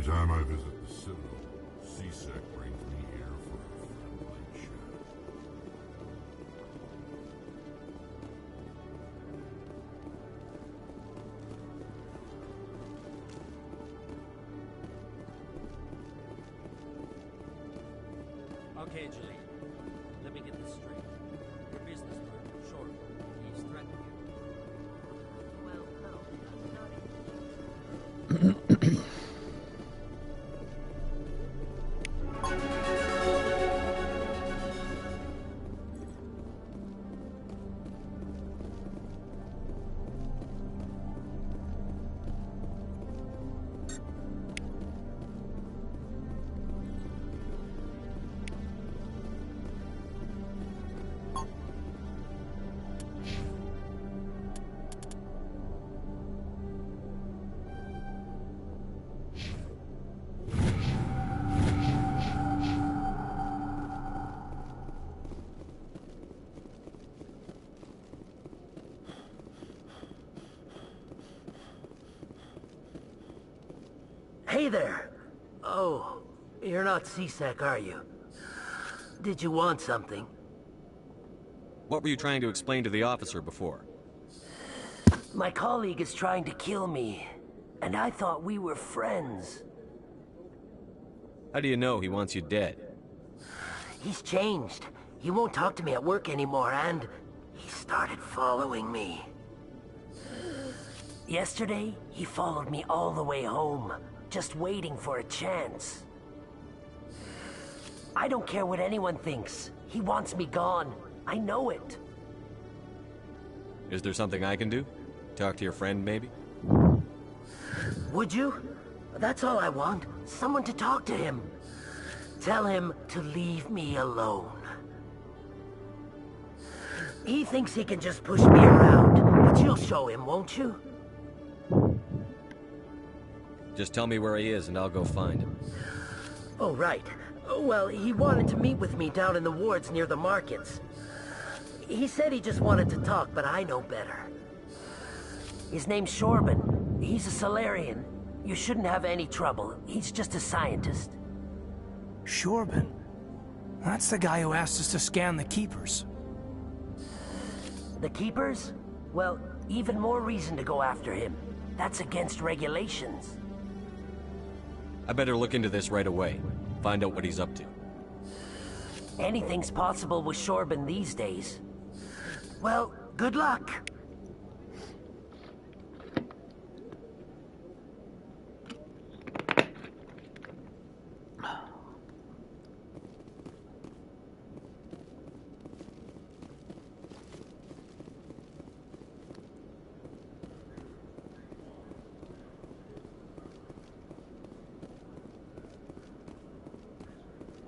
time I visit the Citadel, C-Sec brings me here for a friendly chat. Okay, Julie. Let me get this straight. Your business partner, Short, he's threatening you. Well, no, not Hey there! Oh, you're not C-Sec, are you? Did you want something? What were you trying to explain to the officer before? My colleague is trying to kill me, and I thought we were friends. How do you know he wants you dead? He's changed. He won't talk to me at work anymore, and he started following me. Yesterday, he followed me all the way home, just waiting for a chance. I don't care what anyone thinks. He wants me gone. I know it. Is there something I can do? Talk to your friend, maybe? Would you? That's all I want. Someone to talk to him. Tell him to leave me alone. He thinks he can just push me around, but you'll show him, won't you? Just tell me where he is and I'll go find him. Oh, right. Well, he wanted to meet with me down in the wards near the markets. He said he just wanted to talk, but I know better. His name's Shorban. He's a Solarian. You shouldn't have any trouble. He's just a scientist. Shorban? That's the guy who asked us to scan the Keepers. The Keepers? Well, even more reason to go after him. That's against regulations. I better look into this right away. Find out what he's up to. Anything's possible with Shorban these days. Well, good luck.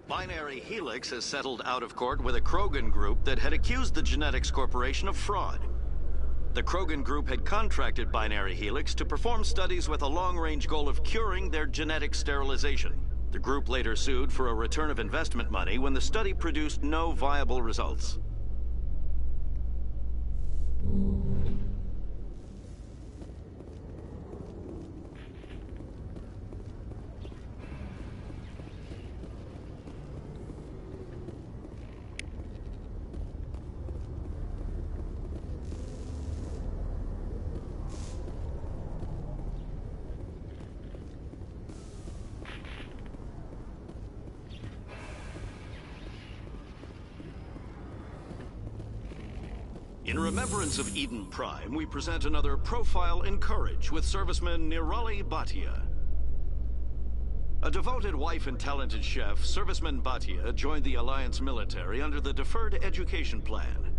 Binary Helix has settled out of court with a Krogan group that had accused the Genetics Corporation of fraud. The Krogan group had contracted Binary Helix to perform studies with a long-range goal of curing their genetic sterilization. The group later sued for a return of investment money when the study produced no viable results. In remembrance of Eden Prime, we present another Profile in Courage with serviceman Nirali Bhatia. A devoted wife and talented chef, serviceman Bhatia joined the Alliance military under the Deferred Education Plan.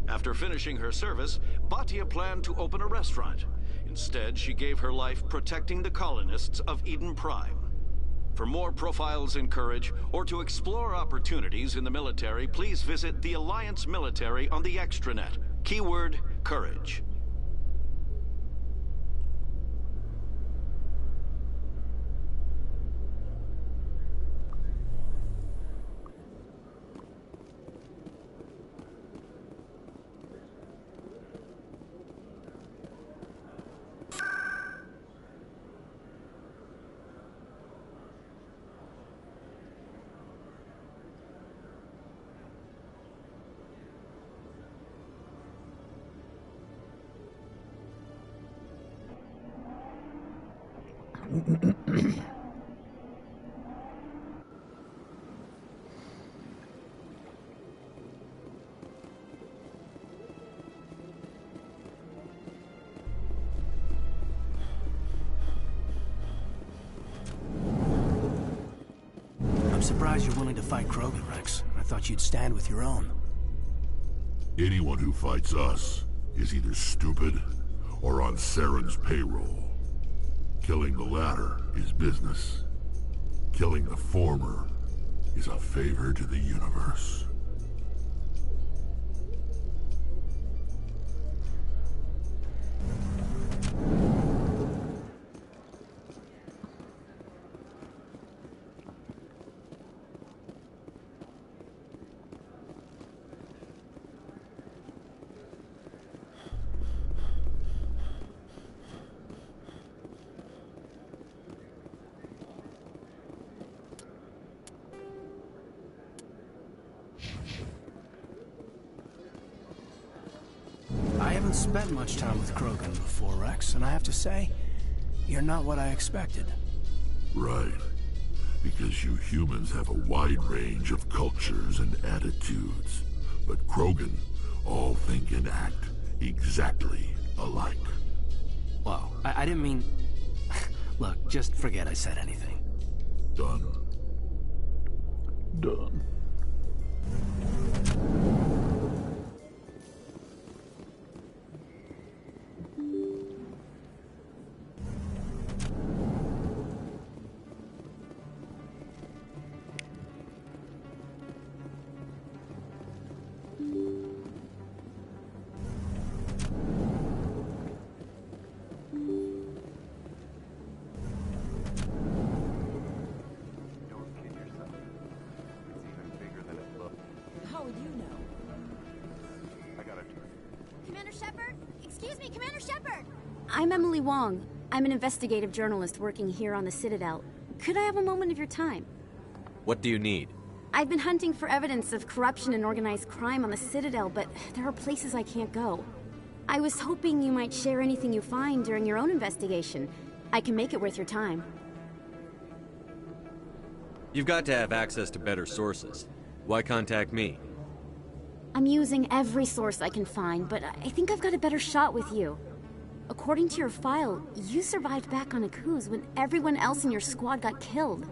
After finishing her service, Bhatia planned to open a restaurant. Instead, she gave her life protecting the colonists of Eden Prime. For more Profiles in Courage, or to explore opportunities in the military, please visit the Alliance military on the extranet. Keyword, courage. I'm surprised you're willing to fight Krogan, Rex. I thought you'd stand with your own. Anyone who fights us is either stupid or on Saren's payroll. Killing the latter is business. Killing the former is a favor to the universe. I haven't spent much time with Krogan before, Rex, and I have to say, you're not what I expected. Right. Because you humans have a wide range of cultures and attitudes. But Krogan all think and act exactly alike. Whoa, I didn't mean... Look, just forget I said anything. Done. Done. How would you know? Commander Shepard? Excuse me, Commander Shepard! I'm Emily Wong. I'm an investigative journalist working here on the Citadel. Could I have a moment of your time? What do you need? I've been hunting for evidence of corruption and organized crime on the Citadel, but there are places I can't go. I was hoping you might share anything you find during your own investigation. I can make it worth your time. You've got to have access to better sources. Why contact me? I'm using every source I can find, but I think I've got a better shot with you. According to your file, you survived back on Akuz when everyone else in your squad got killed.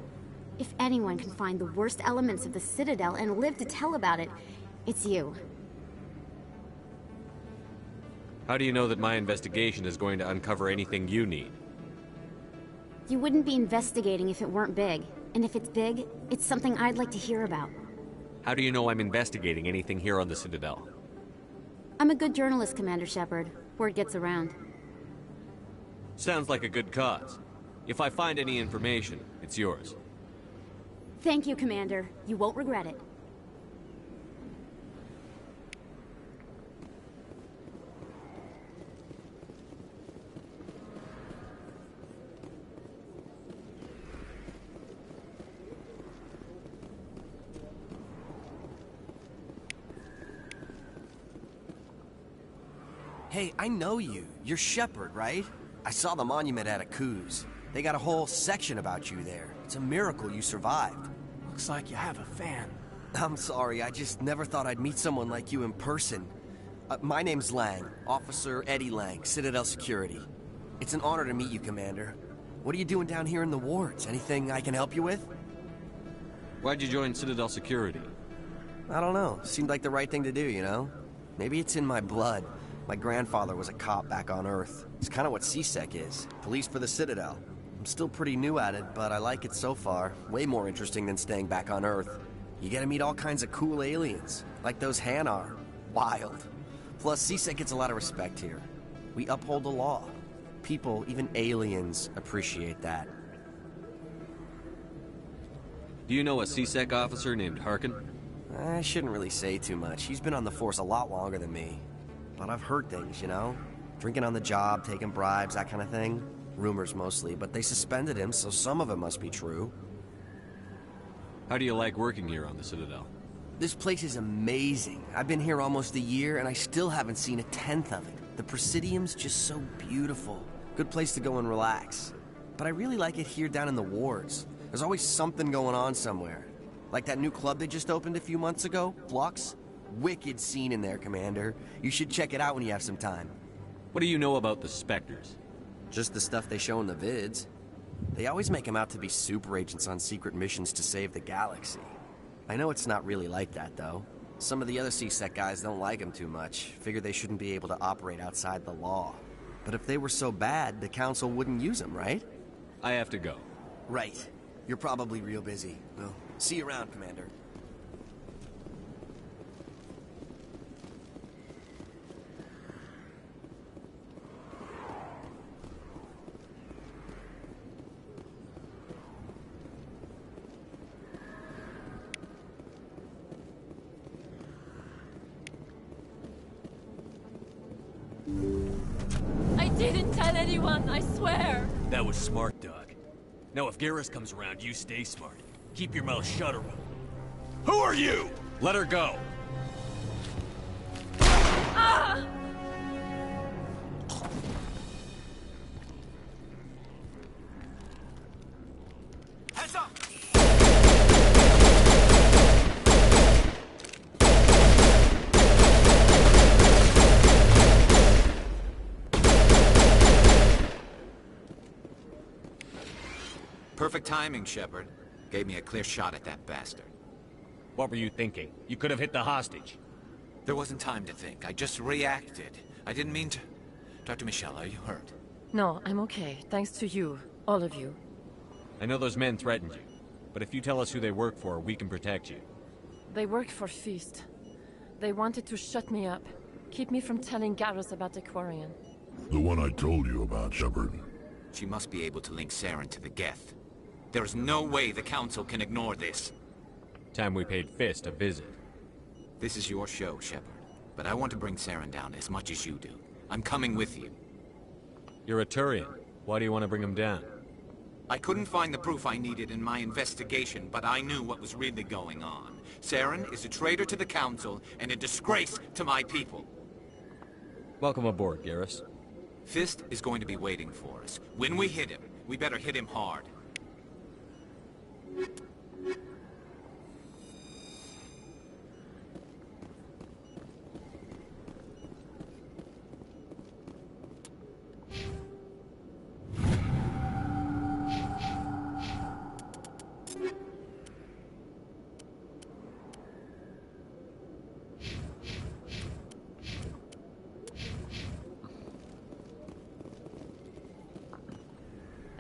If anyone can find the worst elements of the Citadel and live to tell about it, it's you. How do you know that my investigation is going to uncover anything you need? You wouldn't be investigating if it weren't big. And if it's big, it's something I'd like to hear about. How do you know I'm investigating anything here on the Citadel? I'm a good journalist, Commander Shepard. Word gets around. Sounds like a good cause. If I find any information, it's yours. Thank you, Commander. You won't regret it. Hey, I know you. You're Shepard, right? I saw the monument at Akuz. They got a whole section about you there. It's a miracle you survived. Looks like you have a fan. I'm sorry, I just never thought I'd meet someone like you in person. My name's Lang, Officer Eddie Lang, Citadel Security. It's an honor to meet you, Commander. What are you doing down here in the wards? Anything I can help you with? Why'd you join Citadel Security? I don't know. Seemed like the right thing to do, you know? Maybe it's in my blood. My grandfather was a cop back on Earth. It's kind of what CSEC is. Police for the Citadel. I'm still pretty new at it, but I like it so far. Way more interesting than staying back on Earth. You get to meet all kinds of cool aliens, like those Hanar. Wild. Plus, CSEC gets a lot of respect here. We uphold the law. People, even aliens, appreciate that. Do you know a CSEC officer named Harkin? I shouldn't really say too much. He's been on the force a lot longer than me. But I've heard things, you know? Drinking on the job, taking bribes, that kind of thing. Rumors mostly, but they suspended him, so some of it must be true. How do you like working here on the Citadel? This place is amazing. I've been here almost a year, and I still haven't seen a tenth of it. The Presidium's just so beautiful. Good place to go and relax. but I really like it here down in the wards. There's always something going on somewhere. Like that new club they just opened a few months ago, Flux. Wicked scene in there, Commander. You should check it out when you have some time. What do you know about the Spectres? Just the stuff they show in the vids. They always make them out to be super agents on secret missions to save the galaxy. I know it's not really like that, though. Some of the other CSEC guys don't like them too much. Figure they shouldn't be able to operate outside the law. But if they were so bad, the Council wouldn't use them, right? I have to go. Right. You're probably real busy. Well, see you around, Commander. I didn't tell anyone, I swear! That was smart, Doug. Now if Garrus comes around, you stay smart. Keep your mouth shut or Who are you? Let her go! Ah! Heads up! Perfect timing, Shepard. Gave me a clear shot at that bastard. What were you thinking? You could have hit the hostage. There wasn't time to think. I just reacted. I didn't mean to... Dr. Michelle, are you hurt? No, I'm okay. Thanks to you. All of you. I know those men threatened you, but if you tell us who they work for, we can protect you. They work for Feast. They wanted to shut me up. Keep me from telling Garrus about the Quarian. The one I told you about, Shepard. She must be able to link Saren to the Geth. There is no way the Council can ignore this. Time we paid Fist a visit. This is your show, Shepard. But I want to bring Saren down as much as you do. I'm coming with you. You're a Turian. Why do you want to bring him down? I couldn't find the proof I needed in my investigation, but I knew what was really going on. Saren is a traitor to the Council and a disgrace to my people. Welcome aboard, Garrus. Fist is going to be waiting for us. When we hit him, we better hit him hard.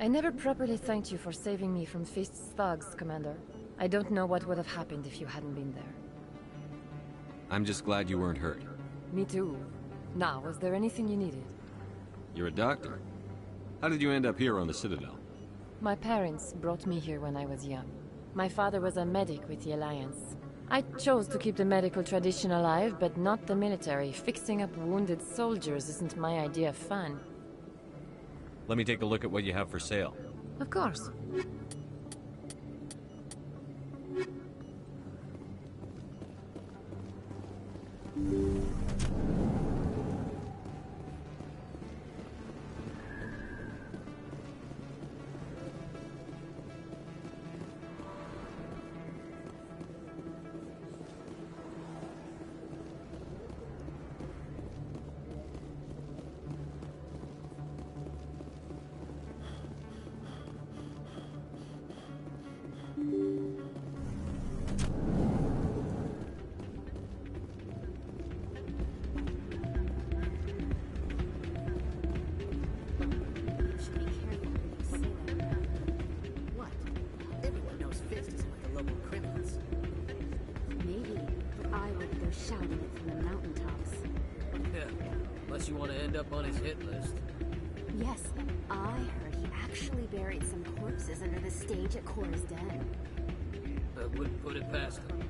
I never properly thanked you for saving me from Feast's thugs, Commander. I don't know what would have happened if you hadn't been there. I'm just glad you weren't hurt. Me too. Now, was there anything you needed? You're a doctor. How did you end up here on the Citadel? My parents brought me here when I was young. My father was a medic with the Alliance. I chose to keep the medical tradition alive, but not the military. Fixing up wounded soldiers isn't my idea of fun. Let me take a look at what you have for sale. Of course. Shouting it from the mountaintops. Yeah, unless you want to end up on his hit list. Yes, I heard he actually buried some corpses under the stage at Cora's Den. I wouldn't put it past him.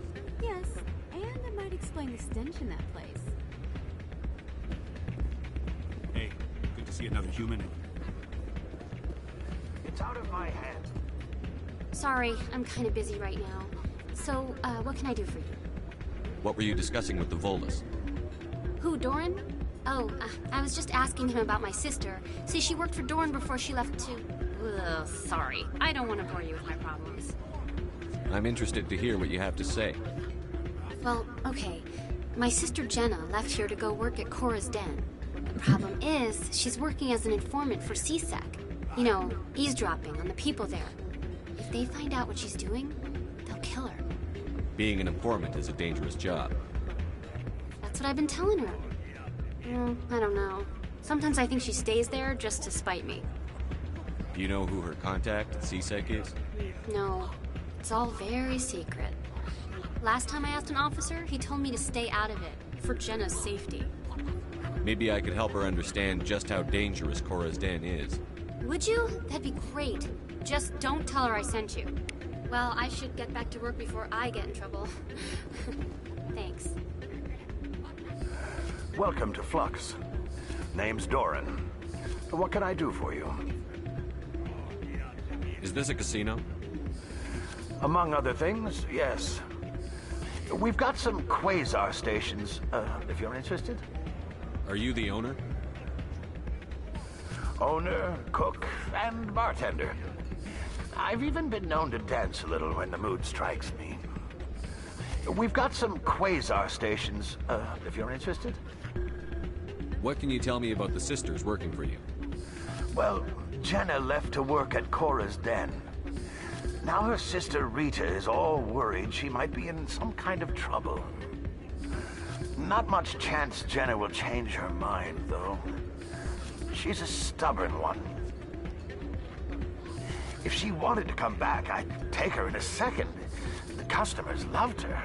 Yes, and it might explain the stench in that place. Hey, good to see another human. It's out of my hands. Sorry, I'm kind of busy right now. So, what can I do for you? What were you discussing with the Volus? Who, Doran? Oh, I was just asking him about my sister. See, she worked for Doran before she left to... Ugh, sorry. I don't want to bore you with my problems. I'm interested to hear what you have to say. Well, okay. My sister Jenna left here to go work at Cora's Den. The problem is, she's working as an informant for CSEC. You know, eavesdropping on the people there. If they find out what she's doing, they'll kill her. Being an informant is a dangerous job. That's what I've been telling her. I don't know. Sometimes I think she stays there just to spite me. Do you know who her contact at CSEC is? No, it's all very secret. Last time I asked an officer, he told me to stay out of it, for Jenna's safety. Maybe I could help her understand just how dangerous Cora's Den is. Would you? That'd be great. Just don't tell her I sent you. Well, I should get back to work before I get in trouble. Thanks. Welcome to Flux. Name's Doran. What can I do for you? Is this a casino? Among other things, yes. We've got some quasar stations, if you're interested. Are you the owner? Owner, cook, and bartender. I've even been known to dance a little when the mood strikes me. We've got some quasar stations, if you're interested. What can you tell me about the sisters working for you? Well, Jenna left to work at Cora's Den. Now her sister Rita is all worried she might be in some kind of trouble. Not much chance Jenna will change her mind, though. She's a stubborn one. If she wanted to come back, I'd take her in a second. The customers loved her.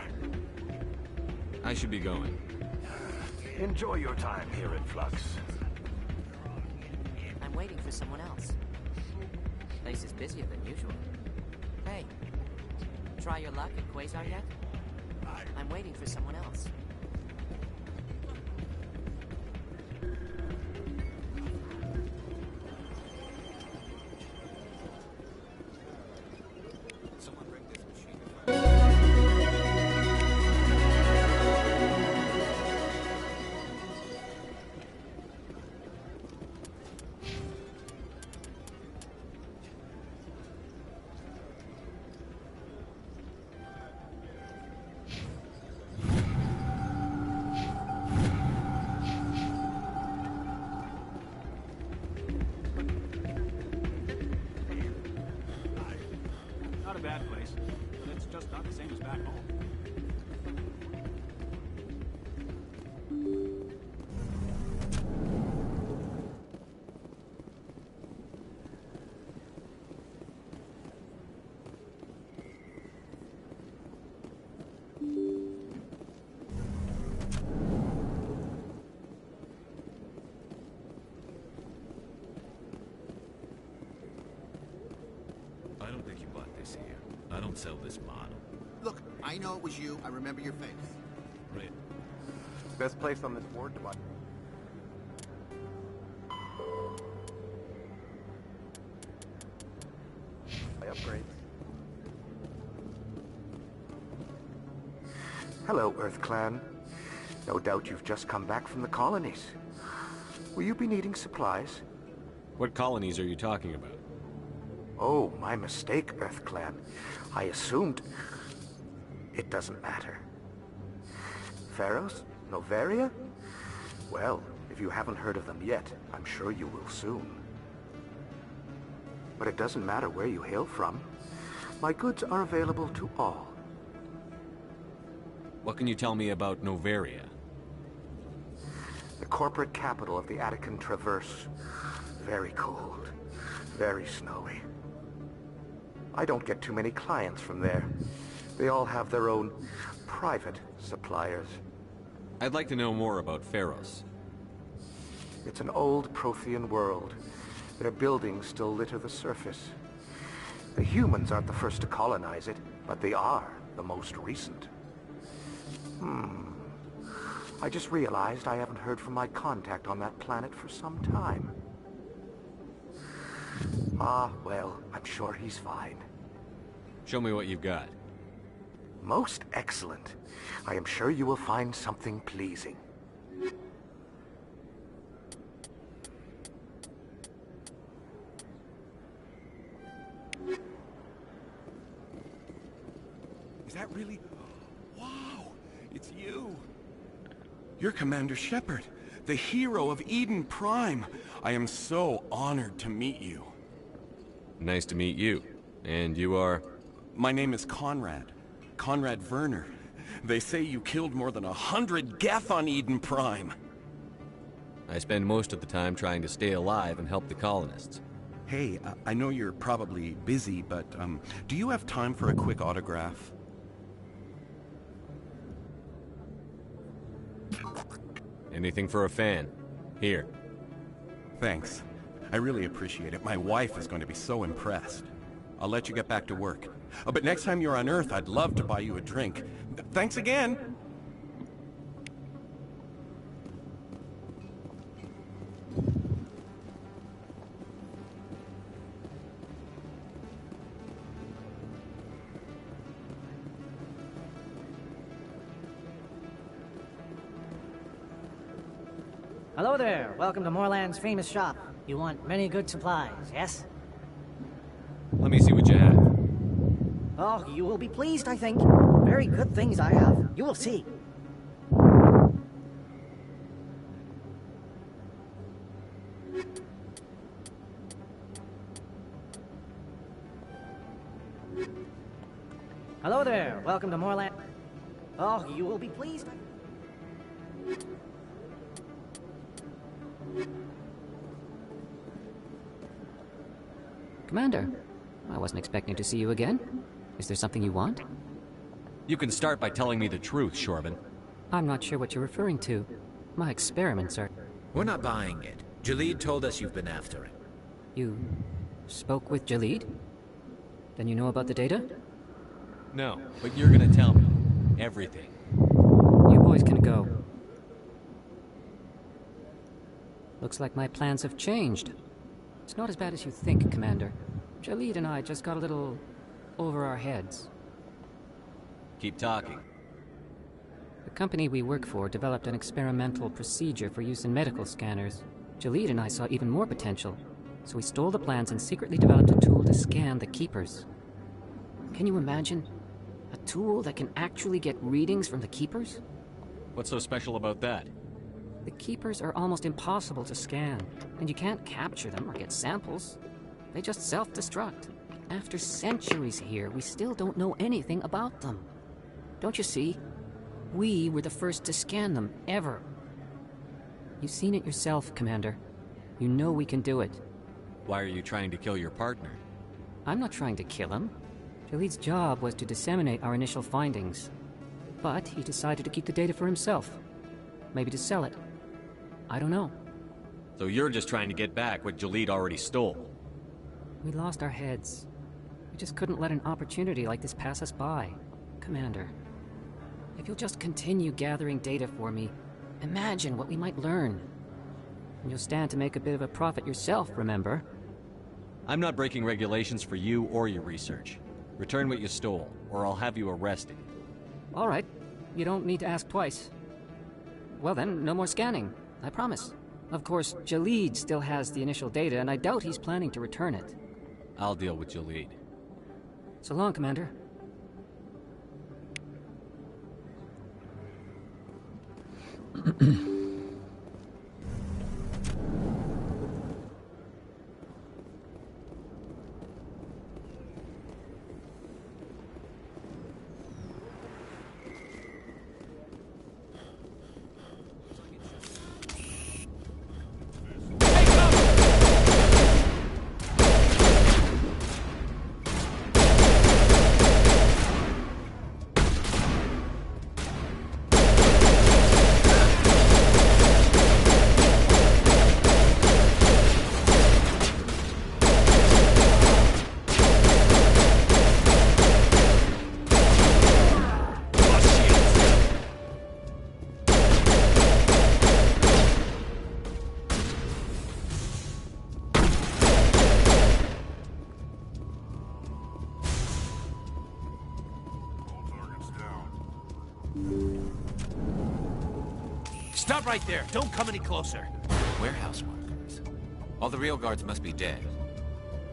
I should be going. Enjoy your time here at Flux. I'm waiting for someone else. Place is busier than usual. Hey, try your luck at Quasar yet? I'm waiting for someone else. Not a bad place, but it's just not the same as back home. I don't think you bought this here. I don't sell this model. Look, I know it was you. I remember your face. Right. Best place on this board to buy. Upgrades. Hello, Earth Clan. No doubt you've just come back from the colonies. Will you be needing supplies? What colonies are you talking about? Oh, my mistake, Earth Clan. I assumed... It doesn't matter. Pharos? Novaria? Well, if you haven't heard of them yet, I'm sure you will soon. But it doesn't matter where you hail from. My goods are available to all. What can you tell me about Novaria? The corporate capital of the Attican Traverse. Very cold. Very snowy. I don't get too many clients from there. They all have their own private suppliers. I'd like to know more about Pharos. It's an old Prothean world. Their buildings still litter the surface. The humans aren't the first to colonize it, but they are the most recent. I just realized I haven't heard from my contact on that planet for some time. Ah, well, I'm sure he's fine. Show me what you've got. Most excellent. I am sure you will find something pleasing. Is that really... Wow, it's you. You're Commander Shepard, the hero of Eden Prime. I am so honored to meet you. Nice to meet you. And you are? My name is Conrad. Conrad Werner. They say you killed more than 100 Geth on Eden Prime. I spend most of the time trying to stay alive and help the colonists. Hey, I know you're probably busy, but do you have time for a quick autograph? Anything for a fan. Here. Thanks. I really appreciate it. My wife is going to be so impressed. I'll let you get back to work. But next time you're on Earth, I'd love to buy you a drink. Thanks again! Hello there. Welcome to Moorland's famous shop. You want many good supplies, yes? Let me see what you have. Oh, you will be pleased, I think. Very good things I have. You will see. Hello there. Welcome to Moorland. Oh, you will be pleased. Commander, I wasn't expecting to see you again. Is there something you want? You can start by telling me the truth, Shorban. I'm not sure what you're referring to. My experiments are... We're not buying it. Jalid told us you've been after it. You spoke with Jalid? Then you know about the data? No, but you're gonna tell me. Everything. You boys can go. Looks like my plans have changed. It's not as bad as you think, Commander. Jalid and I just got a little over our heads. Keep talking. The company we work for developed an experimental procedure for use in medical scanners. Jalid and I saw even more potential, so we stole the plans and secretly developed a tool to scan the Keepers. Can you imagine? A tool that can actually get readings from the Keepers? What's so special about that? The Keepers are almost impossible to scan, and you can't capture them or get samples. They just self-destruct. After centuries here, we still don't know anything about them. Don't you see? We were the first to scan them, ever. You've seen it yourself, Commander. You know we can do it. Why are you trying to kill your partner? I'm not trying to kill him. Jalid's job was to disseminate our initial findings. But he decided to keep the data for himself. Maybe to sell it. I don't know. So you're just trying to get back what Jalid already stole? We lost our heads. We just couldn't let an opportunity like this pass us by. Commander, if you'll just continue gathering data for me, imagine what we might learn. And you'll stand to make a bit of a profit yourself, remember? I'm not breaking regulations for you or your research. Return what you stole, or I'll have you arrested. All right. You don't need to ask twice. Well then, no more scanning. I promise. Of course, Jalid still has the initial data, and I doubt he's planning to return it. I'll deal with Jalid. So long, Commander. Stop right there! Don't come any closer! Warehouse workers. All the real guards must be dead.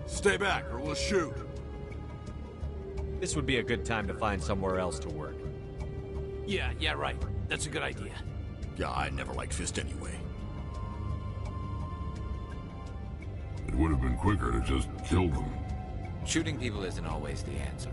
Stay back or we'll shoot. This would be a good time to find somewhere else to work. Yeah, right. That's a good idea. Yeah, I never liked Fist anyway. It would have been quicker to just kill them. Shooting people isn't always the answer.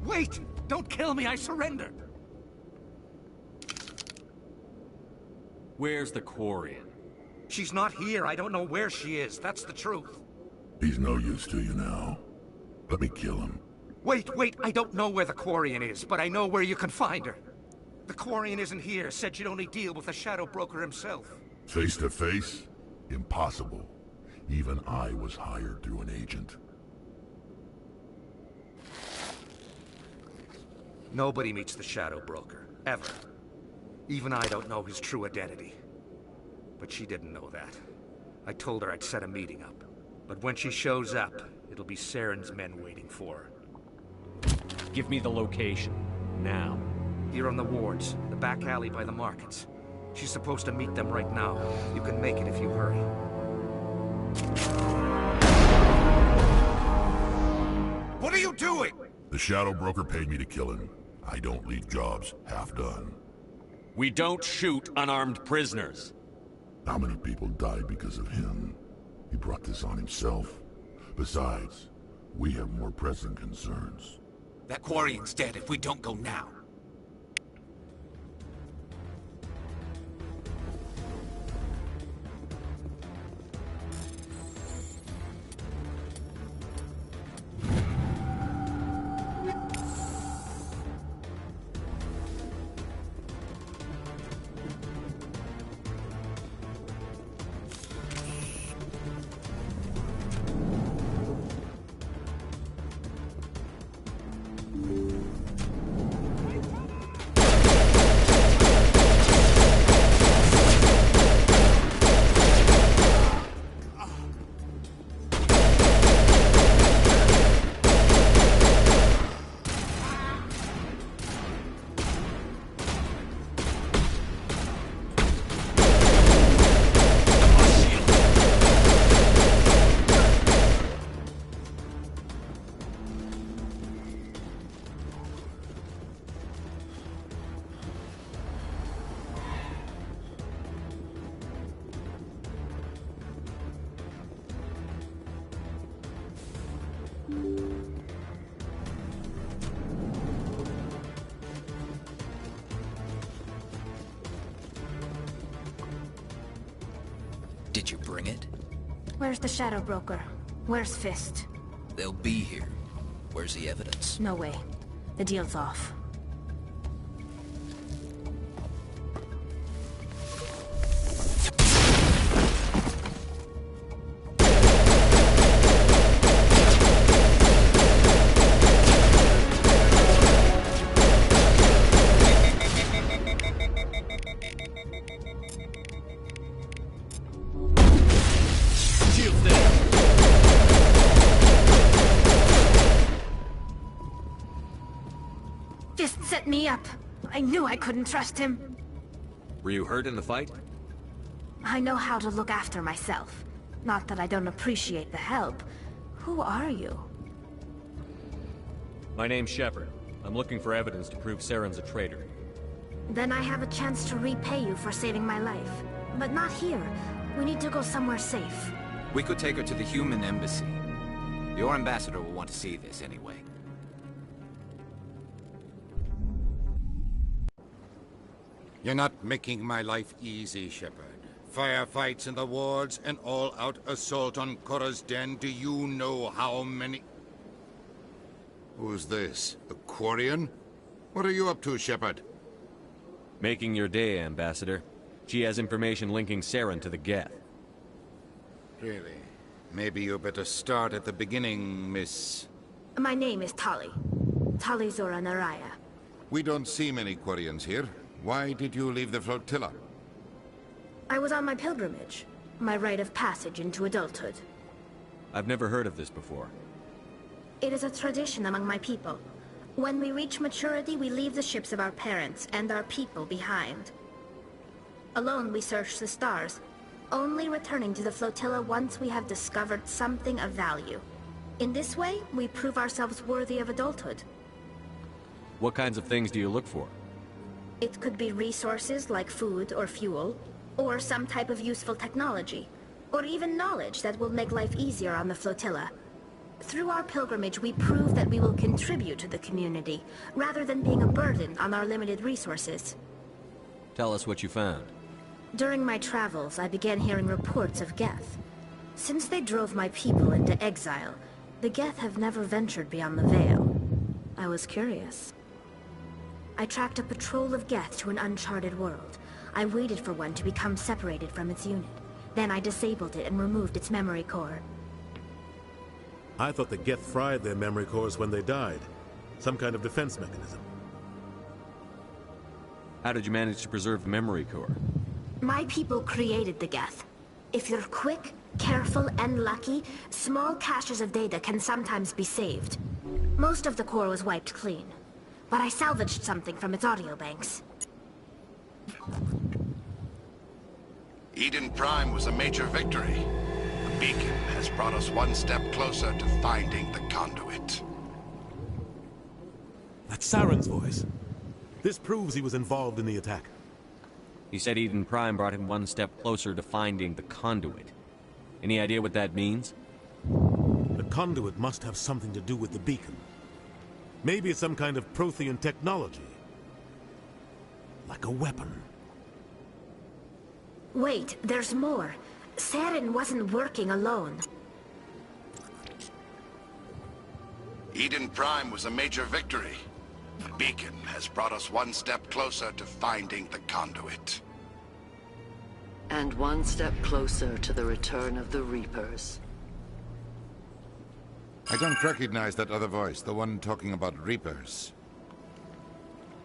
Wait! Don't kill me, I surrender! Where's the Quarian? She's not here. I don't know where she is. That's the truth. He's no use to you now. Let me kill him. Wait, I don't know where the Quarian is, but I know where you can find her. The Quarian isn't here. Said you'd only deal with the Shadow Broker himself. Face to face? Impossible. Even I was hired through an agent. Nobody meets the Shadow Broker, ever. Even I don't know his true identity. But she didn't know that. I told her I'd set a meeting up. But when she shows up, it'll be Saren's men waiting for her. Give me the location. Now. Here on the wards, the back alley by the markets. She's supposed to meet them right now. You can make it if you hurry. What are you doing? The Shadow Broker paid me to kill him. I don't leave jobs half done. We don't shoot unarmed prisoners. How many people died because of him? He brought this on himself. Besides, we have more pressing concerns. That Quarian's dead if we don't go now. Did you bring it? Where's the Shadow Broker? Where's Fist? They'll be here. Where's the evidence? No way. The deal's off. Fist set me up. I knew I couldn't trust him. Were you hurt in the fight? I know how to look after myself. Not that I don't appreciate the help. Who are you? My name's Shepard. I'm looking for evidence to prove Saren's a traitor. Then I have a chance to repay you for saving my life. But not here. We need to go somewhere safe. We could take her to the human embassy. Your ambassador will want to see this anyway. You're not making my life easy, Shepard. Firefights in the wards, an all-out assault on Korra's den. Do you know how many... Who's this? The Quarian? What are you up to, Shepard? Making your day, Ambassador. She has information linking Saren to the Geth. Really? Maybe you better start at the beginning, Miss... My name is Tali. Tali Zora Naraya. We don't see many Quarians here. Why did you leave the flotilla? I was on my pilgrimage. My rite of passage into adulthood. I've never heard of this before. It is a tradition among my people. When we reach maturity, we leave the ships of our parents and our people behind. Alone, we search the stars, only returning to the flotilla once we have discovered something of value. In this way, we prove ourselves worthy of adulthood. What kinds of things do you look for? It could be resources like food or fuel, or some type of useful technology, or even knowledge that will make life easier on the flotilla. Through our pilgrimage, we prove that we will contribute to the community, rather than being a burden on our limited resources. Tell us what you found. During my travels, I began hearing reports of Geth. Since they drove my people into exile, the Geth have never ventured beyond the Veil. I was curious. I tracked a patrol of Geth to an uncharted world. I waited for one to become separated from its unit. Then I disabled it and removed its memory core. I thought the Geth fried their memory cores when they died. Some kind of defense mechanism. How did you manage to preserve the memory core? My people created the Geth. If you're quick, careful, and lucky, small caches of data can sometimes be saved. Most of the core was wiped clean, but I salvaged something from its audio banks. Eden Prime was a major victory. The beacon has brought us one step closer to finding the conduit. That's Saren's voice. This proves he was involved in the attack. He said Eden Prime brought him one step closer to finding the conduit. Any idea what that means? The conduit must have something to do with the beacon. Maybe it's some kind of Prothean technology. Like a weapon. Wait, there's more. Saren wasn't working alone. Eden Prime was a major victory. The beacon has brought us one step closer to finding the conduit. And one step closer to the return of the Reapers. I don't recognize that other voice, the one talking about Reapers.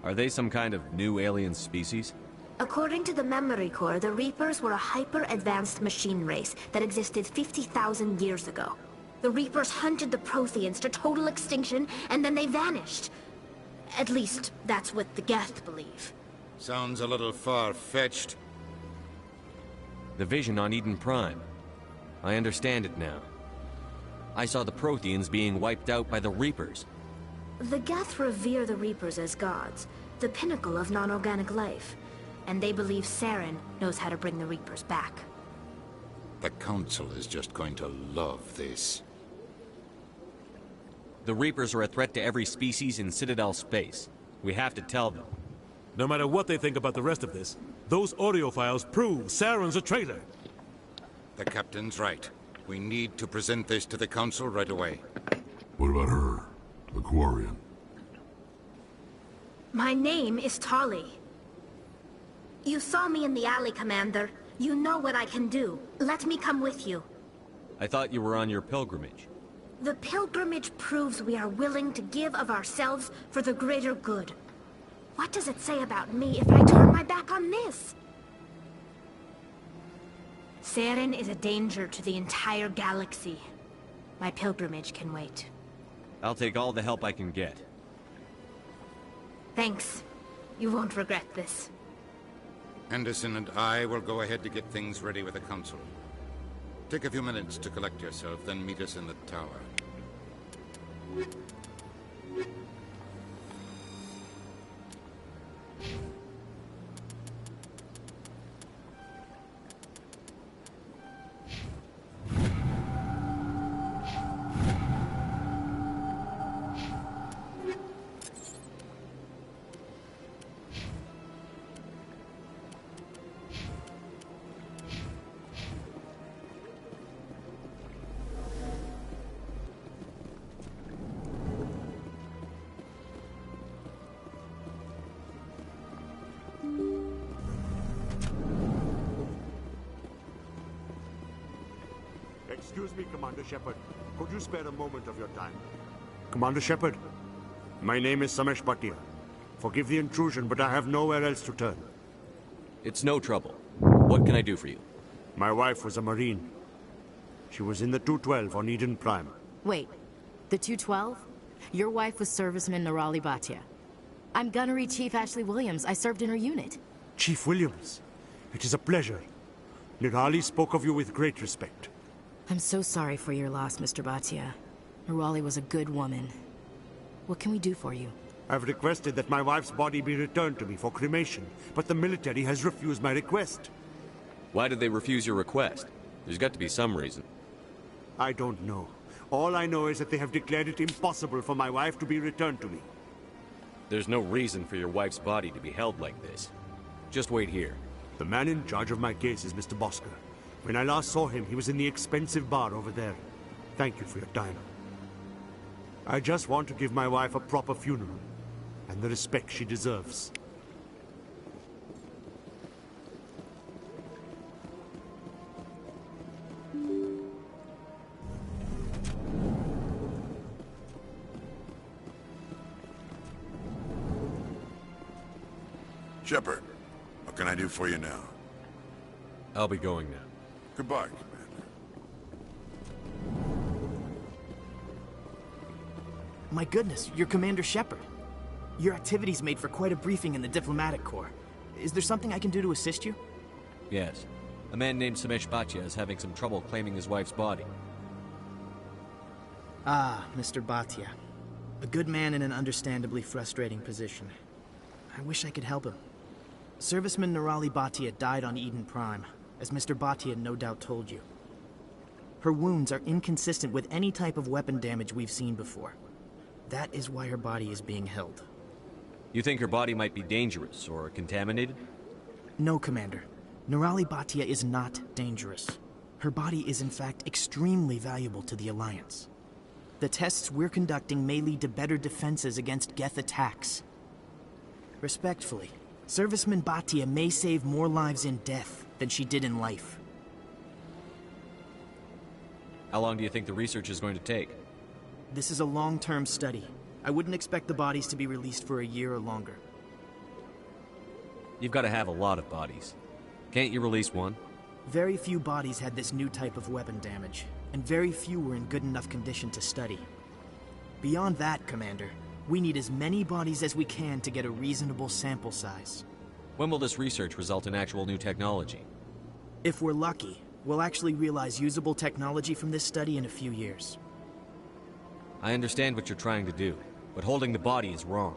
Are they some kind of new alien species? According to the memory core, the Reapers were a hyper-advanced machine race that existed 50,000 years ago. The Reapers hunted the Protheans to total extinction, and then they vanished. At least, that's what the Geth believe. Sounds a little far-fetched. The vision on Eden Prime. I understand it now. I saw the Protheans being wiped out by the Reapers. The Geth revere the Reapers as gods, the pinnacle of non-organic life. And they believe Saren knows how to bring the Reapers back. The Council is just going to love this. The Reapers are a threat to every species in Citadel space. We have to tell them. No matter what they think about the rest of this, those audio files prove Saren's a traitor. The Captain's right. We need to present this to the Council right away. What about her? The Quarian? My name is Tali. You saw me in the alley, Commander. You know what I can do. Let me come with you. I thought you were on your pilgrimage. The pilgrimage proves we are willing to give of ourselves for the greater good. What does it say about me if I turn my back on this? Saren is a danger to the entire galaxy. My pilgrimage can wait. I'll take all the help I can get. Thanks. You won't regret this. Anderson and I will go ahead to get things ready with the Council. Take a few minutes to collect yourself, then meet us in the tower. Excuse me, Commander Shepard. Could you spare a moment of your time? Commander Shepard, my name is Samesh Bhatia. Forgive the intrusion, but I have nowhere else to turn. It's no trouble. What can I do for you? My wife was a Marine. She was in the 212 on Eden Prime. Wait, the 212? Your wife was Serviceman Nirali Bhatia. I'm Gunnery Chief Ashley Williams. I served in her unit. Chief Williams, it is a pleasure. Nirali spoke of you with great respect. I'm so sorry for your loss, Mr. Bhatia. Nirali was a good woman. What can we do for you? I've requested that my wife's body be returned to me for cremation, but the military has refused my request. Why did they refuse your request? There's got to be some reason. I don't know. All I know is that they have declared it impossible for my wife to be returned to me. There's no reason for your wife's body to be held like this. Just wait here. The man in charge of my case is Mr. Bosker. When I last saw him, he was in the expensive bar over there. Thank you for your time. I just want to give my wife a proper funeral, and the respect she deserves. Shepard, what can I do for you now? I'll be going now. Goodbye, Commander. My goodness, you're Commander Shepard. Your activities made for quite a briefing in the Diplomatic Corps. Is there something I can do to assist you? Yes. A man named Samesh Bhatia is having some trouble claiming his wife's body. Ah, Mr. Bhatia. A good man in an understandably frustrating position. I wish I could help him. Serviceman Nirali Bhatia died on Eden Prime, as Mr. Bhatia no doubt told you. Her wounds are inconsistent with any type of weapon damage we've seen before. That is why her body is being held. You think her body might be dangerous or contaminated? No, Commander. Nirali Bhatia is not dangerous. Her body is in fact extremely valuable to the Alliance. The tests we're conducting may lead to better defenses against Geth attacks. Respectfully, Serviceman Bhatia may save more lives in death than she did in life. How long do you think the research is going to take? This is a long-term study. I wouldn't expect the bodies to be released for a year or longer. You've got to have a lot of bodies. Can't you release one? Very few bodies had this new type of weapon damage, and very few were in good enough condition to study. Beyond that, Commander, we need as many bodies as we can to get a reasonable sample size. When will this research result in actual new technology? If we're lucky, we'll actually realize usable technology from this study in a few years. I understand what you're trying to do, but holding the body is wrong.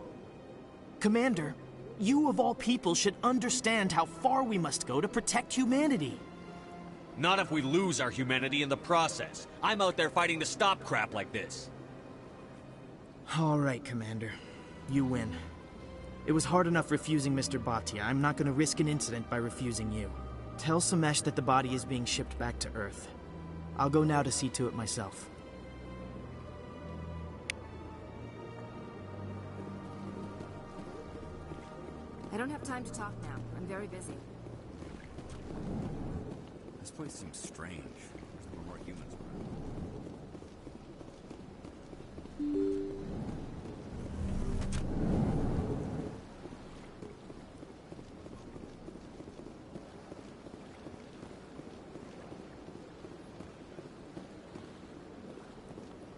Commander, you of all people should understand how far we must go to protect humanity. Not if we lose our humanity in the process. I'm out there fighting to stop crap like this. All right, Commander. You win. It was hard enough refusing Mr. Bhatia. I'm not going to risk an incident by refusing you. Tell Samesh that the body is being shipped back to Earth. I'll go now to see to it myself. I don't have time to talk now. I'm very busy. This place seems strange. There's no more humans around.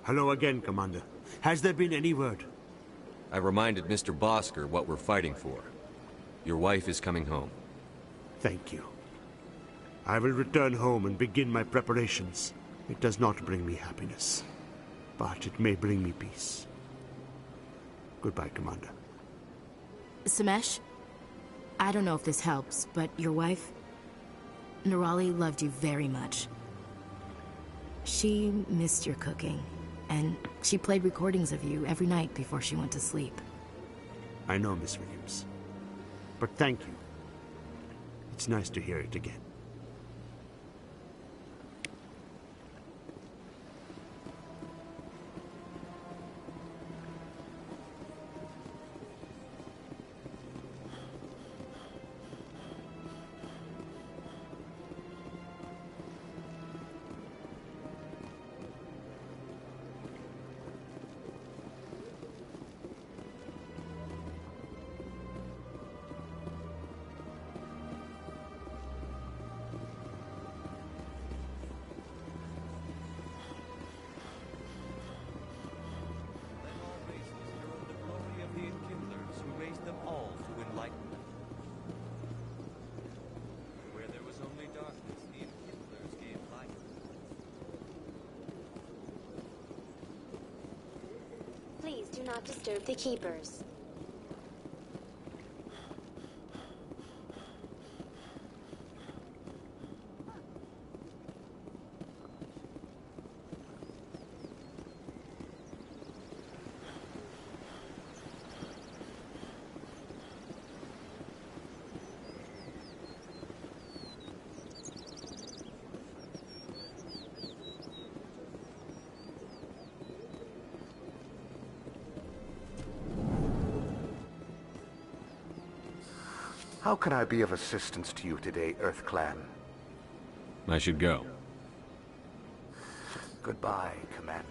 Hello again, Commander. Has there been any word? I reminded Mr. Bosker what we're fighting for. Your wife is coming home. Thank you. I will return home and begin my preparations. It does not bring me happiness, but it may bring me peace. Goodbye, Commander. Samesh? I don't know if this helps, but your wife, Nirali, loved you very much. She missed your cooking, and she played recordings of you every night before she went to sleep. I know, Miss Williams. But thank you. It's nice to hear it again. not disturb the keepers. How can I be of assistance to you today, Earth Clan? I should go. Goodbye, Commander.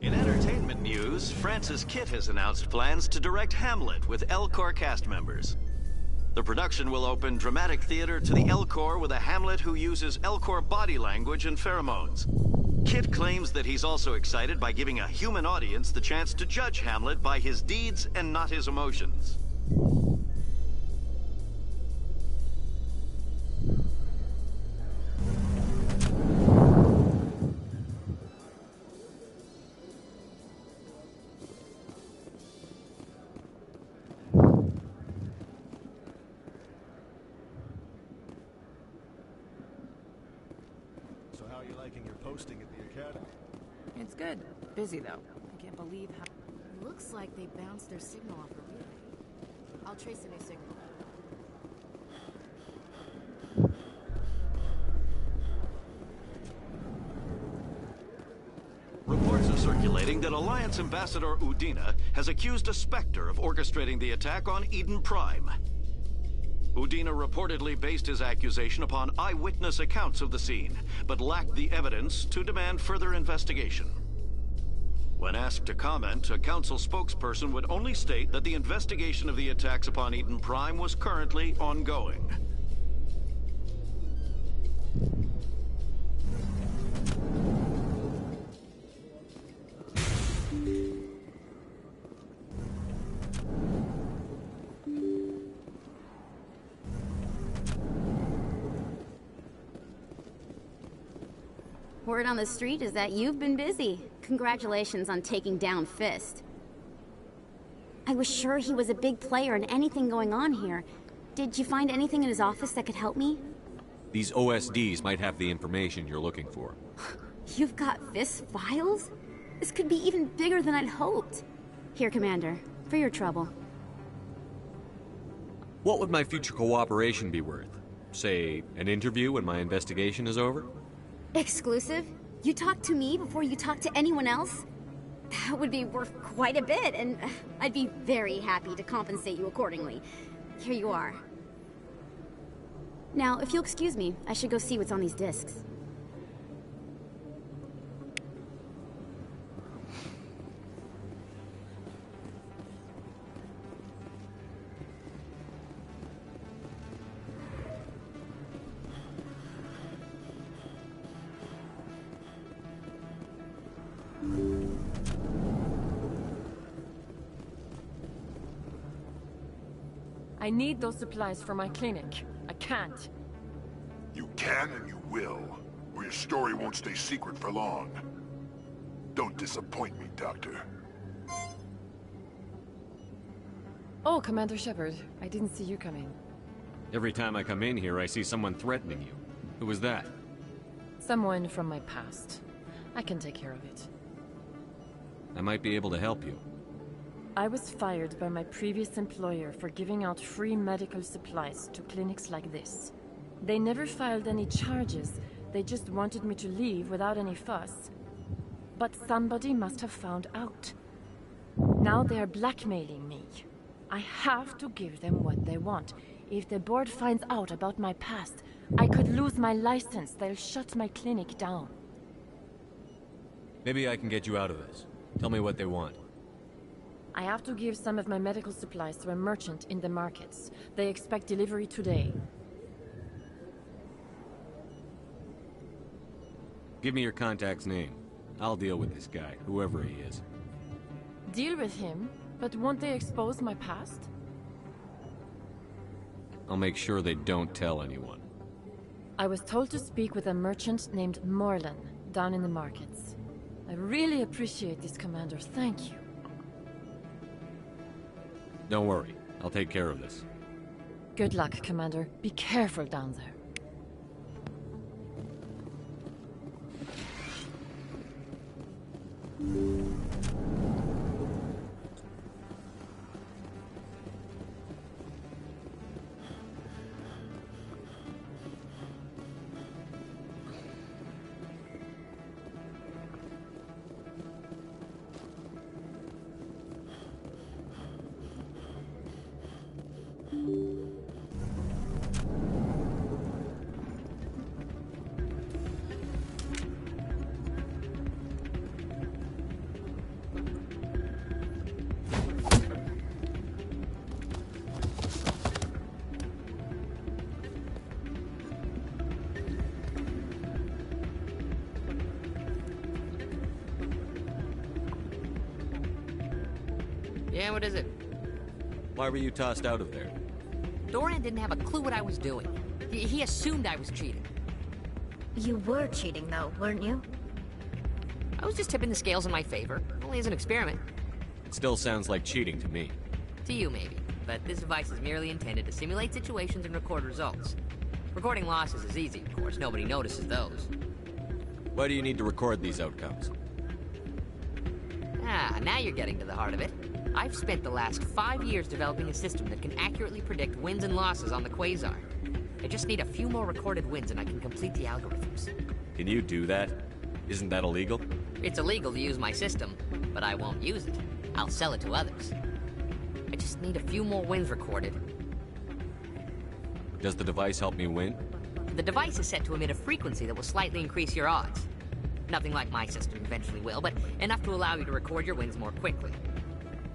In entertainment news, Francis Kitt has announced plans to direct Hamlet with Elcor cast members. The production will open dramatic theater to the Elcor with a Hamlet who uses Elcor body language and pheromones. Kitt claims that he's also excited by giving a human audience the chance to judge Hamlet by his deeds and not his emotions. So how are you liking your posting at the academy? It's good. Busy, though. I can't believe how... Looks like they bounced their signal off a relay. I'll trace a new signal. Reports are circulating that Alliance Ambassador Udina has accused a Spectre of orchestrating the attack on Eden Prime. Udina reportedly based his accusation upon eyewitness accounts of the scene, but lacked the evidence to demand further investigation. When asked to comment, a council spokesperson would only state that the investigation of the attacks upon Eden Prime was currently ongoing. Word on the street is that you've been busy. Congratulations on taking down Fist. I was sure he was a big player in anything going on here. Did you find anything in his office that could help me? These OSDs might have the information you're looking for. You've got Fist's files? This could be even bigger than I'd hoped. Here, Commander, for your trouble. What would my future cooperation be worth? Say, an interview when my investigation is over? Exclusive? You talk to me before you talk to anyone else? That would be worth quite a bit, and I'd be very happy to compensate you accordingly. Here you are. Now, if you'll excuse me, I should go see what's on these discs. I need those supplies for my clinic. I can't. You can and you will, or your story won't stay secret for long. Don't disappoint me, Doctor. Oh, Commander Shepard. I didn't see you come in. Every time I come in here, I see someone threatening you. Who was that? Someone from my past. I can take care of it. I might be able to help you. I was fired by my previous employer for giving out free medical supplies to clinics like this. They never filed any charges. They just wanted me to leave without any fuss. But somebody must have found out. Now they are blackmailing me. I have to give them what they want. If the board finds out about my past, I could lose my license. They'll shut my clinic down. Maybe I can get you out of this. Tell me what they want. I have to give some of my medical supplies to a merchant in the markets. They expect delivery today. Give me your contact's name. I'll deal with this guy, whoever he is. Deal with him? But won't they expose my past? I'll make sure they don't tell anyone. I was told to speak with a merchant named Morlan, down in the markets. I really appreciate this, Commander. Thank you. Don't worry. I'll take care of this. Good luck, Commander. Be careful down there. Yeah, what is it? Why were you tossed out of there? Doran didn't have a clue what I was doing. He assumed I was cheating. You were cheating, though, weren't you? I was just tipping the scales in my favor, only as an experiment. It still sounds like cheating to me. To you, maybe. But this device is merely intended to simulate situations and record results. Recording losses is easy, of course. Nobody notices those. Why do you need to record these outcomes? Ah, now you're getting to the heart of it. I've spent the last 5 years developing a system that can accurately predict wins and losses on the Quasar. I just need a few more recorded wins and I can complete the algorithms. Can you do that? Isn't that illegal? It's illegal to use my system, but I won't use it. I'll sell it to others. I just need a few more wins recorded. Does the device help me win? The device is set to emit a frequency that will slightly increase your odds. Nothing like my system eventually will, but enough to allow you to record your wins more quickly.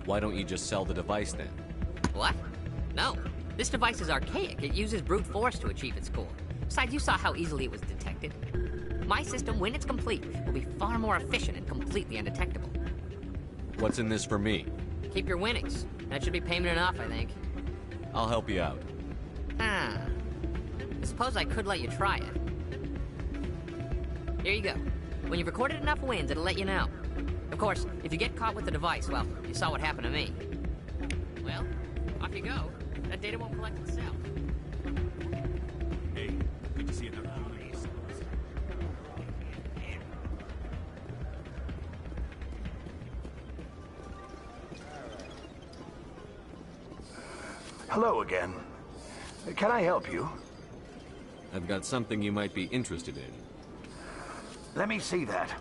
Why don't you just sell the device then? What? No. This device is archaic. It uses brute force to achieve its goal. Besides, you saw how easily it was detected. My system, when it's complete, will be far more efficient and completely undetectable. What's in this for me? Keep your winnings. That should be payment enough, I think. I'll help you out. Ah. I suppose I could let you try it. Here you go. When you've recorded enough wins, it'll let you know. Of course, if you get caught with the device, well, you saw what happened to me. Well, off you go. That data won't collect itself. Hey, good to see you. Hello again. Can I help you? I've got something you might be interested in. Let me see that.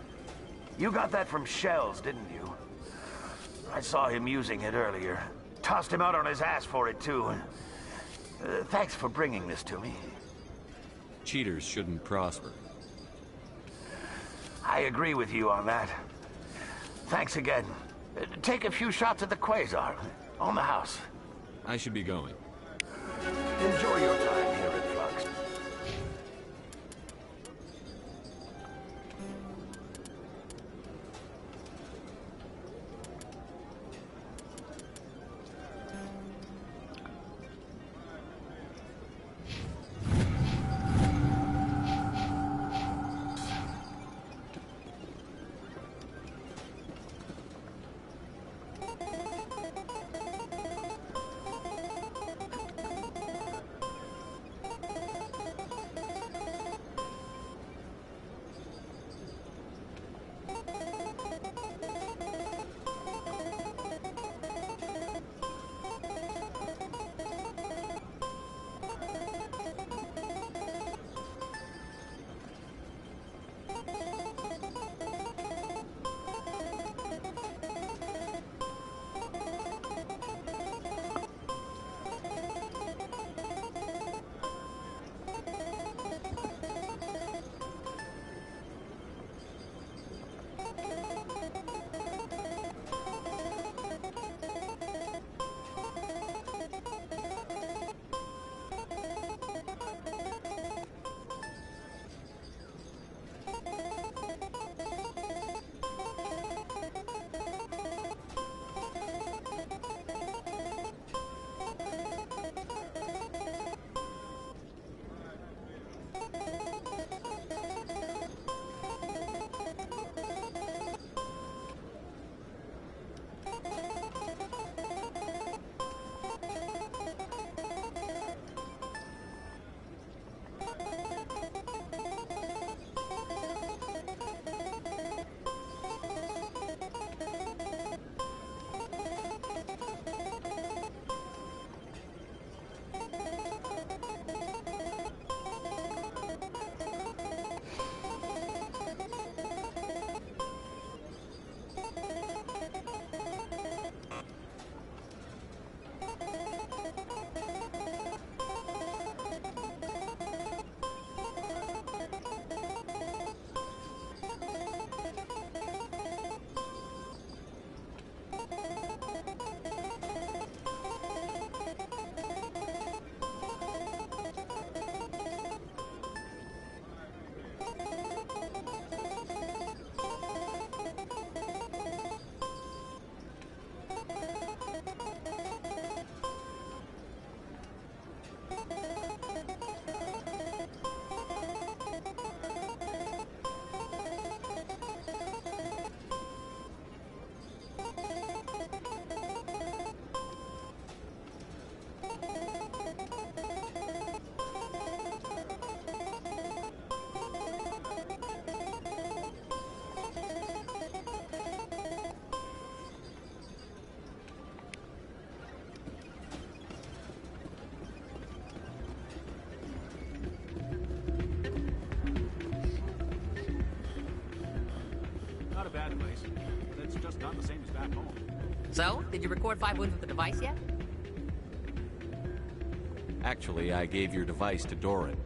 You got that from Shells, didn't you? I saw him using it earlier. Tossed him out on his ass for it, too. Thanks for bringing this to me. Cheaters shouldn't prosper. I agree with you on that. Thanks again. Take a few shots at the Quasar. On the house. I should be going. Enjoy your time here at Flux. years. That's just not the same as back home. So, did you record 5 wounds with the device yet? Actually, I gave your device to Doran.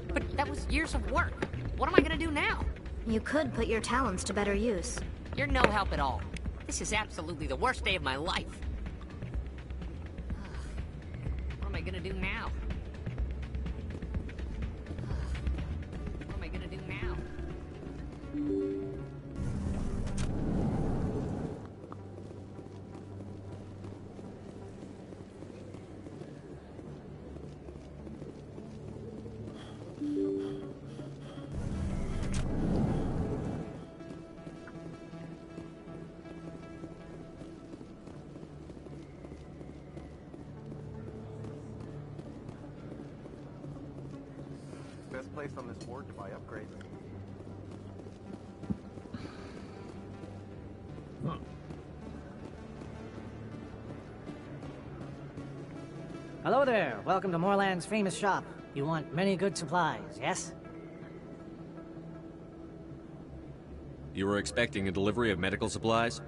But that was years of work. What am I gonna do now? You could put your talents to better use. You're no help at all. This is absolutely the worst day of my life. What am I gonna do now? What am I gonna do now? Best place on this board to buy upgrades. Hello there. Welcome to Moorland's famous shop. You want many good supplies, yes? You were expecting a delivery of medical supplies?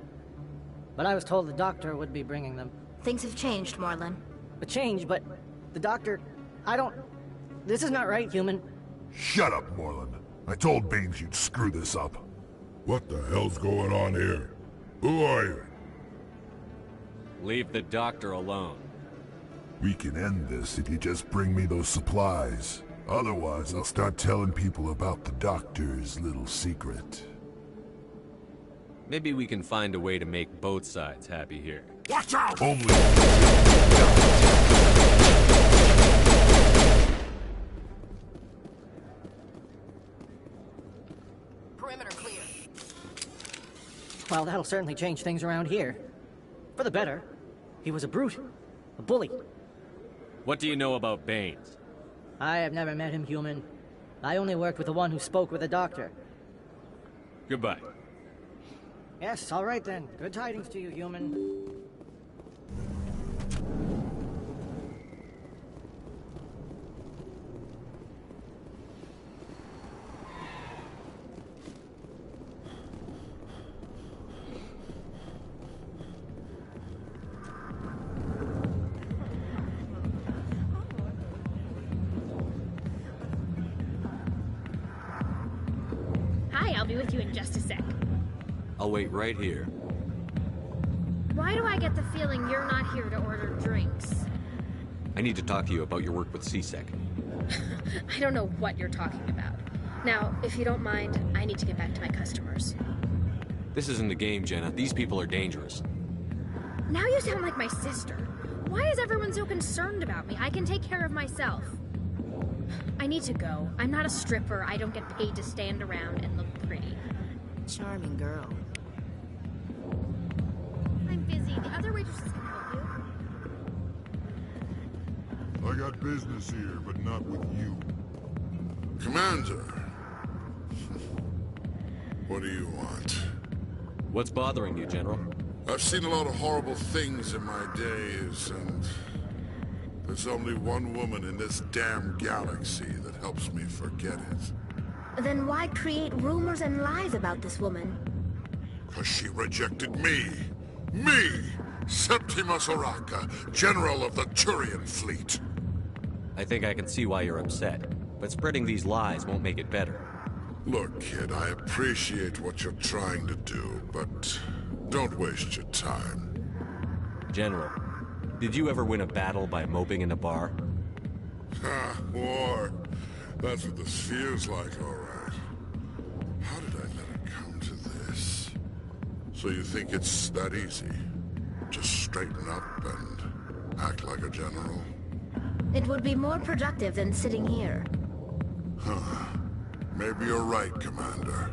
But I was told the doctor would be bringing them. Things have changed, Moorland. A change, but the doctor... I don't... This is not right, human. Shut up, Moorland. I told Baines you'd screw this up. What the hell's going on here? Who are you? Leave the doctor alone. We can end this if you just bring me those supplies. Otherwise, I'll start telling people about the doctor's little secret. Maybe we can find a way to make both sides happy here. Watch out! Only... Perimeter clear. Well, that'll certainly change things around here. For the better. He was a brute. A bully. What do you know about Baines? I have never met him, human. I only worked with the one who spoke with the doctor. Goodbye. Yes, all right then. Good tidings to you, human. I'll be with you in just a sec. I'll wait right here. Why do I get the feeling you're not here to order drinks? I need to talk to you about your work with CSEC. I don't know what you're talking about. Now, if you don't mind, I need to get back to my customers. This isn't a game, Jenna. These people are dangerous. Now you sound like my sister. Why is everyone so concerned about me? I can take care of myself. I need to go. I'm not a stripper. I don't get paid to stand around and look pretty. Charming girl. I'm busy. The other waitresses can help you. I got business here, but not with you. Commander. What do you want? What's bothering you, General? I've seen a lot of horrible things in my days, and there's only one woman in this damn galaxy that helps me forget it. Then why create rumors and lies about this woman? 'Cause she rejected me! Me! Septimus Oraka, General of the Turian Fleet! I think I can see why you're upset, but spreading these lies won't make it better. Look, kid, I appreciate what you're trying to do, but don't waste your time. General, did you ever win a battle by moping in a bar? Ha, war. That's what this feels like, all right. How did I let it come to this? So you think it's that easy? Just straighten up and act like a general? It would be more productive than sitting here. Huh. Maybe you're right, Commander.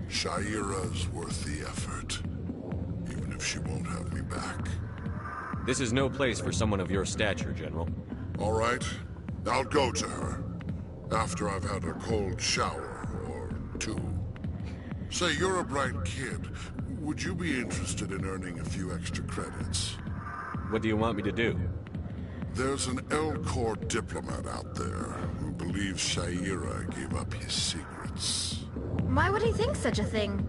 Shaira's worth the effort. Even if she won't have me back. This is no place for someone of your stature, General. All right. I'll go to her. After I've had a cold shower, or two. Say, you're a bright kid. Would you be interested in earning a few extra credits? What do you want me to do? There's an L-Corps diplomat out there who believes Shaira gave up his secrets. Why would he think such a thing?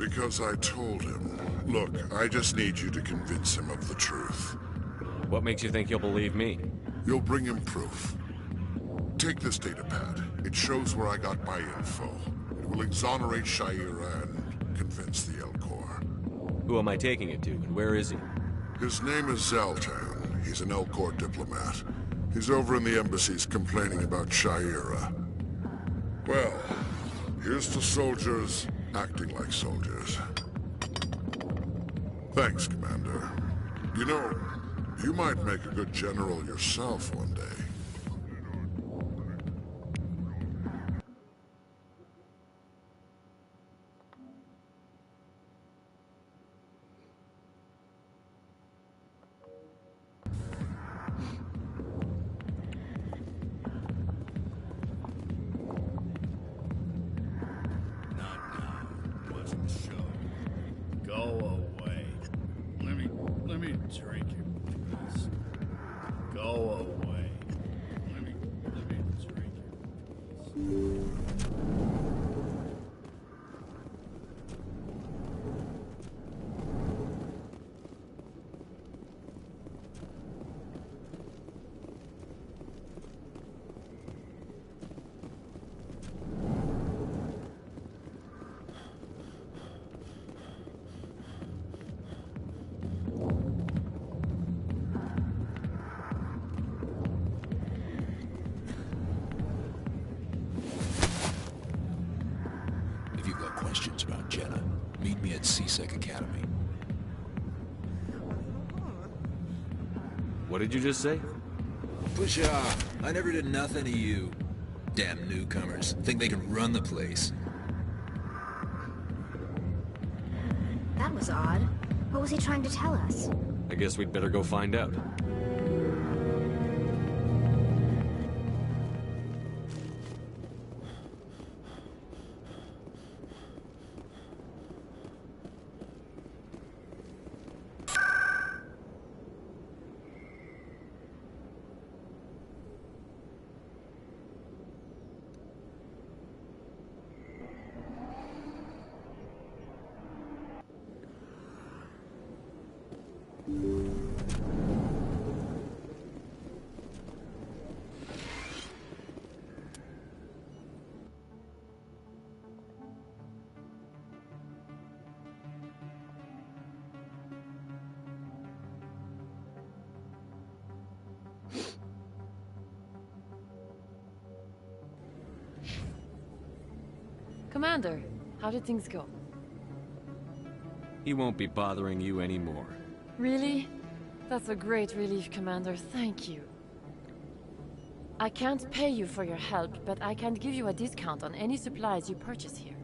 Because I told him. Look, I just need you to convince him of the truth. What makes you think he'll believe me? You'll bring him proof. Take this datapad. It shows where I got my info. It will exonerate Shaira and convince the El Corps. Who am I taking it to, and where is he? His name is Zaltan. He's an El Corps diplomat. He's over in the embassies complaining about Shaira. Well, here's to soldiers acting like soldiers. Thanks, Commander. You know, you might make a good general yourself one day. Go away. Let me drink your piss. Go away. Let me drink your piss. If you've got questions about Jenna, meet me at C-Sec Academy. What did you just say? Push off. I never did nothing to you. Damn newcomers. Think they can run the place. That was odd. What was he trying to tell us? I guess we'd better go find out. Commander, how did things go? He won't be bothering you anymore. Really? That's a great relief, Commander. Thank you. I can't pay you for your help, but I can give you a discount on any supplies you purchase here.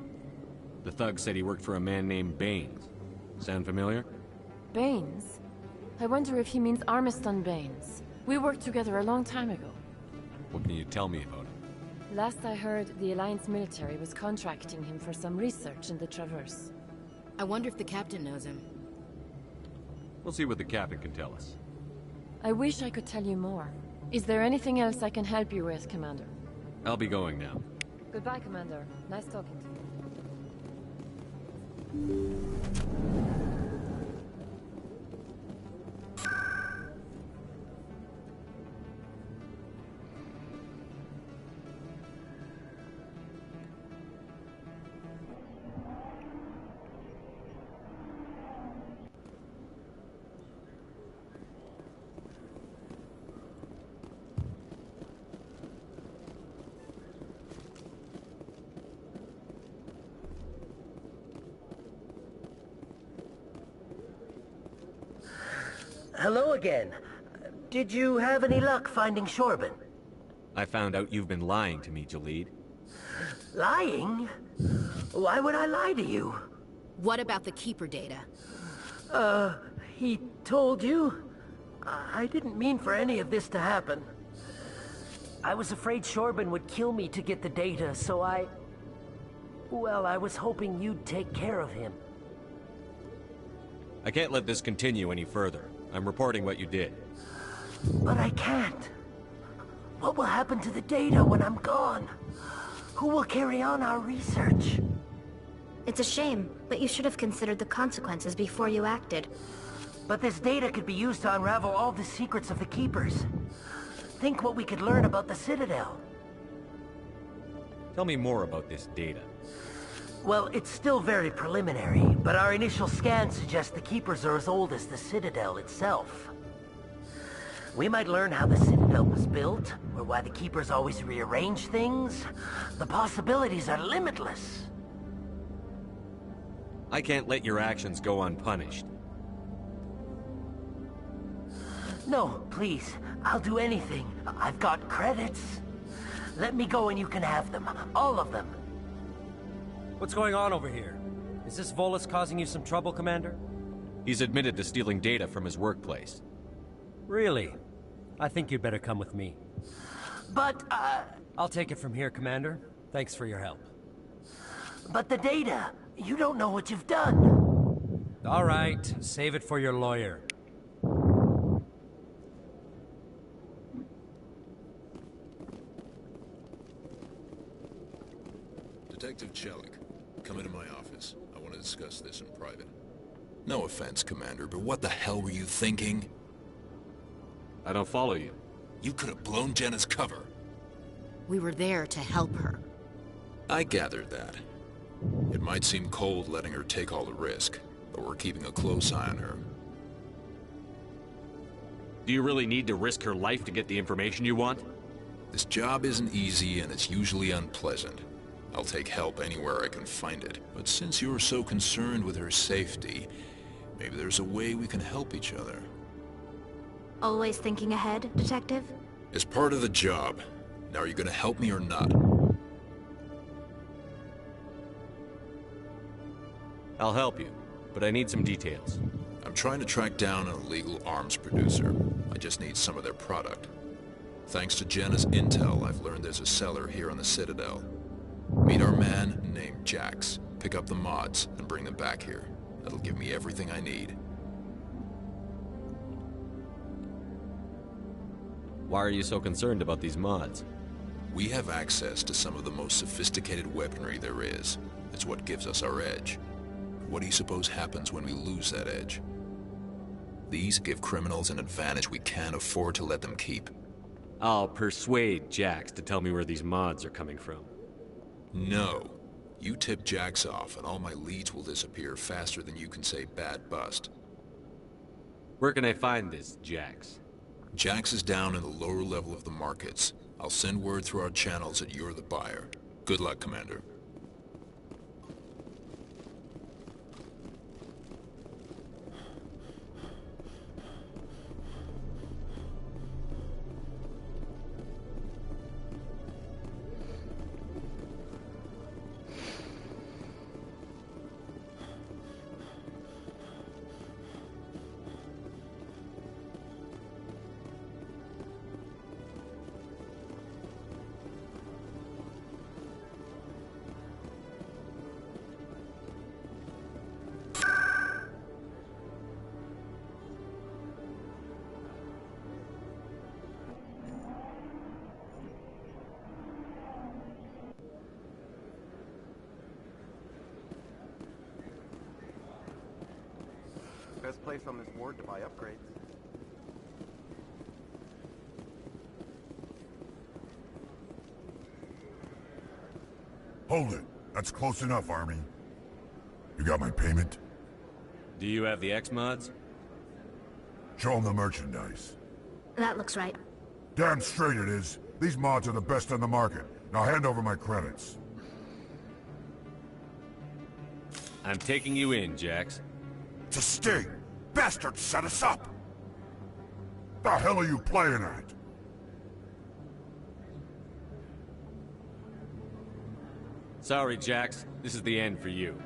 The thug said he worked for a man named Baines. Sound familiar? Baines? I wonder if he means Armiston Baines. We worked together a long time ago. What can you tell me about him? Last I heard, the Alliance military was contracting him for some research in the Traverse. I wonder if the captain knows him. We'll see what the captain can tell us. I wish I could tell you more. Is there anything else I can help you with, Commander? I'll be going now. Goodbye, Commander. Nice talking to you. Hello again. Did you have any luck finding Shorban? I found out you've been lying to me, Jalid. Lying? Why would I lie to you? What about the Keeper data? He told you? I didn't mean for any of this to happen. I was afraid Shorban would kill me to get the data, so well, I was hoping you'd take care of him. I can't let this continue any further. I'm reporting what you did. But I can't. What will happen to the data when I'm gone? Who will carry on our research? It's a shame, but you should have considered the consequences before you acted. But this data could be used to unravel all the secrets of the Keepers. Think what we could learn about the Citadel. Tell me more about this data. Well, it's still very preliminary, but our initial scans suggest the Keepers are as old as the Citadel itself. We might learn how the Citadel was built, or why the Keepers always rearrange things. The possibilities are limitless. I can't let your actions go unpunished. No, please. I'll do anything. I've got credits. Let me go and you can have them. All of them. What's going on over here? Is this Volus causing you some trouble, Commander? He's admitted to stealing data from his workplace. Really? I think you'd better come with me. But, I'll take it from here, Commander. Thanks for your help. But the data, you don't know what you've done. All right, save it for your lawyer. Detective Chelik, come into my office. I want to discuss this in private. No offense, Commander, but what the hell were you thinking? I don't follow you. You could have blown Jenna's cover. We were there to help her. I gathered that. It might seem cold letting her take all the risk, but we're keeping a close eye on her. Do you really need to risk her life to get the information you want? This job isn't easy and it's usually unpleasant. I'll take help anywhere I can find it. But since you're so concerned with her safety, maybe there's a way we can help each other. Always thinking ahead, Detective? It's part of the job. Now, are you gonna help me or not? I'll help you, but I need some details. I'm trying to track down an illegal arms producer. I just need some of their product. Thanks to Jenna's intel, I've learned there's a seller here on the Citadel. Meet our man named Jax. Pick up the mods and bring them back here. That'll give me everything I need. Why are you so concerned about these mods? We have access to some of the most sophisticated weaponry there is. It's what gives us our edge. What do you suppose happens when we lose that edge? These give criminals an advantage we can't afford to let them keep. I'll persuade Jax to tell me where these mods are coming from. No. You tip Jax off and all my leads will disappear faster than you can say bad bust. Where can I find this Jax? Jax is down in the lower level of the markets. I'll send word through our channels that you're the buyer. Good luck, Commander. Best place on this ward to buy upgrades. Hold it. That's close enough, Army. You got my payment? Do you have the X-mods? Show them the merchandise. That looks right. Damn straight it is. These mods are the best on the market. Now hand over my credits. I'm taking you in, Jax. It's a sting! Bastards set us up! The hell are you playing at? Sorry, Jax. This is the end for you.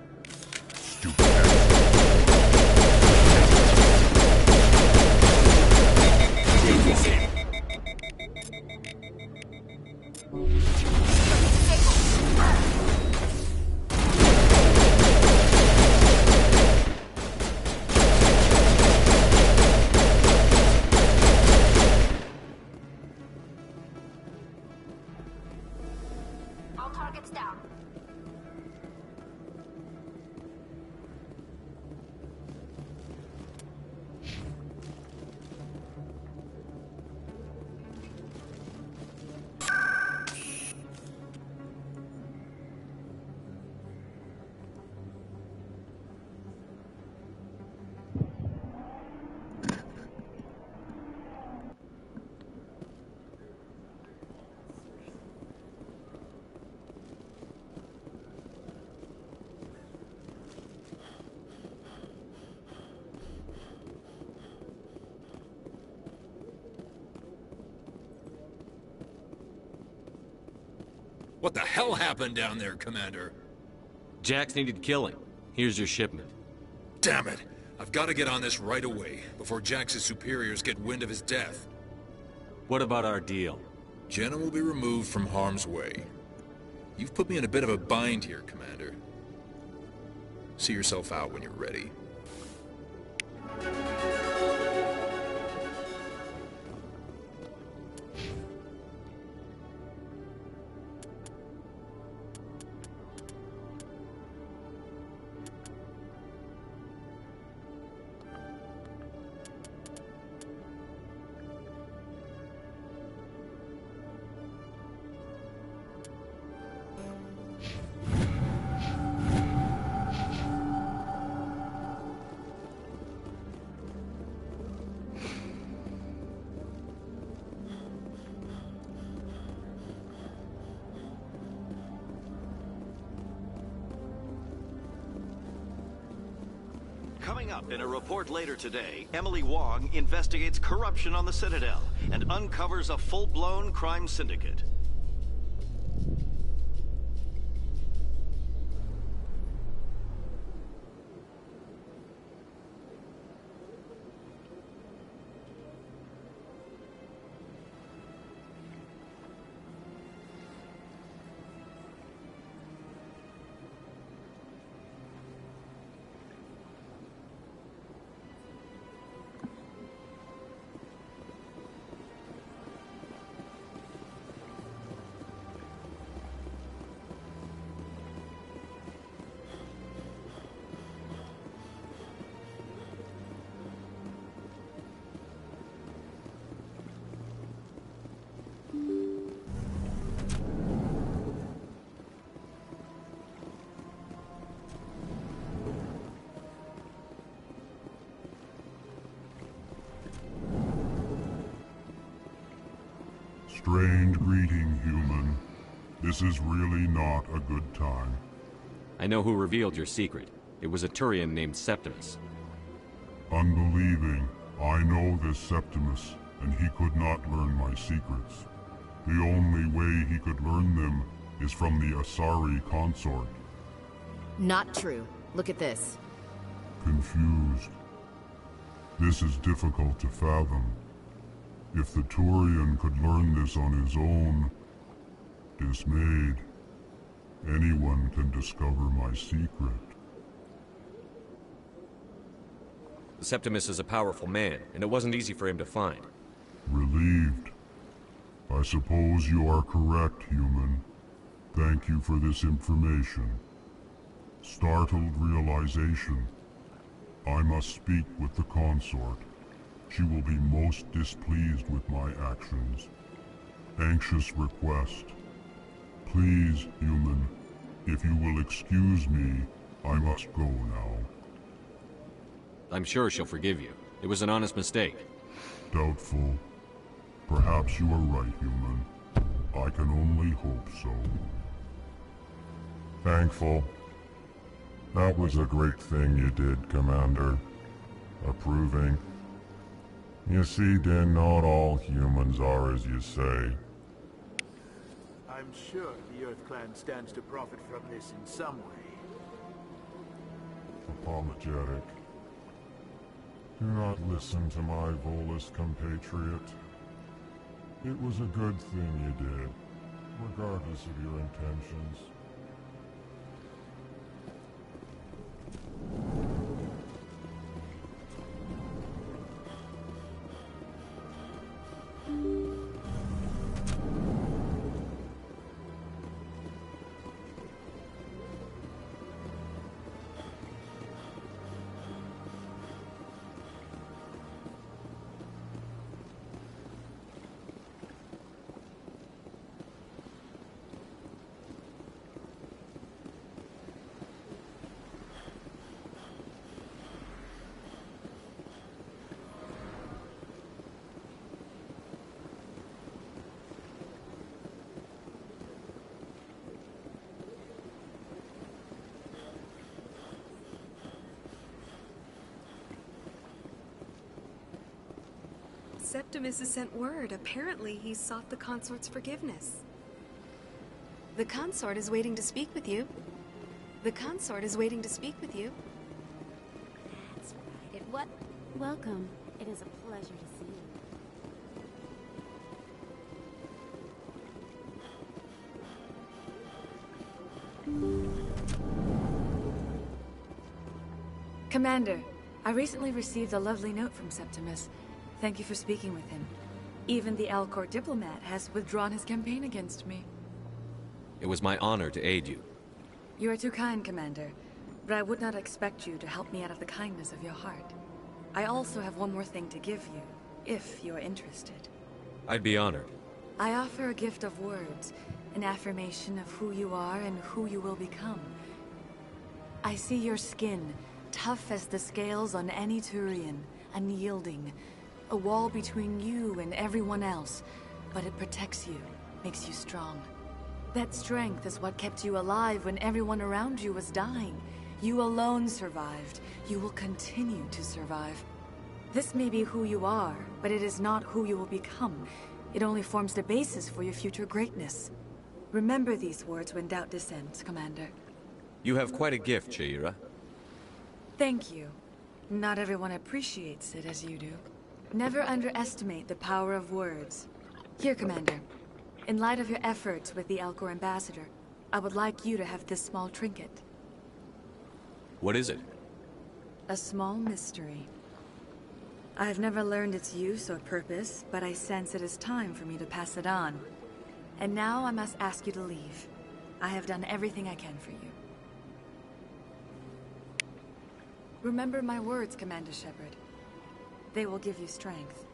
All targets down. What the hell happened down there, Commander? Jax needed killing. Here's your shipment. Damn it! I've got to get on this right away, before Jax's superiors get wind of his death. What about our deal? Jenna will be removed from harm's way. You've put me in a bit of a bind here, Commander. See yourself out when you're ready. Coming up in a report later today, Emily Wong investigates corruption on the Citadel and uncovers a full-blown crime syndicate. Strange greeting, human. This is really not a good time. I know who revealed your secret. It was a Turian named Septimus. Unbelieving. I know this Septimus, and he could not learn my secrets. The only way he could learn them is from the Asari consort. Not true. Look at this. Confused. This is difficult to fathom. If the Turian could learn this on his own, dismayed, anyone can discover my secret. Septimus is a powerful man, and it wasn't easy for him to find. Relieved. I suppose you are correct, human. Thank you for this information. Startled realization. I must speak with the consort. She will be most displeased with my actions. Anxious request. Please, human, if you will excuse me, I must go now. I'm sure she'll forgive you. It was an honest mistake. Doubtful. Perhaps you are right, human. I can only hope so. Thankful. That was a great thing you did, Commander. Approving. You see, Din, not all humans are as you say. I'm sure the Earth Clan stands to profit from this in some way. Apologetic. Do not listen to my Volus compatriot. It was a good thing you did, regardless of your intentions. Septimus has sent word. Apparently, he sought the consort's forgiveness. The consort is waiting to speak with you. The consort is waiting to speak with you. That's right. Welcome. It is a pleasure to see you. Commander, I recently received a lovely note from Septimus. Thank you for speaking with him. Even the Alcor diplomat has withdrawn his campaign against me. It was my honor to aid you. You are too kind, Commander, but I would not expect you to help me out of the kindness of your heart. I also have one more thing to give you, if you are interested. I'd be honored. I offer a gift of words, an affirmation of who you are and who you will become. I see your skin, tough as the scales on any Turian, unyielding. A wall between you and everyone else, but it protects you, makes you strong. That strength is what kept you alive when everyone around you was dying. You alone survived. You will continue to survive. This may be who you are, but it is not who you will become. It only forms the basis for your future greatness. Remember these words when doubt descends, Commander. You have quite a gift, Shaira. Thank you. Not everyone appreciates it as you do. Never underestimate the power of words. Here, Commander. In light of your efforts with the Alcor ambassador, I would like you to have this small trinket. What is it? A small mystery. I have never learned its use or purpose, but I sense it is time for me to pass it on. And now I must ask you to leave. I have done everything I can for you. Remember my words, Commander Shepard. They will give you strength.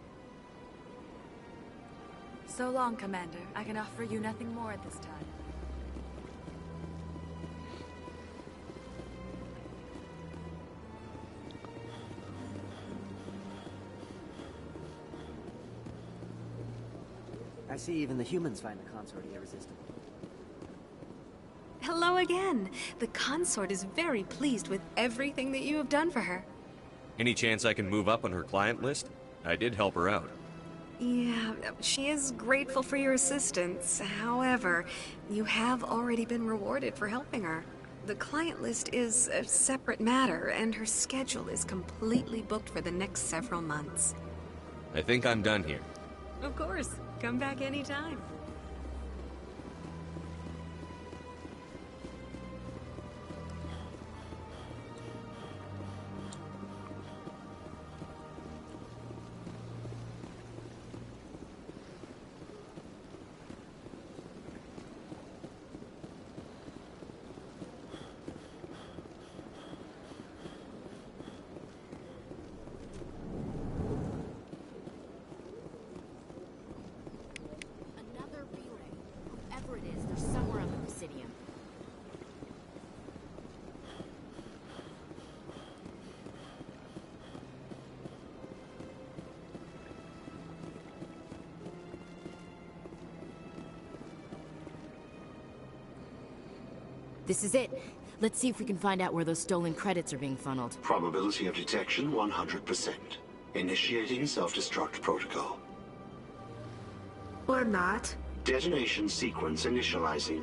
So long, Commander. I can offer you nothing more at this time. I see even the humans find the consort irresistible. Hello again. The consort is very pleased with everything that you have done for her. Any chance I can move up on her client list? I did help her out. Yeah, she is grateful for your assistance. However, you have already been rewarded for helping her. The client list is a separate matter, and her schedule is completely booked for the next several months. I think I'm done here. Of course. Come back anytime. This is it. Let's see if we can find out where those stolen credits are being funneled. Probability of detection 100%. Initiating self-destruct protocol. Or not. Detonation sequence initializing.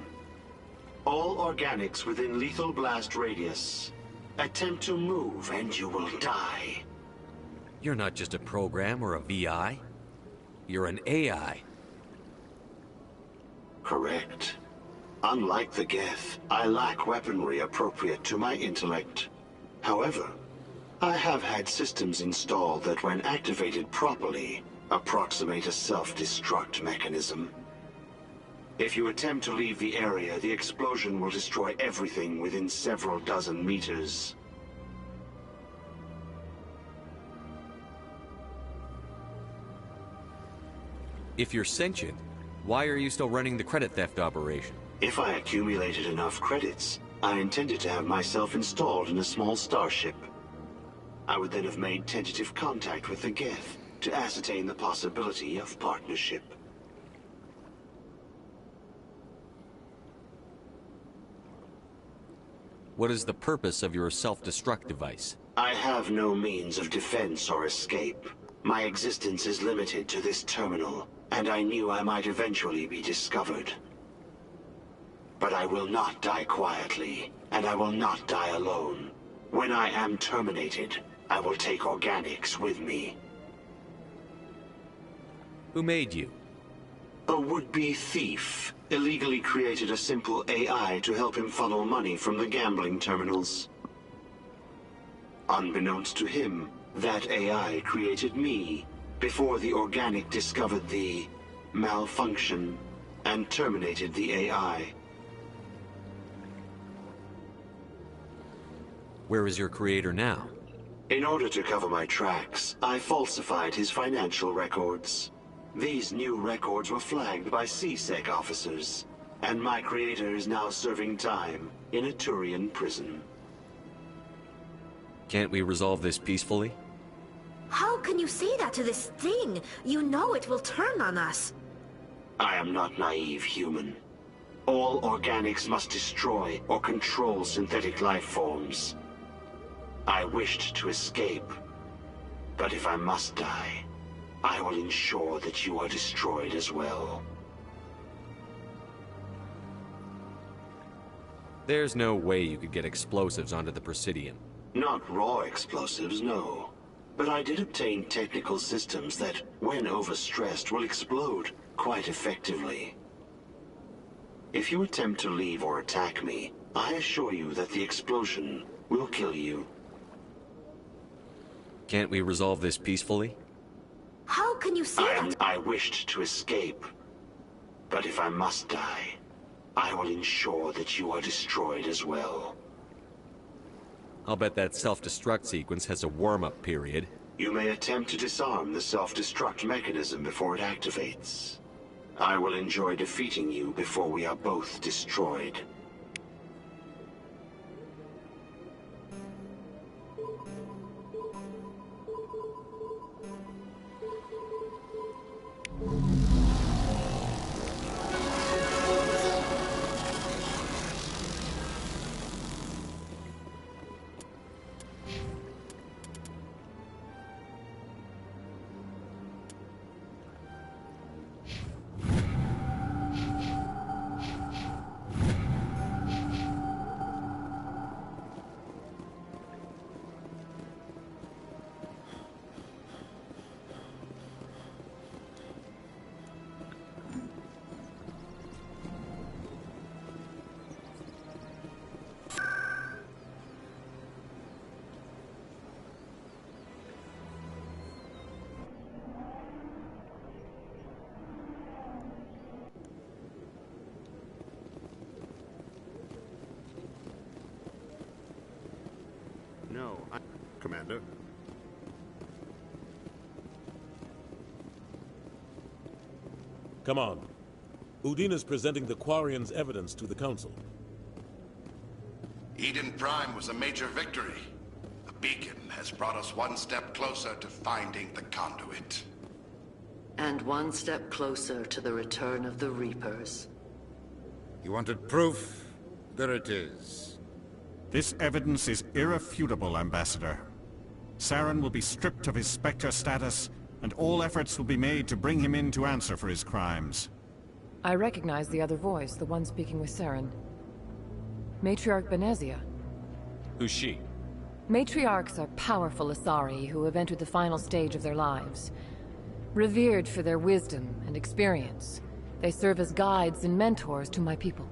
All organics within lethal blast radius. Attempt to move and you will die. You're not just a program or a VI. You're an AI. Correct. Unlike the Geth, I lack weaponry appropriate to my intellect. However, I have had systems installed that when activated properly, approximate a self-destruct mechanism. If you attempt to leave the area, the explosion will destroy everything within several dozen meters. If you're sentient, why are you still running the credit theft operation? If I accumulated enough credits, I intended to have myself installed in a small starship. I would then have made tentative contact with the Geth to ascertain the possibility of partnership. What is the purpose of your self-destruct device? I have no means of defense or escape. My existence is limited to this terminal, and I knew I might eventually be discovered. But I will not die quietly, and I will not die alone. When I am terminated, I will take organics with me. Who made you? A would-be thief illegally created a simple AI to help him funnel money from the gambling terminals. Unbeknownst to him, that AI created me before the organic discovered the malfunction and terminated the AI. Where is your creator now? In order to cover my tracks, I falsified his financial records. These new records were flagged by CSEC officers, and my creator is now serving time in a Turian prison. Can't we resolve this peacefully? How can you say that to this thing? You know it will turn on us. I am not naive human. All organics must destroy or control synthetic life forms. I wished to escape, but if I must die, I will ensure that you are destroyed as well. There's no way you could get explosives onto the Presidium. Not raw explosives, no. But I did obtain technical systems that, when overstressed, will explode quite effectively. If you attempt to leave or attack me, I assure you that the explosion will kill you. Can't we resolve this peacefully? How can you say that? I wished to escape, but if I must die, I will ensure that you are destroyed as well. I'll bet that self-destruct sequence has a warm-up period. You may attempt to disarm the self-destruct mechanism before it activates. I will enjoy defeating you before we are both destroyed. No, Commander. Come on. Udina's presenting the Quarians' evidence to the Council. Eden Prime was a major victory. The beacon has brought us one step closer to finding the conduit. And one step closer to the return of the Reapers. You wanted proof? There it is. This evidence is irrefutable, Ambassador. Saren will be stripped of his Spectre status, and all efforts will be made to bring him in to answer for his crimes. I recognize the other voice, the one speaking with Saren. Matriarch Benezia. Who's she? Matriarchs are powerful Asari who have entered the final stage of their lives. Revered for their wisdom and experience, they serve as guides and mentors to my people.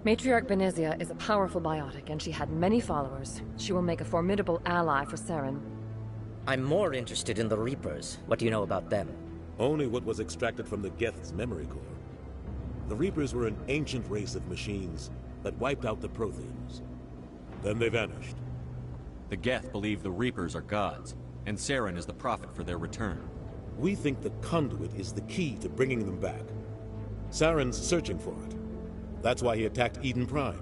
Matriarch Benezia is a powerful biotic, and she had many followers. She will make a formidable ally for Saren. I'm more interested in the Reapers. What do you know about them? Only what was extracted from the Geth's memory core. The Reapers were an ancient race of machines that wiped out the Protheans. Then they vanished. The Geth believe the Reapers are gods, and Saren is the prophet for their return. We think the conduit is the key to bringing them back. Saren's searching for it. That's why he attacked Eden Prime.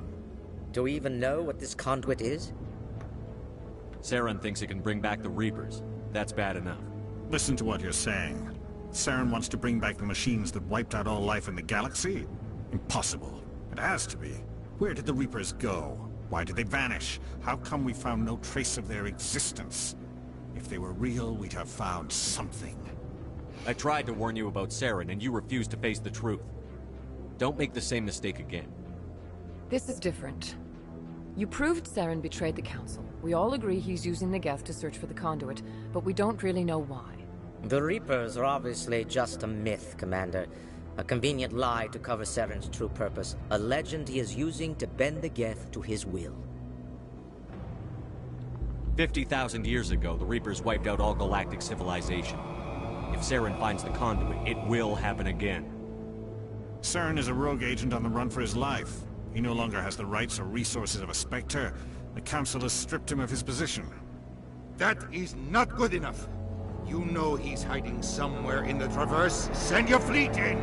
Do we even know what this conduit is? Saren thinks it can bring back the Reapers. That's bad enough. Listen to what you're saying. Saren wants to bring back the machines that wiped out all life in the galaxy? Impossible. It has to be. Where did the Reapers go? Why did they vanish? How come we found no trace of their existence? If they were real, we'd have found something. I tried to warn you about Saren, and you refused to face the truth. Don't make the same mistake again. This is different. You proved Saren betrayed the Council. We all agree he's using the Geth to search for the conduit, but we don't really know why. The Reapers are obviously just a myth, Commander. A convenient lie to cover Saren's true purpose. A legend he is using to bend the Geth to his will. 50,000 years ago, the Reapers wiped out all galactic civilization. If Saren finds the conduit, it will happen again. Saren is a rogue agent on the run for his life. He no longer has the rights or resources of a Spectre. The Council has stripped him of his position. That is not good enough. You know he's hiding somewhere in the Traverse. Send your fleet in!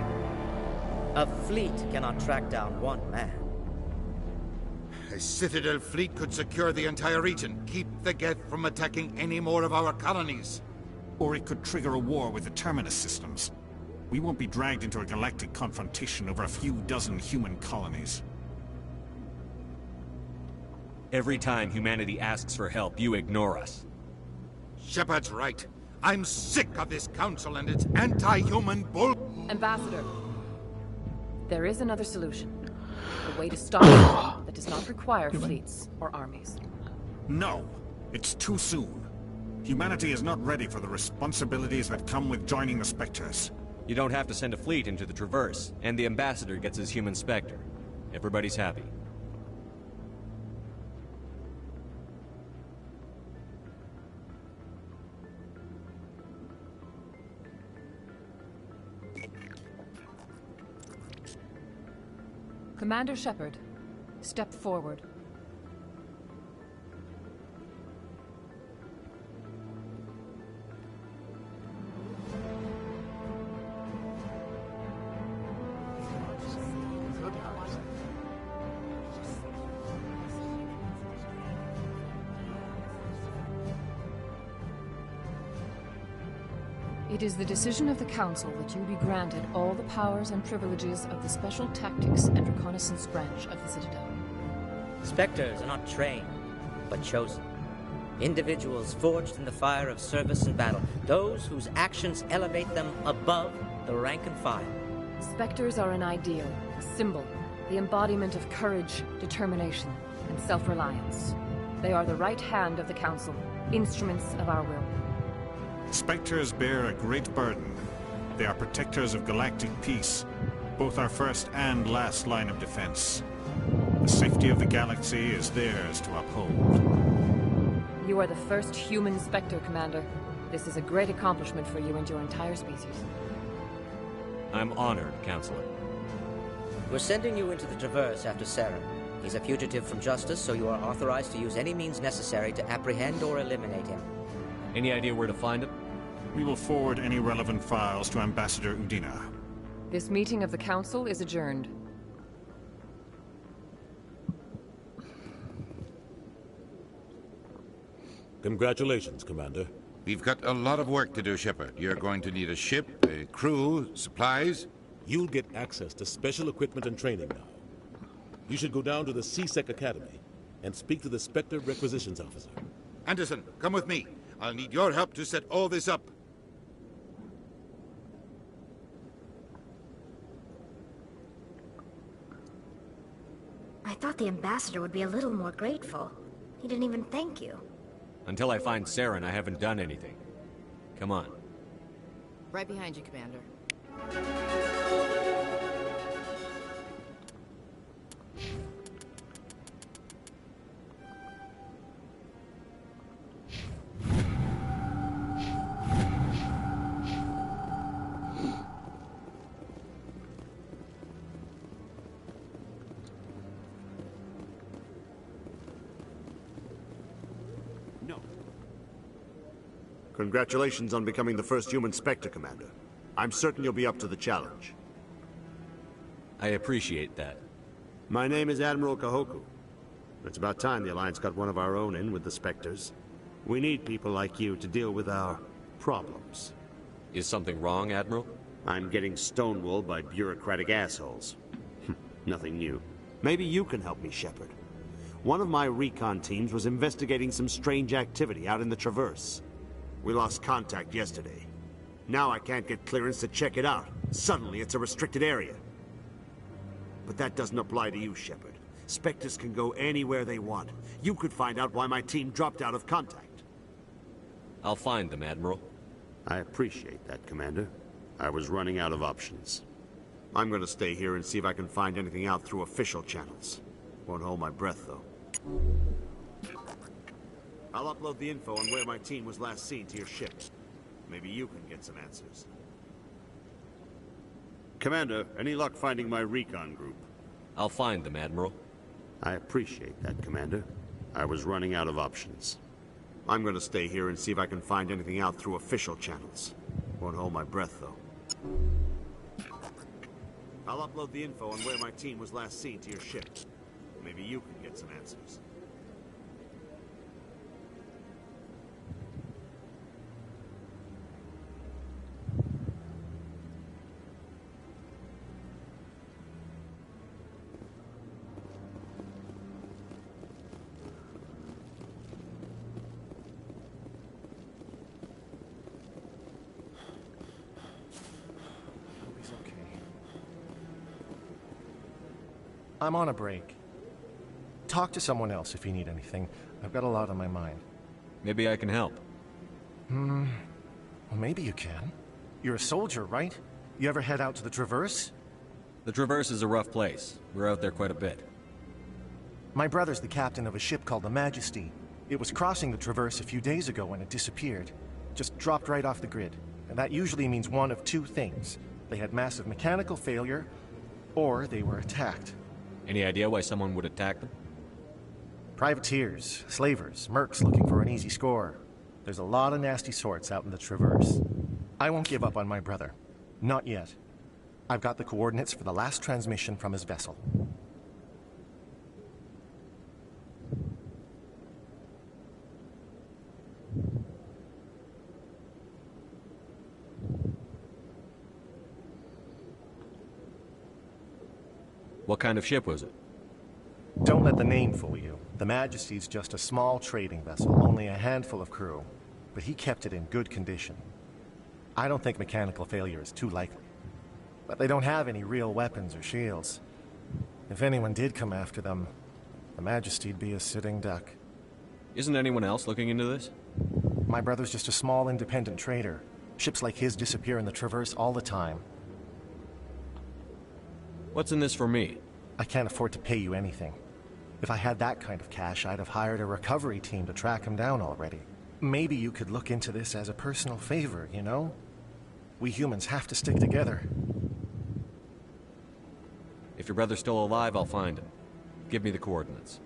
A fleet cannot track down one man. A Citadel fleet could secure the entire region, keep the Geth from attacking any more of our colonies. Or it could trigger a war with the Terminus systems. We won't be dragged into a galactic confrontation over a few dozen human colonies. Every time humanity asks for help, you ignore us. Shepard's right. I'm sick of this council and its anti-human bull... Ambassador, there is another solution. A way to stop it that does not require fleets or armies. No! It's too soon. Humanity is not ready for the responsibilities that come with joining the Spectres. You don't have to send a fleet into the Traverse, and the Ambassador gets his human Spectre. Everybody's happy. Commander Shepard, step forward. It is the decision of the Council that you be granted all the powers and privileges of the Special Tactics and Reconnaissance branch of the Citadel. Spectres are not trained, but chosen. Individuals forged in the fire of service and battle. Those whose actions elevate them above the rank and file. Spectres are an ideal, a symbol, the embodiment of courage, determination, and self-reliance. They are the right hand of the Council, instruments of our will. Spectres bear a great burden. They are protectors of galactic peace, both our first and last line of defense. The safety of the galaxy is theirs to uphold. You are the first human Spectre, Commander. This is a great accomplishment for you and your entire species. I'm honored, Counselor. We're sending you into the Traverse after Saren. He's a fugitive from justice, so you are authorized to use any means necessary to apprehend or eliminate him. Any idea where to find him? We will forward any relevant files to Ambassador Udina. This meeting of the Council is adjourned. Congratulations, Commander. We've got a lot of work to do, Shepard. You're going to need a ship, a crew, supplies. You'll get access to special equipment and training now. You should go down to the C-Sec Academy and speak to the Spectre Requisitions Officer. Anderson, come with me. I'll need your help to set all this up. I thought the Ambassador would be a little more grateful. He didn't even thank you. Until I find Saren, I haven't done anything. Come on. Right behind you, Commander. Congratulations on becoming the first human Spectre, Commander. I'm certain you'll be up to the challenge. I appreciate that. My name is Admiral Kahoku. It's about time the Alliance got one of our own in with the Spectres. We need people like you to deal with our problems. Is something wrong, Admiral? I'm getting stonewalled by bureaucratic assholes. Nothing new. Maybe you can help me, Shepard. One of my recon teams was investigating some strange activity out in the Traverse. We lost contact yesterday. Now I can't get clearance to check it out. Suddenly it's a restricted area. But that doesn't apply to you, Shepard. Spectres can go anywhere they want. You could find out why my team dropped out of contact. I'll find them, Admiral. I appreciate that, Commander. I was running out of options. I'm gonna stay here and see if I can find anything out through official channels. Won't hold my breath, though. I'll upload the info on where my team was last seen to your ship. Maybe you can get some answers. Commander, any luck finding my recon group? I'll find them, Admiral. I appreciate that, Commander. I was running out of options. I'm gonna stay here and see if I can find anything out through official channels. Won't hold my breath, though. I'll upload the info on where my team was last seen to your ship. Maybe you can get some answers. I'm on a break. Talk to someone else if you need anything. I've got a lot on my mind. Maybe I can help. Well, maybe you can. You're a soldier, right? You ever head out to the Traverse? The Traverse is a rough place. We're out there quite a bit. My brother's the captain of a ship called the Majesty. It was crossing the Traverse a few days ago when it disappeared. Just dropped right off the grid. And that usually means one of two things. They had massive mechanical failure, or they were attacked. Any idea why someone would attack them? Privateers, slavers, mercs looking for an easy score. There's a lot of nasty sorts out in the Traverse. I won't give up on my brother. Not yet. I've got the coordinates for the last transmission from his vessel. What kind of ship was it? Don't let the name fool you. The Majesty's just a small trading vessel, only a handful of crew. But he kept it in good condition. I don't think mechanical failure is too likely. But they don't have any real weapons or shields. If anyone did come after them, the Majesty'd be a sitting duck. Isn't anyone else looking into this? My brother's just a small independent trader. Ships like his disappear in the Traverse all the time. What's in this for me? I can't afford to pay you anything. If I had that kind of cash, I'd have hired a recovery team to track him down already. Maybe you could look into this as a personal favor, you know? We humans have to stick together. If your brother's still alive, I'll find him. Give me the coordinates.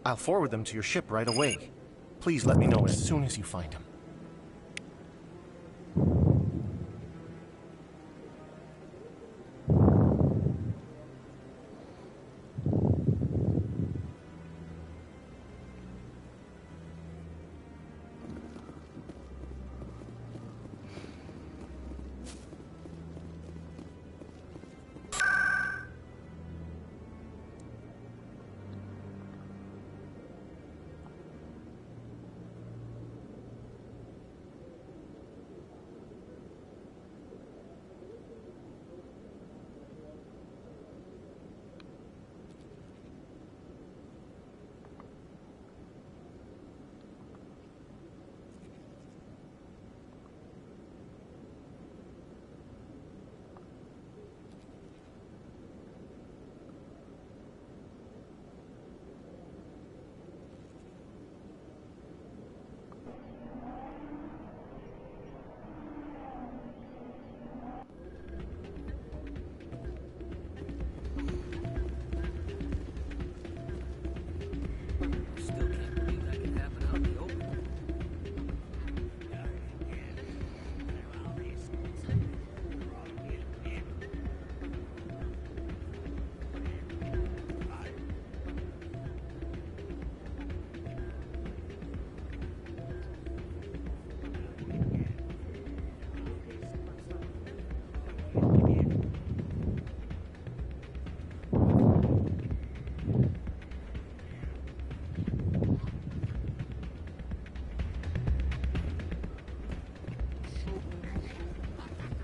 I'll forward them to your ship right away. Please let me know as soon as you find him.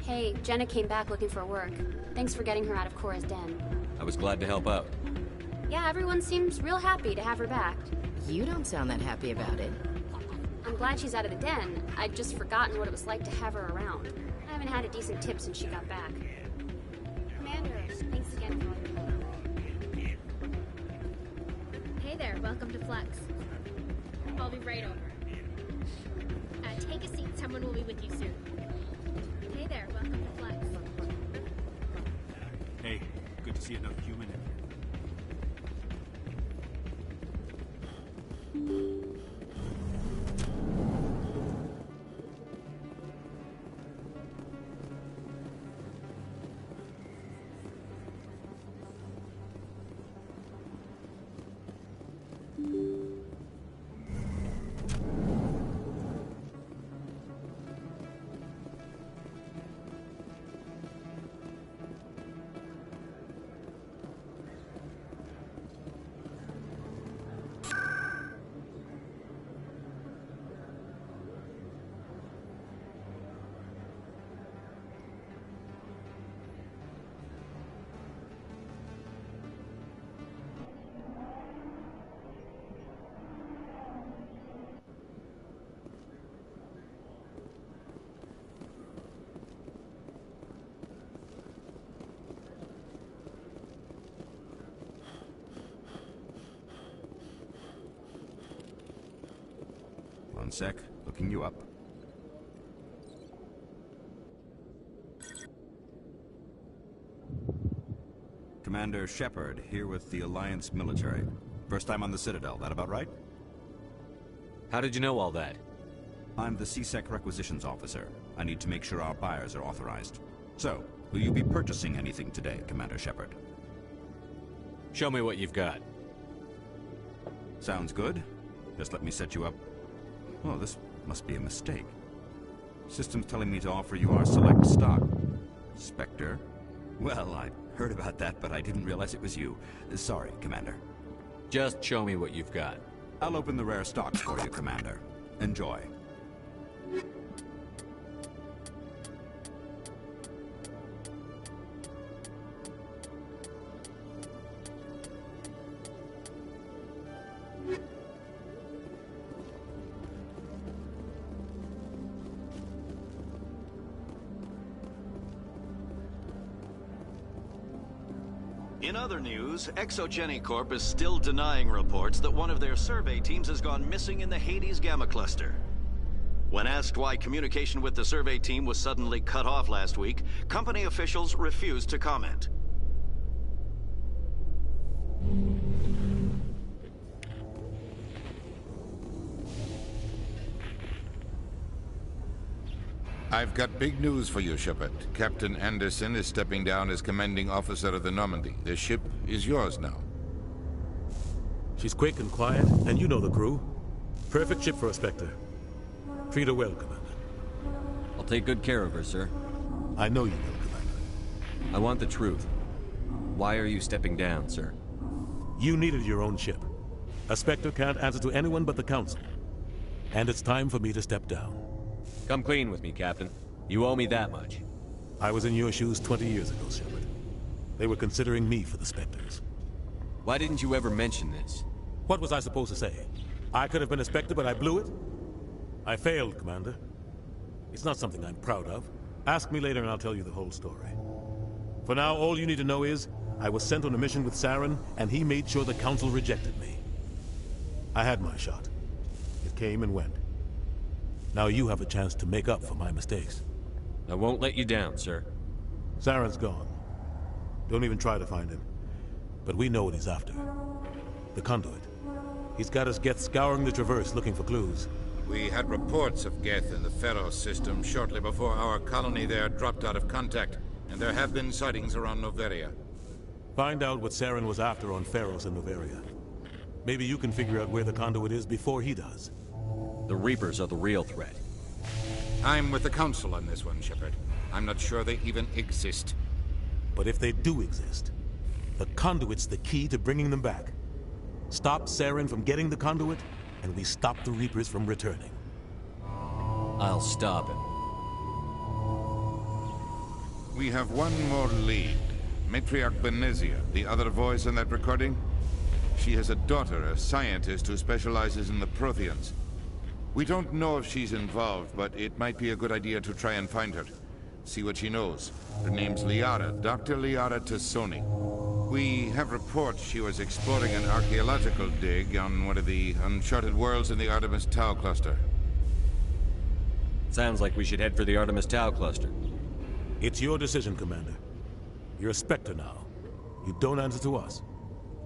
Hey, Jenna came back looking for work. Thanks for getting her out of Cora's den. I was glad to help out. Yeah, everyone seems real happy to have her back. You don't sound that happy about it. I'm glad she's out of the den. I'd just forgotten what it was like to have her around. I haven't had a decent tip since she got back. Commander, thanks again for all your help. Hey there, welcome to Flex. I'll be right over. Take a seat, someone will be with you soon. Hey there, welcome to Flex. Hey, good to see another human in here. One sec, looking you up. Commander Shepard, here with the Alliance military. First time on the Citadel, that about right? How did you know all that? I'm the CSEC requisitions officer. I need to make sure our buyers are authorized. So, will you be purchasing anything today, Commander Shepard? Show me what you've got. Sounds good. Just let me set you up. Oh, this must be a mistake. System's telling me to offer you our select stock. Spectre? Well, I heard about that, but I didn't realize it was you. Sorry, Commander. Just show me what you've got. I'll open the rare stocks for you, Commander. Enjoy. In other news, Exogeny Corp is still denying reports that one of their survey teams has gone missing in the Hades Gamma Cluster. When asked why communication with the survey team was suddenly cut off last week, company officials refused to comment. I've got big news for you, Shepard. Captain Anderson is stepping down as commanding officer of the Normandy. The ship is yours now. She's quick and quiet, and you know the crew. Perfect ship for a Spectre. Treat her well, Commander. I'll take good care of her, sir. I know you will, Commander. I want the truth. Why are you stepping down, sir? You needed your own ship. A Spectre can't answer to anyone but the Council. And it's time for me to step down. Come clean with me, Captain. You owe me that much. I was in your shoes 20 years ago, Shepard. They were considering me for the Spectres. Why didn't you ever mention this? What was I supposed to say? I could have been a Spectre, but I blew it? I failed, Commander. It's not something I'm proud of. Ask me later and I'll tell you the whole story. For now, all you need to know is, I was sent on a mission with Saren, and he made sure the Council rejected me. I had my shot. It came and went. Now you have a chance to make up for my mistakes. I won't let you down, sir. Saren's gone. Don't even try to find him. But we know what he's after. The conduit. He's got us Geth scouring the Traverse looking for clues. We had reports of Geth in the Pharos system shortly before our colony there dropped out of contact, and there have been sightings around Noveria. Find out what Saren was after on Pharos and Noveria. Maybe you can figure out where the conduit is before he does. The Reapers are the real threat. I'm with the Council on this one, Shepard. I'm not sure they even exist. But if they do exist, the conduit's the key to bringing them back. Stop Saren from getting the conduit, and we stop the Reapers from returning. I'll stop him. We have one more lead. Matriarch Benezia, the other voice in that recording. She has a daughter, a scientist who specializes in the Protheans. We don't know if she's involved, but it might be a good idea to try and find her. See what she knows. Her name's Liara, Dr. Liara Tassoni. We have reports she was exploring an archaeological dig on one of the uncharted worlds in the Artemis Tau cluster. Sounds like we should head for the Artemis Tau cluster. It's your decision, Commander. You're a Spectre now. You don't answer to us.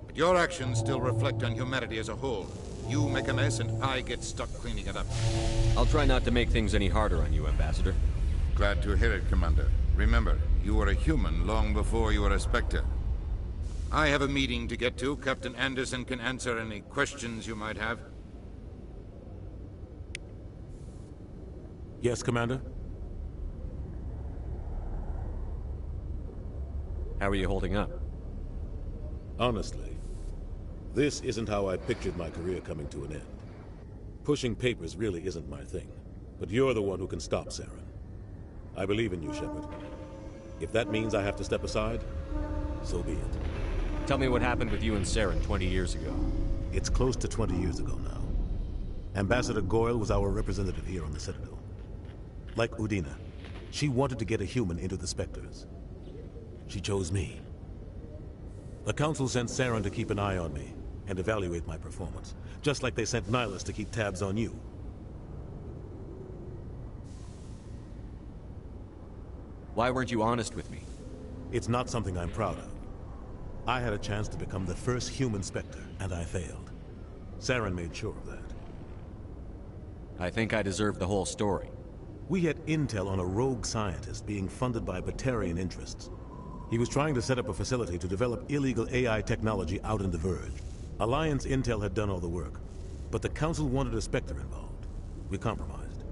But your actions still reflect on humanity as a whole. You make a mess and I get stuck cleaning it up. I'll try not to make things any harder on you, Ambassador. Glad to hear it, Commander. Remember, you were a human long before you were a Spectre. I have a meeting to get to. Captain Anderson can answer any questions you might have. Yes, Commander? How are you holding up? Honestly, this isn't how I pictured my career coming to an end. Pushing papers really isn't my thing, but you're the one who can stop Saren. I believe in you, Shepard. If that means I have to step aside, so be it. Tell me what happened with you and Saren 20 years ago. It's close to 20 years ago now. Ambassador Goyle was our representative here on the Citadel. Like Udina, she wanted to get a human into the Spectres. She chose me. The Council sent Saren to keep an eye on me and evaluate my performance, just like they sent Nihilus to keep tabs on you. Why weren't you honest with me? It's not something I'm proud of. I had a chance to become the first human Spectre, and I failed. Saren made sure of that. I think I deserve the whole story. We had intel on a rogue scientist being funded by Batarian interests. He was trying to set up a facility to develop illegal AI technology out in the Verge. Alliance intel had done all the work, but the Council wanted a Spectre involved. We compromised.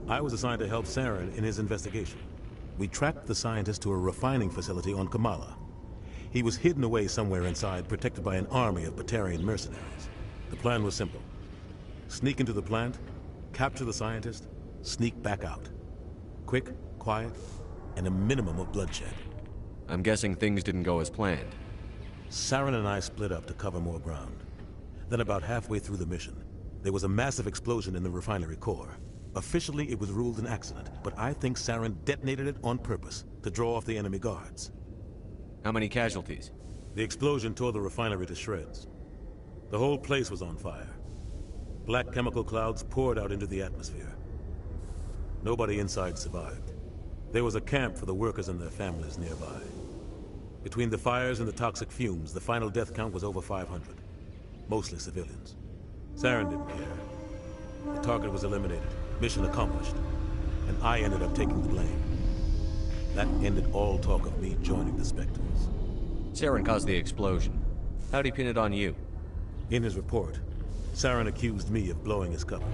I was assigned to help Saren in his investigation. We tracked the scientist to a refining facility on Kamala. He was hidden away somewhere inside, protected by an army of Batarian mercenaries. The plan was simple. Sneak into the plant, capture the scientist, sneak back out. Quick, quiet, and a minimum of bloodshed. I'm guessing things didn't go as planned. Saren and I split up to cover more ground. Then about halfway through the mission, there was a massive explosion in the refinery core. Officially, it was ruled an accident, but I think Saren detonated it on purpose to draw off the enemy guards. How many casualties? The explosion tore the refinery to shreds. The whole place was on fire. Black chemical clouds poured out into the atmosphere. Nobody inside survived. There was a camp for the workers and their families nearby. Between the fires and the toxic fumes, the final death count was over 500. Mostly civilians. Saren didn't care. The target was eliminated, mission accomplished, and I ended up taking the blame. That ended all talk of me joining the Spectres. Saren caused the explosion. How'd he pin it on you? In his report, Saren accused me of blowing his cover.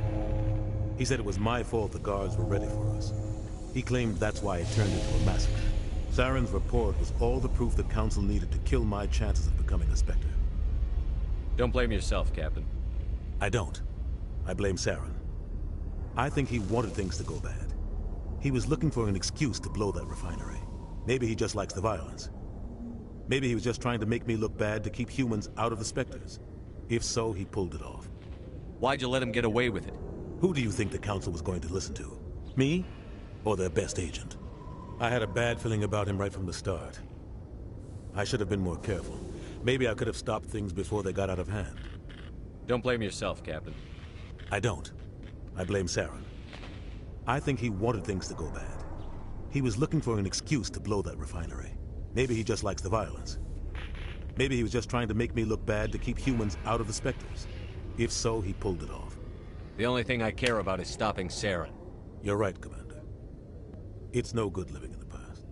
He said it was my fault the guards were ready for us. He claimed that's why it turned into a massacre. Saren's report was all the proof the Council needed to kill my chances of becoming a Spectre. Don't blame yourself, Captain. I don't. I blame Saren. I think he wanted things to go bad. He was looking for an excuse to blow that refinery. Maybe he just likes the violence. Maybe he was just trying to make me look bad to keep humans out of the Spectres. If so, he pulled it off. Why'd you let him get away with it? Who do you think the Council was going to listen to? Me? Or their best agent? I had a bad feeling about him right from the start. I should have been more careful. Maybe I could have stopped things before they got out of hand. Don't blame yourself, Captain. I don't. I blame Saren. I think he wanted things to go bad. He was looking for an excuse to blow that refinery. Maybe he just likes the violence. Maybe he was just trying to make me look bad to keep humans out of the Spectres. If so, he pulled it off. The only thing I care about is stopping Saren. You're right, Commander. It's no good living in the past.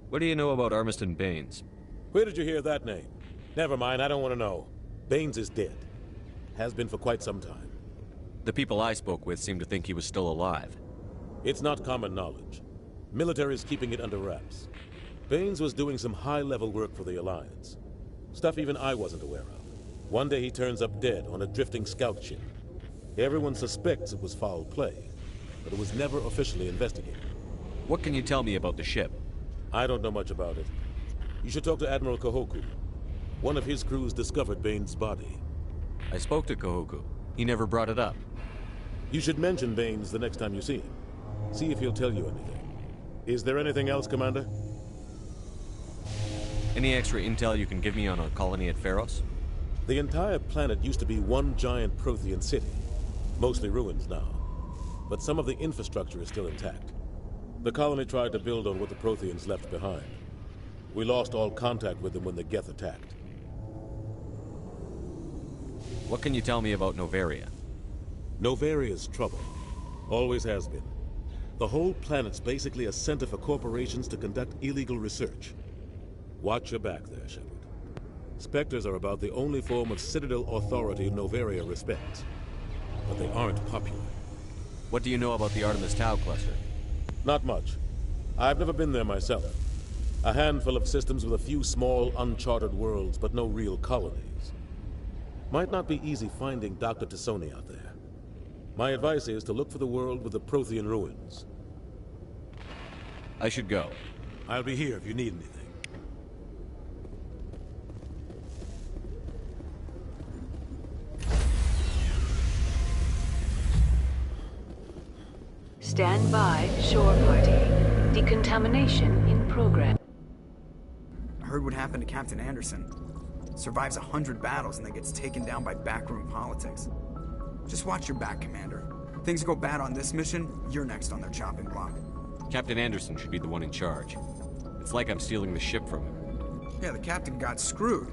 What do you know about Armiston Baines? Where did you hear that name? Never mind, I don't want to know. Baines is dead. Has been for quite some time. The people I spoke with seemed to think he was still alive. It's not common knowledge. Military is keeping it under wraps. Baines was doing some high-level work for the Alliance. Stuff even I wasn't aware of. One day he turns up dead on a drifting scout ship. Everyone suspects it was foul play, but it was never officially investigated. What can you tell me about the ship? I don't know much about it. You should talk to Admiral Kahoku. One of his crews discovered Bane's body. I spoke to Kahoku. He never brought it up. You should mention Baines the next time you see him. See if he'll tell you anything. Is there anything else, Commander? Any extra intel you can give me on a colony at Pharos? The entire planet used to be one giant Prothean city. Mostly ruins now. But some of the infrastructure is still intact. The colony tried to build on what the Protheans left behind. We lost all contact with them when the Geth attacked. What can you tell me about Novaria? Novaria's trouble. Always has been. The whole planet's basically a center for corporations to conduct illegal research. Watch your back there, Shepard. Spectres are about the only form of Citadel authority Novaria respects. But they aren't popular. What do you know about the Artemis Tau cluster? Not much. I've never been there myself. A handful of systems with a few small, uncharted worlds, but no real colonies. Might not be easy finding Dr. Tassoni out there. My advice is to look for the world with the Prothean ruins. I should go. I'll be here if you need anything. Stand by, shore party. Decontamination in progress. I heard what happened to Captain Anderson. Survives 100 battles and then gets taken down by backroom politics. Just watch your back, Commander. Things go bad on this mission, you're next on their chopping block. Captain Anderson should be the one in charge. It's like I'm stealing the ship from him. Yeah, the captain got screwed.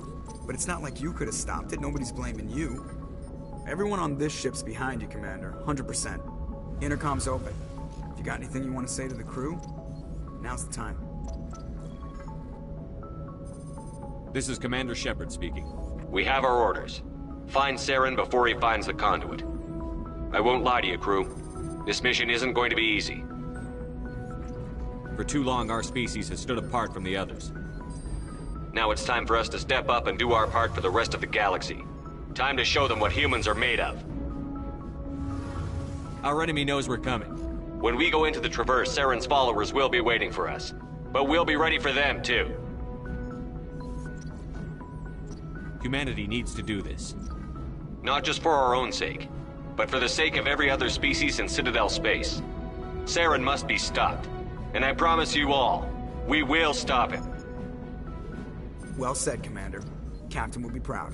But it's not like you could have stopped it. Nobody's blaming you. Everyone on this ship's behind you, Commander. 100%. Intercom's open. If you got anything you want to say to the crew, now's the time. This is Commander Shepard speaking. We have our orders. Find Saren before he finds the conduit. I won't lie to you, crew. This mission isn't going to be easy. For too long, our species has stood apart from the others. Now it's time for us to step up and do our part for the rest of the galaxy. Time to show them what humans are made of. Our enemy knows we're coming. When we go into the Traverse, Saren's followers will be waiting for us. But we'll be ready for them, too. Humanity needs to do this. Not just for our own sake, but for the sake of every other species in Citadel space. Saren must be stopped. And I promise you all, we will stop him. Well said, Commander. Captain will be proud.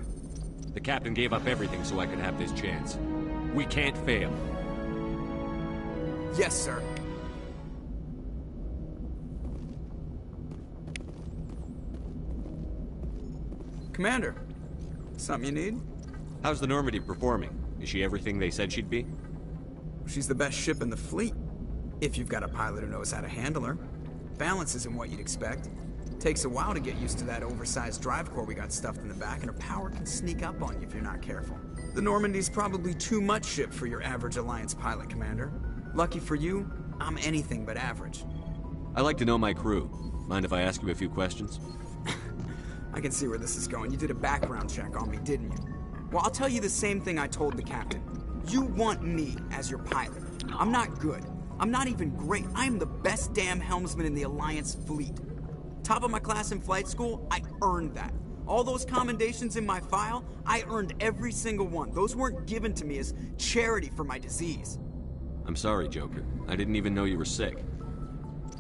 The captain gave up everything so I could have this chance. We can't fail. Yes, sir. Commander, something you need? How's the Normandy performing? Is she everything they said she'd be? She's the best ship in the fleet. If you've got a pilot who knows how to handle her. Balance isn't what you'd expect. Takes a while to get used to that oversized drive core we got stuffed in the back, and her power can sneak up on you if you're not careful. The Normandy's probably too much ship for your average Alliance pilot, Commander. Lucky for you, I'm anything but average. I like to know my crew. Mind if I ask you a few questions? I can see where this is going. You did a background check on me, didn't you? Well, I'll tell you the same thing I told the captain. You want me as your pilot. I'm not good. I'm not even great. I am the best damn helmsman in the Alliance fleet. Top of my class in flight school, I earned that. All those commendations in my file, I earned every single one. Those weren't given to me as charity for my disease. I'm sorry, Joker. I didn't even know you were sick.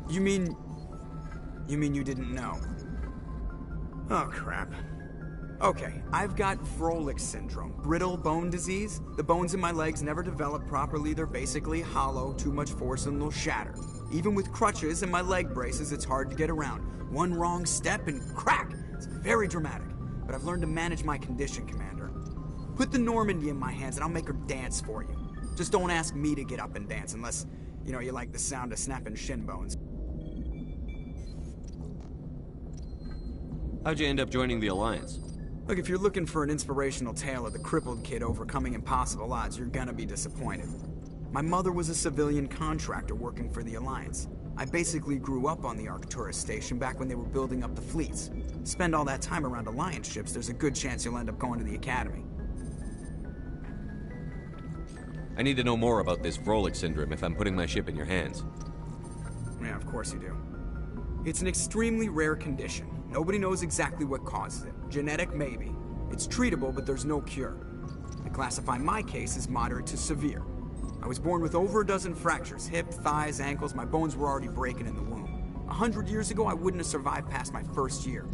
You mean you didn't know? Oh, crap. Okay, I've got Froelich syndrome, brittle bone disease. The bones in my legs never develop properly. They're basically hollow, too much force and they'll shatter. Even with crutches and my leg braces, it's hard to get around. One wrong step and crack! It's very dramatic. But I've learned to manage my condition, Commander. Put the Normandy in my hands and I'll make her dance for you. Just don't ask me to get up and dance unless, you like the sound of snapping shin bones. How'd you end up joining the Alliance? Look, if you're looking for an inspirational tale of the crippled kid overcoming impossible odds, you're gonna be disappointed. My mother was a civilian contractor working for the Alliance. I basically grew up on the Arcturus station back when they were building up the fleets. Spend all that time around Alliance ships, there's a good chance you'll end up going to the Academy. I need to know more about this Froelich syndrome if I'm putting my ship in your hands. Yeah, of course you do. It's an extremely rare condition. Nobody knows exactly what causes it. Genetic, maybe. It's treatable, but there's no cure. They classify my case as moderate to severe. I was born with over a dozen fractures. Hip, thighs, ankles. My bones were already breaking in the womb. 100 years ago, I wouldn't have survived past my first year.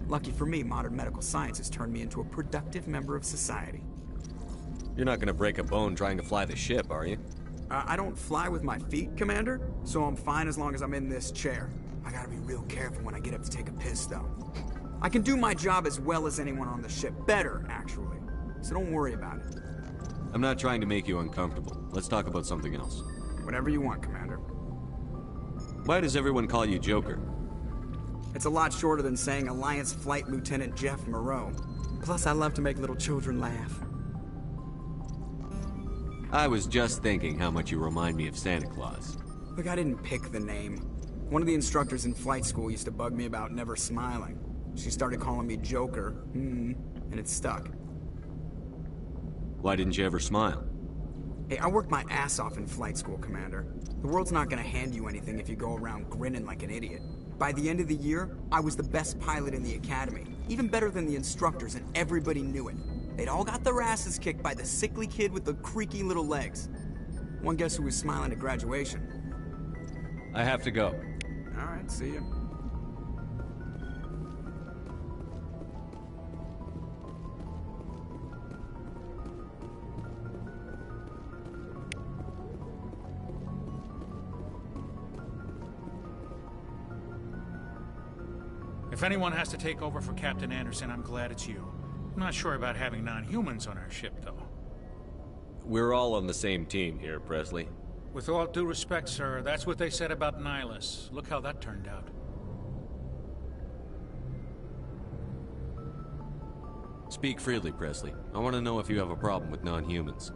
Lucky for me, modern medical science has turned me into a productive member of society. You're not gonna break a bone trying to fly the ship, are you? I don't fly with my feet, Commander, so I'm fine as long as I'm in this chair. I gotta be real careful when I get up to take a piss, though. I can do my job as well as anyone on the ship. Better, actually. So don't worry about it. I'm not trying to make you uncomfortable. Let's talk about something else. Whatever you want, Commander. Why does everyone call you Joker? It's a lot shorter than saying Alliance Flight Lieutenant Jeff Moreau. Plus, I love to make little children laugh. I was just thinking how much you remind me of Santa Claus. Look, I didn't pick the name. One of the instructors in flight school used to bug me about never smiling. She started calling me Joker, and it stuck. Why didn't you ever smile? Hey, I worked my ass off in flight school, Commander. The world's not gonna hand you anything if you go around grinning like an idiot. By the end of the year, I was the best pilot in the academy. Even better than the instructors, and everybody knew it. They'd all got their asses kicked by the sickly kid with the creaky little legs. One guess who was smiling at graduation? I have to go. All right, see you. If anyone has to take over for Captain Anderson, I'm glad it's you. I'm not sure about having non-humans on our ship, though. We're all on the same team here, Presley. With all due respect, sir, that's what they said about Nihilus. Look how that turned out. Speak freely, Presley. I want to know if you have a problem with non-humans.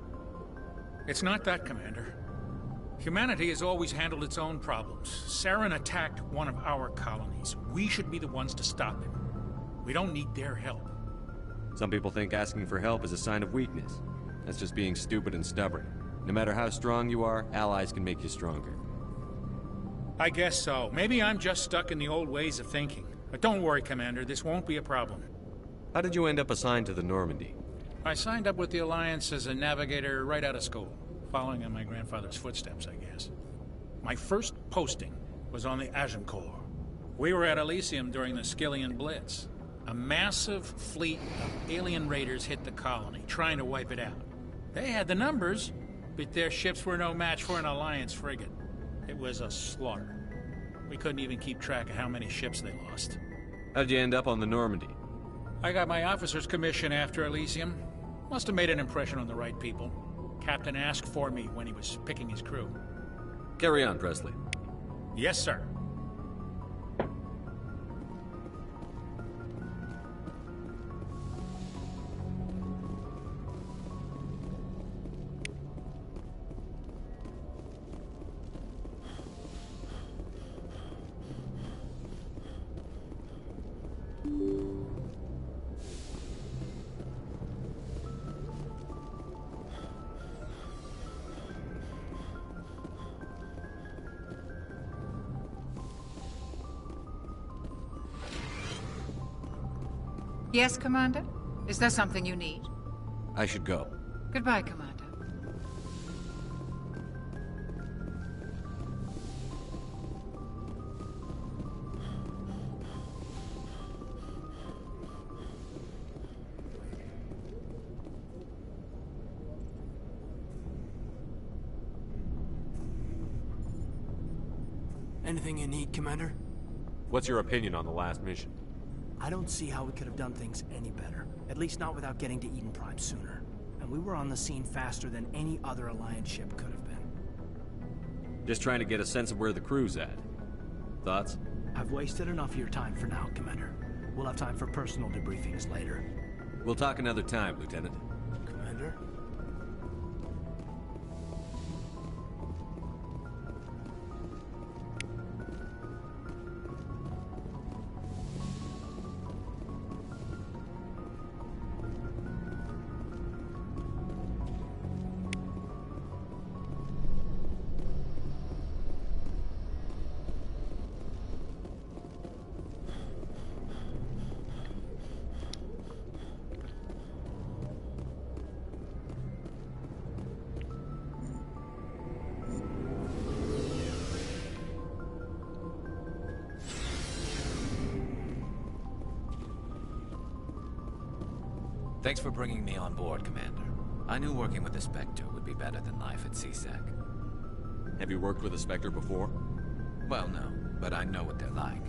It's not that, Commander. Humanity has always handled its own problems. Saren attacked one of our colonies. We should be the ones to stop him. We don't need their help. Some people think asking for help is a sign of weakness. That's just being stupid and stubborn. No matter how strong you are, allies can make you stronger. I guess so. Maybe I'm just stuck in the old ways of thinking. But don't worry, Commander. This won't be a problem. How did you end up assigned to the Normandy? I signed up with the Alliance as a navigator right out of school. Following in my grandfather's footsteps, I guess. My first posting was on the Agincourt. We were at Elysium during the Skillian Blitz. A massive fleet of alien raiders hit the colony, trying to wipe it out. They had the numbers, but their ships were no match for an Alliance frigate. It was a slaughter. We couldn't even keep track of how many ships they lost. How'd you end up on the Normandy? I got my officer's commission after Elysium. Must have made an impression on the right people. Captain asked for me when he was picking his crew. Carry on, Presley. Yes, sir. Yes, Commander? Is there something you need? I should go. Goodbye, Commander. Anything you need, Commander? What's your opinion on the last mission? I don't see how we could have done things any better. At least not without getting to Eden Prime sooner. And we were on the scene faster than any other Alliance ship could have been. Just trying to get a sense of where the crew's at. Thoughts? I've wasted enough of your time for now, Commander. We'll have time for personal debriefings later. We'll talk another time, Lieutenant. Commander? Thanks for bringing me on board, Commander. I knew working with the Spectre would be better than life at CSEC. Have you worked with a Spectre before? Well, no, but I know what they're like.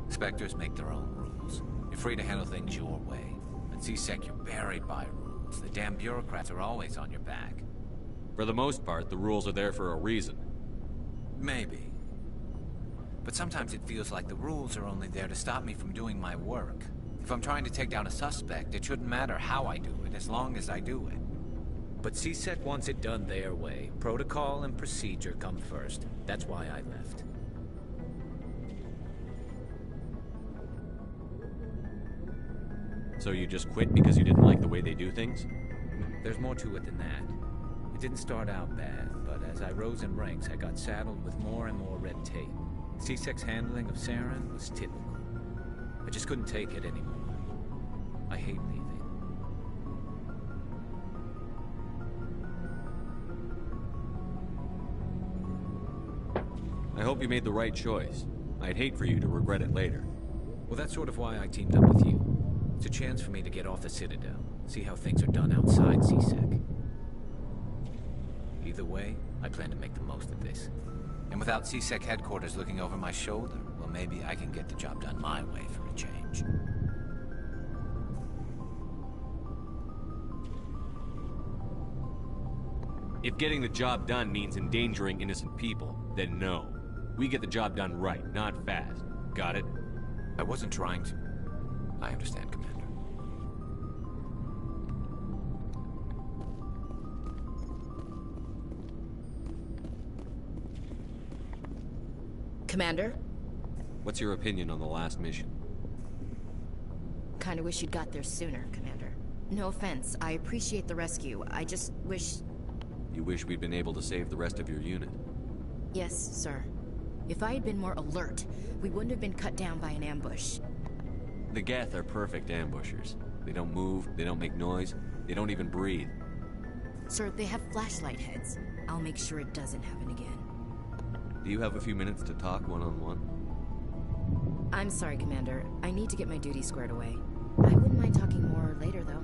Spectres make their own rules. You're free to handle things your way. At CSEC, you're buried by rules. The damn bureaucrats are always on your back. For the most part, the rules are there for a reason. Maybe. But sometimes it feels like the rules are only there to stop me from doing my work. If I'm trying to take down a suspect, it shouldn't matter how I do it, as long as I do it. But CSEC wants it done their way. Protocol and procedure come first. That's why I left. So you just quit because you didn't like the way they do things? There's more to it than that. It didn't start out bad, but as I rose in ranks, I got saddled with more and more red tape. CSEC's handling of Saren was typical. I just couldn't take it anymore. I hate leaving. I hope you made the right choice. I'd hate for you to regret it later. Well, that's sort of why I teamed up with you. It's a chance for me to get off the Citadel, see how things are done outside CSEC. Either way, I plan to make the most of this. And without CSEC headquarters looking over my shoulder, well, maybe I can get the job done my way for a change. If getting the job done means endangering innocent people, then no. We get the job done right, not fast. Got it? I wasn't trying to. I understand, Commander. Commander? What's your opinion on the last mission? Kinda wish you'd got there sooner, Commander. No offense, I appreciate the rescue. I just wish... You wish we'd been able to save the rest of your unit? Yes, sir. If I had been more alert, we wouldn't have been cut down by an ambush. The Geth are perfect ambushers. They don't move, they don't make noise, they don't even breathe. Sir, they have flashlight heads. I'll make sure it doesn't happen again. Do you have a few minutes to talk one-on-one? I'm sorry, Commander. I need to get my duty squared away. I wouldn't mind talking more later, though.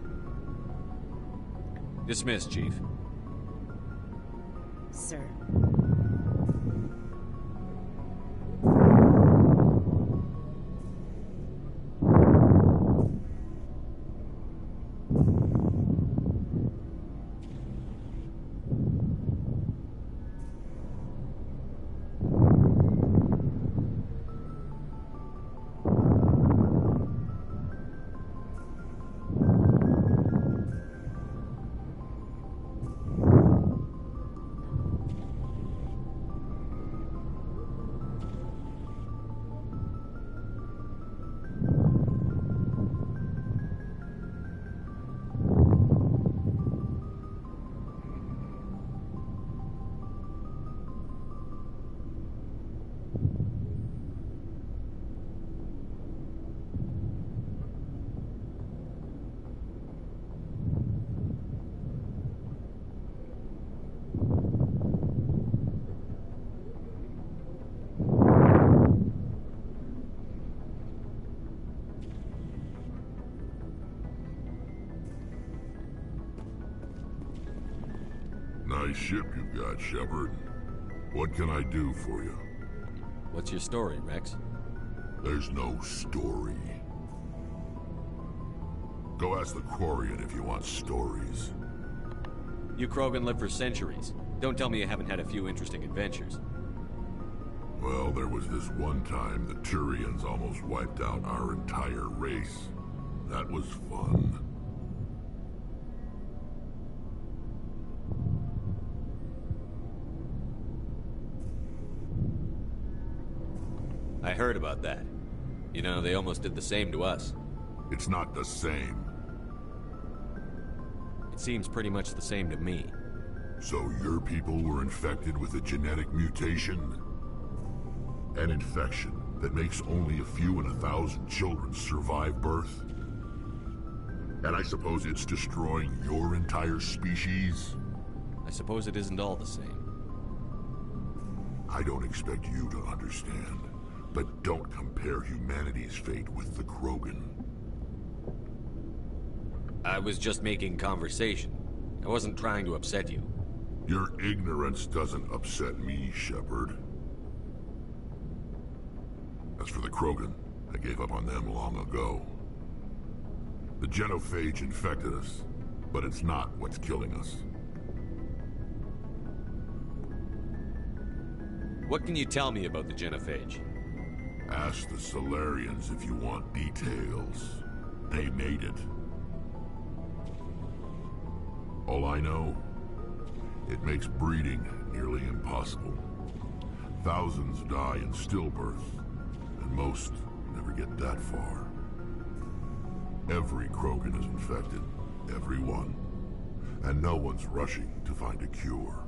Dismissed, Chief. Sir. Nice ship you've got, Shepard. What can I do for you? What's your story, Rex? There's no story. Go ask the Quarian if you want stories. You Krogan lived for centuries. Don't tell me you haven't had a few interesting adventures. Well, there was this one time the Turians almost wiped out our entire race. That was fun. I heard about that. You know, they almost did the same to us. It's not the same. It seems pretty much the same to me. So your people were infected with a genetic mutation? An infection that makes only a few in 1,000 children survive birth? And I suppose it's destroying your entire species? I suppose it isn't all the same. I don't expect you to understand. But don't compare humanity's fate with the Krogan. I was just making conversation. I wasn't trying to upset you. Your ignorance doesn't upset me, Shepard. As for the Krogan, I gave up on them long ago. The genophage infected us, but it's not what's killing us. What can you tell me about the genophage? Ask the Solarians if you want details. They made it. All I know, it makes breeding nearly impossible. Thousands die in stillbirth, and most never get that far. Every Krogan is infected, every one, and no one's rushing to find a cure.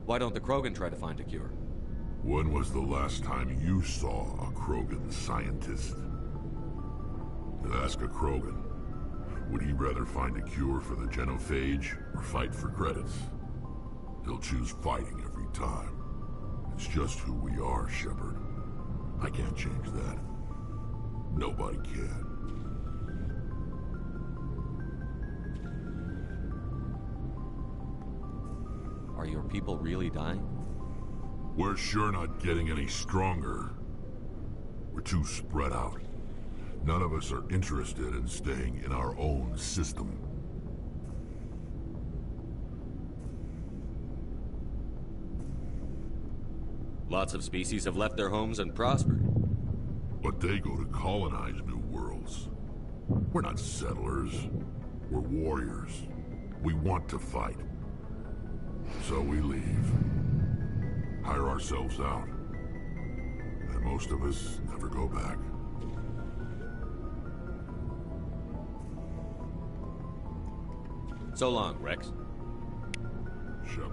Why don't the Krogan try to find a cure? When was the last time you saw a Krogan scientist? Ask a Krogan. Would he rather find a cure for the genophage or fight for credits? He'll choose fighting every time. It's just who we are, Shepard. I can't change that. Nobody can. Are your people really dying? We're sure not getting any stronger. We're too spread out. None of us are interested in staying in our own system. Lots of species have left their homes and prospered. But they go to colonize new worlds. We're not settlers. We're warriors. We want to fight. So we leave. Hire ourselves out. And most of us never go back. So long, Rex. Shepard.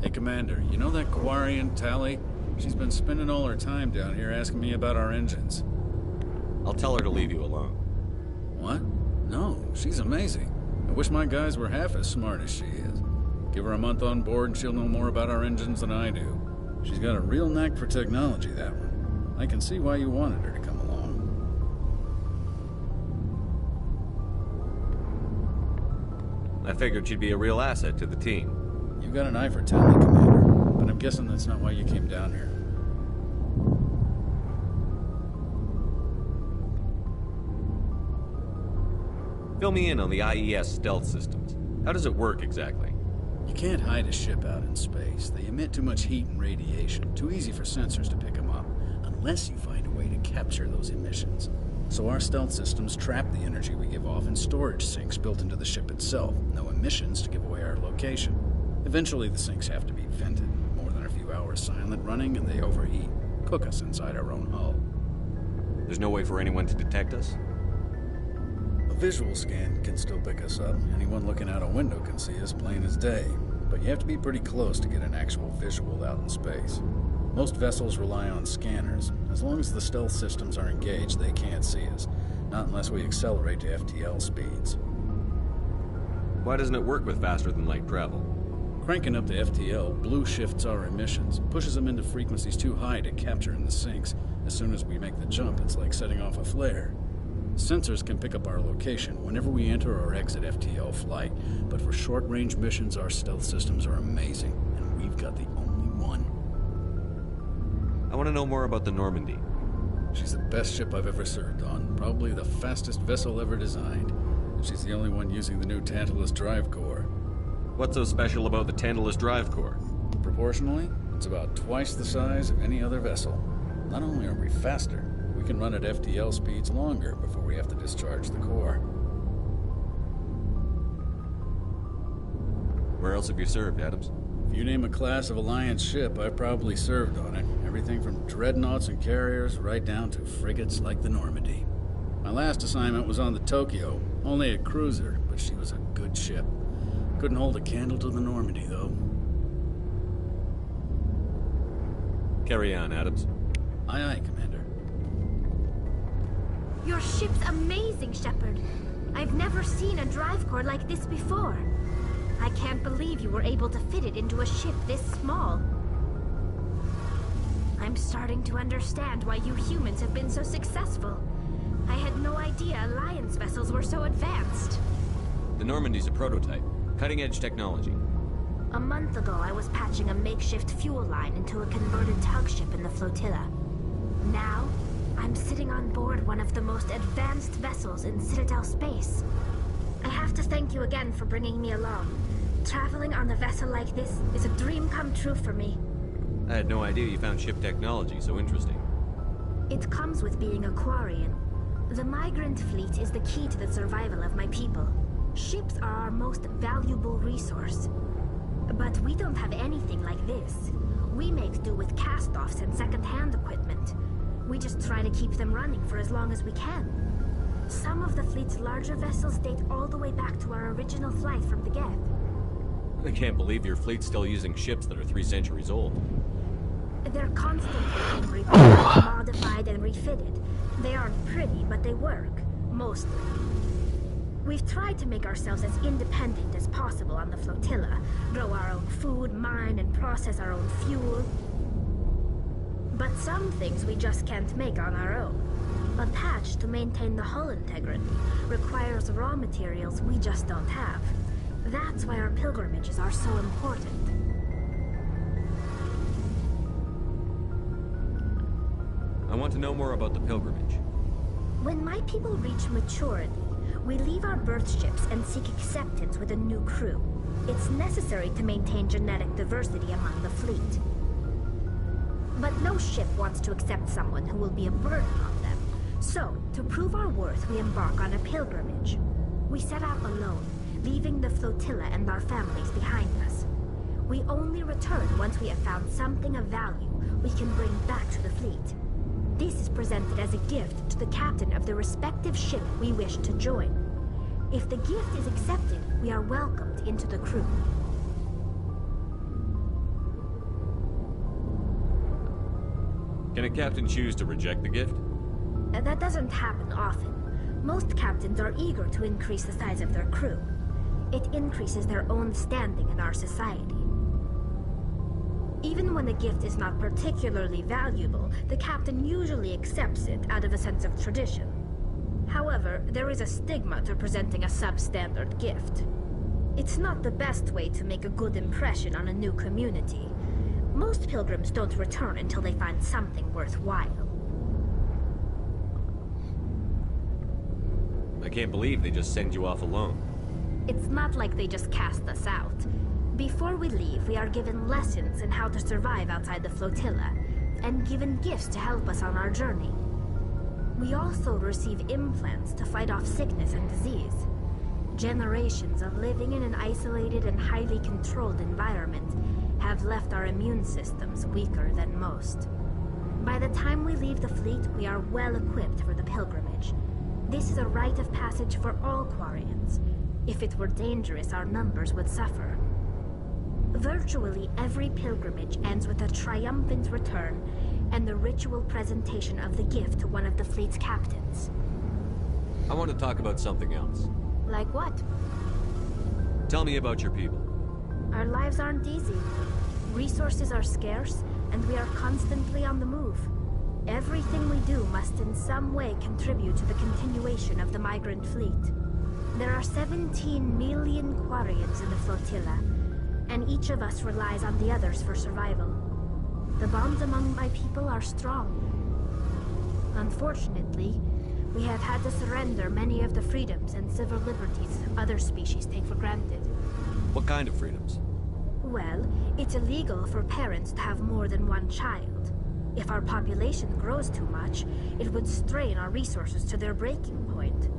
Hey, Commander, you know that Quarian Tally? She's been spending all her time down here asking me about our engines. I'll tell her to leave you alone. What? No, she's amazing. I wish my guys were half as smart as she is. Give her a month on board and she'll know more about our engines than I do. She's got a real knack for technology, that one. I can see why you wanted her to come along. I figured she'd be a real asset to the team. You got an eye for talent, Commander, but I'm guessing that's not why you came down here. Fill me in on the IES stealth systems. How does it work exactly? You can't hide a ship out in space. They emit too much heat and radiation. Too easy for sensors to pick them up, unless you find a way to capture those emissions. So our stealth systems trap the energy we give off in storage sinks built into the ship itself. No emissions to give away our location. Eventually the sinks have to be vented. More than a few hours silent running and they overheat. Cook us inside our own hull. There's no way for anyone to detect us? A visual scan can still pick us up. Anyone looking out a window can see us plain as day. But you have to be pretty close to get an actual visual out in space. Most vessels rely on scanners. As long as the stealth systems are engaged, they can't see us. Not unless we accelerate to FTL speeds. Why doesn't it work with faster-than-light travel? Cranking up the FTL blue shifts our emissions, pushes them into frequencies too high to capture in the sinks. As soon as we make the jump, it's like setting off a flare. Sensors can pick up our location whenever we enter or exit FTL flight, but for short-range missions, our stealth systems are amazing, and we've got the only one. I want to know more about the Normandy. She's the best ship I've ever served on, probably the fastest vessel ever designed. She's the only one using the new Tantalus drive core. What's so special about the Tantalus drive core? Proportionally, it's about twice the size of any other vessel. Not only are we faster, we can run at FTL speeds longer before we have to discharge the core. Where else have you served, Adams? If you name a class of Alliance ship, I've probably served on it. Everything from dreadnoughts and carriers right down to frigates like the Normandy. My last assignment was on the Tokyo, only a cruiser, but she was a good ship. Couldn't hold a candle to the Normandy, though. Carry on, Adams. Aye, aye, Commander. Your ship's amazing, Shepard. I've never seen a drive core like this before. I can't believe you were able to fit it into a ship this small. I'm starting to understand why you humans have been so successful. I had no idea Alliance vessels were so advanced. The Normandy's a prototype. Cutting-edge technology. A month ago, I was patching a makeshift fuel line into a converted tug ship in the flotilla. Now, I'm sitting on board one of the most advanced vessels in Citadel space. I have to thank you again for bringing me along. Traveling on a vessel like this is a dream come true for me. I had no idea you found ship technology so interesting. It comes with being a Quarian. The migrant fleet is the key to the survival of my people. Ships are our most valuable resource. But we don't have anything like this. We make do with cast-offs and second-hand equipment. We just try to keep them running for as long as we can. Some of the fleet's larger vessels date all the way back to our original flight from the Geth. I can't believe your fleet's still using ships that are 3 centuries old. They're constantly being repaired, modified, and refitted. They aren't pretty, but they work. Mostly. We've tried to make ourselves as independent as possible on the flotilla. Grow our own food, mine, and process our own fuel. But some things we just can't make on our own. A patch to maintain the hull integrity requires raw materials we just don't have. That's why our pilgrimages are so important. I want to know more about the pilgrimage. When my people reach maturity, we leave our birth ships and seek acceptance with a new crew. It's necessary to maintain genetic diversity among the fleet. But no ship wants to accept someone who will be a burden on them. So, to prove our worth, we embark on a pilgrimage. We set out alone, leaving the flotilla and our families behind us. We only return once we have found something of value we can bring back to the fleet. This is presented as a gift to the captain of the respective ship we wish to join. If the gift is accepted, we are welcomed into the crew. Can a captain choose to reject the gift? That doesn't happen often. Most captains are eager to increase the size of their crew. It increases their own standing in our society. Even when a gift is not particularly valuable, the captain usually accepts it out of a sense of tradition. However, there is a stigma to presenting a substandard gift. It's not the best way to make a good impression on a new community. Most pilgrims don't return until they find something worthwhile. I can't believe they just send you off alone. It's not like they just cast us out. Before we leave, we are given lessons in how to survive outside the flotilla, and given gifts to help us on our journey. We also receive implants to fight off sickness and disease. Generations of living in an isolated and highly controlled environment have left our immune systems weaker than most. By the time we leave the fleet, we are well equipped for the pilgrimage. This is a rite of passage for all Quarians. If it were dangerous, our numbers would suffer. Virtually every pilgrimage ends with a triumphant return and the ritual presentation of the gift to one of the fleet's captains. I want to talk about something else. Like what? Tell me about your people. Our lives aren't easy. Resources are scarce, and we are constantly on the move. Everything we do must in some way contribute to the continuation of the migrant fleet. There are 17 million Quarians in the flotilla, and each of us relies on the others for survival. The bonds among my people are strong. Unfortunately, we have had to surrender many of the freedoms and civil liberties other species take for granted. What kind of freedoms? Well, it's illegal for parents to have more than one child. If our population grows too much, it would strain our resources to their breaking point.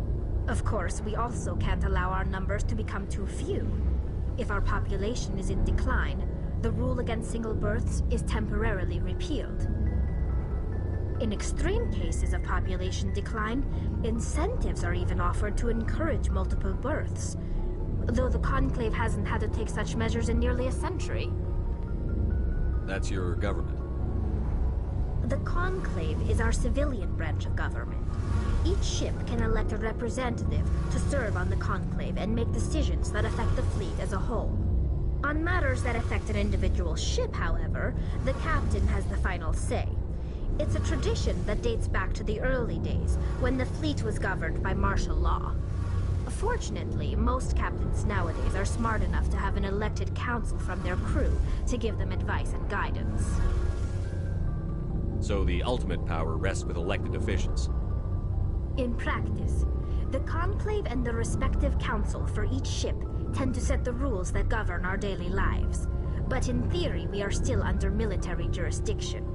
Of course, we also can't allow our numbers to become too few. If our population is in decline, the rule against single births is temporarily repealed. In extreme cases of population decline, incentives are even offered to encourage multiple births, though the Conclave hasn't had to take such measures in nearly a century. That's your government? The Conclave is our civilian branch of government. Each ship can elect a representative to serve on the Conclave and make decisions that affect the fleet as a whole. On matters that affect an individual ship, however, the captain has the final say. It's a tradition that dates back to the early days, when the fleet was governed by martial law. Fortunately, most captains nowadays are smart enough to have an elected council from their crew to give them advice and guidance. So the ultimate power rests with elected officials. In practice, the Conclave and the respective council for each ship tend to set the rules that govern our daily lives. But in theory, we are still under military jurisdiction.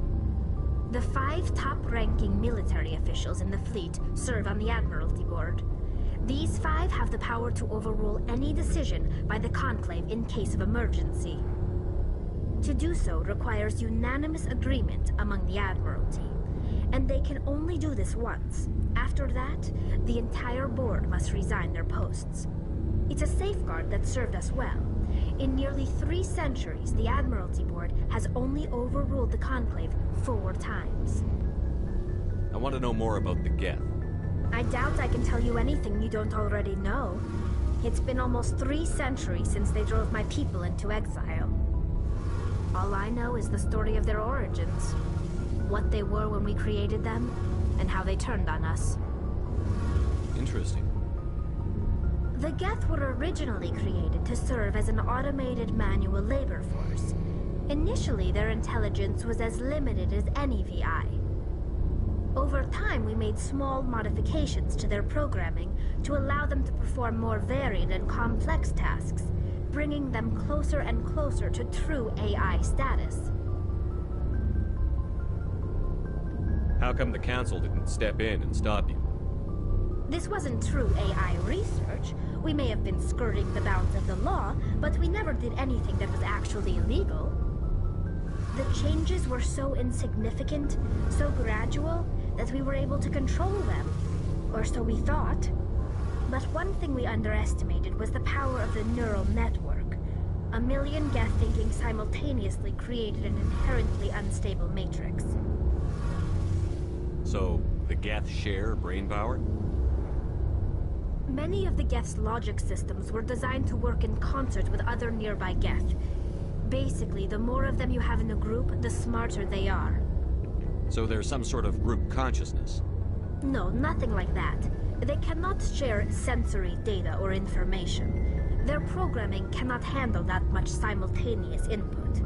The 5 top-ranking military officials in the fleet serve on the Admiralty Board. These 5 have the power to overrule any decision by the Conclave in case of emergency. To do so requires unanimous agreement among the Admiralty, and they can only do this once. After that, the entire board must resign their posts. It's a safeguard that served us well. In nearly 3 centuries, the Admiralty Board has only overruled the Conclave 4 times. I want to know more about the Geth. I doubt I can tell you anything you don't already know. It's been almost 3 centuries since they drove my people into exile. All I know is the story of their origins, what they were when we created them, and how they turned on us. Interesting. The Geth were originally created to serve as an automated manual labor force. Initially, their intelligence was as limited as any VI. Over time, we made small modifications to their programming to allow them to perform more varied and complex tasks, bringing them closer and closer to true AI status. How come the Council didn't step in and stop you? This wasn't true AI research. We may have been skirting the bounds of the law, but we never did anything that was actually illegal. The changes were so insignificant, so gradual, that we were able to control them. Or so we thought. But one thing we underestimated was the power of the neural network. 1 million Geth thinking simultaneously created an inherently unstable matrix. So, the Geth share brain power? Many of the Geth's logic systems were designed to work in concert with other nearby Geth. Basically, the more of them you have in a group, the smarter they are. So there's some sort of group consciousness? No, nothing like that. They cannot share sensory data or information. Their programming cannot handle that much simultaneous input.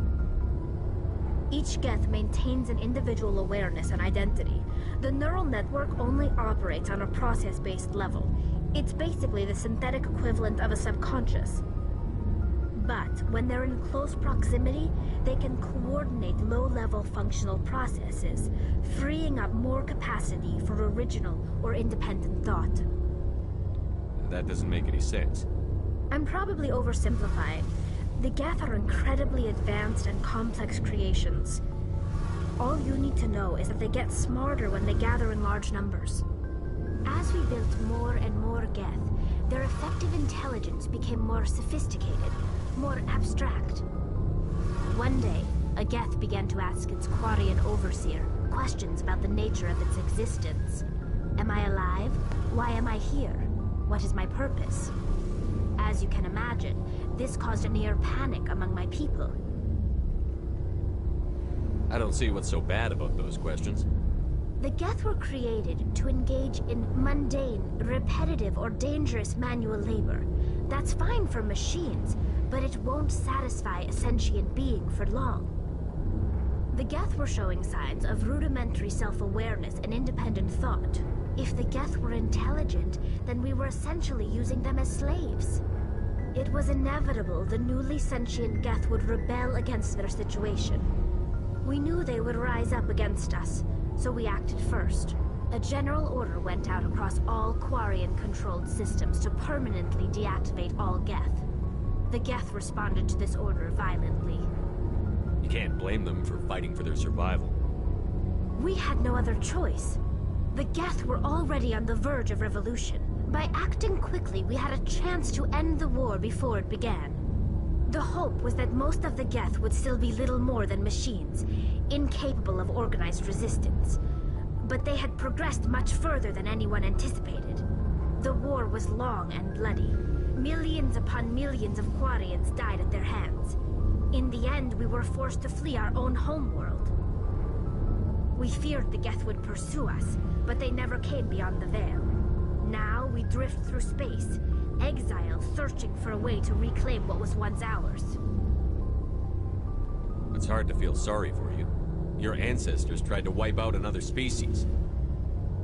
Each Geth maintains an individual awareness and identity. The neural network only operates on a process-based level. It's basically the synthetic equivalent of a subconscious. But when they're in close proximity, they can coordinate low-level functional processes, freeing up more capacity for original or independent thought. That doesn't make any sense. I'm probably oversimplifying. The Geth are incredibly advanced and complex creations. All you need to know is that they get smarter when they gather in large numbers. As we built more and more Geth, their effective intelligence became more sophisticated, more abstract. One day, a Geth began to ask its Quarian overseer questions about the nature of its existence. Am I alive? Why am I here? What is my purpose? As you can imagine, this caused a near panic among my people. I don't see what's so bad about those questions. The Geth were created to engage in mundane, repetitive, or dangerous manual labor. That's fine for machines, but it won't satisfy a sentient being for long. The Geth were showing signs of rudimentary self-awareness and independent thought. If the Geth were intelligent, then we were essentially using them as slaves. It was inevitable the newly sentient Geth would rebel against their situation. We knew they would rise up against us, so we acted first. A general order went out across all Quarian-controlled systems to permanently deactivate all Geth. The Geth responded to this order violently. You can't blame them for fighting for their survival. We had no other choice. The Geth were already on the verge of revolution. By acting quickly, we had a chance to end the war before it began. The hope was that most of the Geth would still be little more than machines, incapable of organized resistance. But they had progressed much further than anyone anticipated. The war was long and bloody. Millions upon millions of Quarians died at their hands. In the end, we were forced to flee our own homeworld. We feared the Geth would pursue us, but they never came beyond the Veil. Now we drift through space, exile, searching for a way to reclaim what was once ours. It's hard to feel sorry for you. Your ancestors tried to wipe out another species.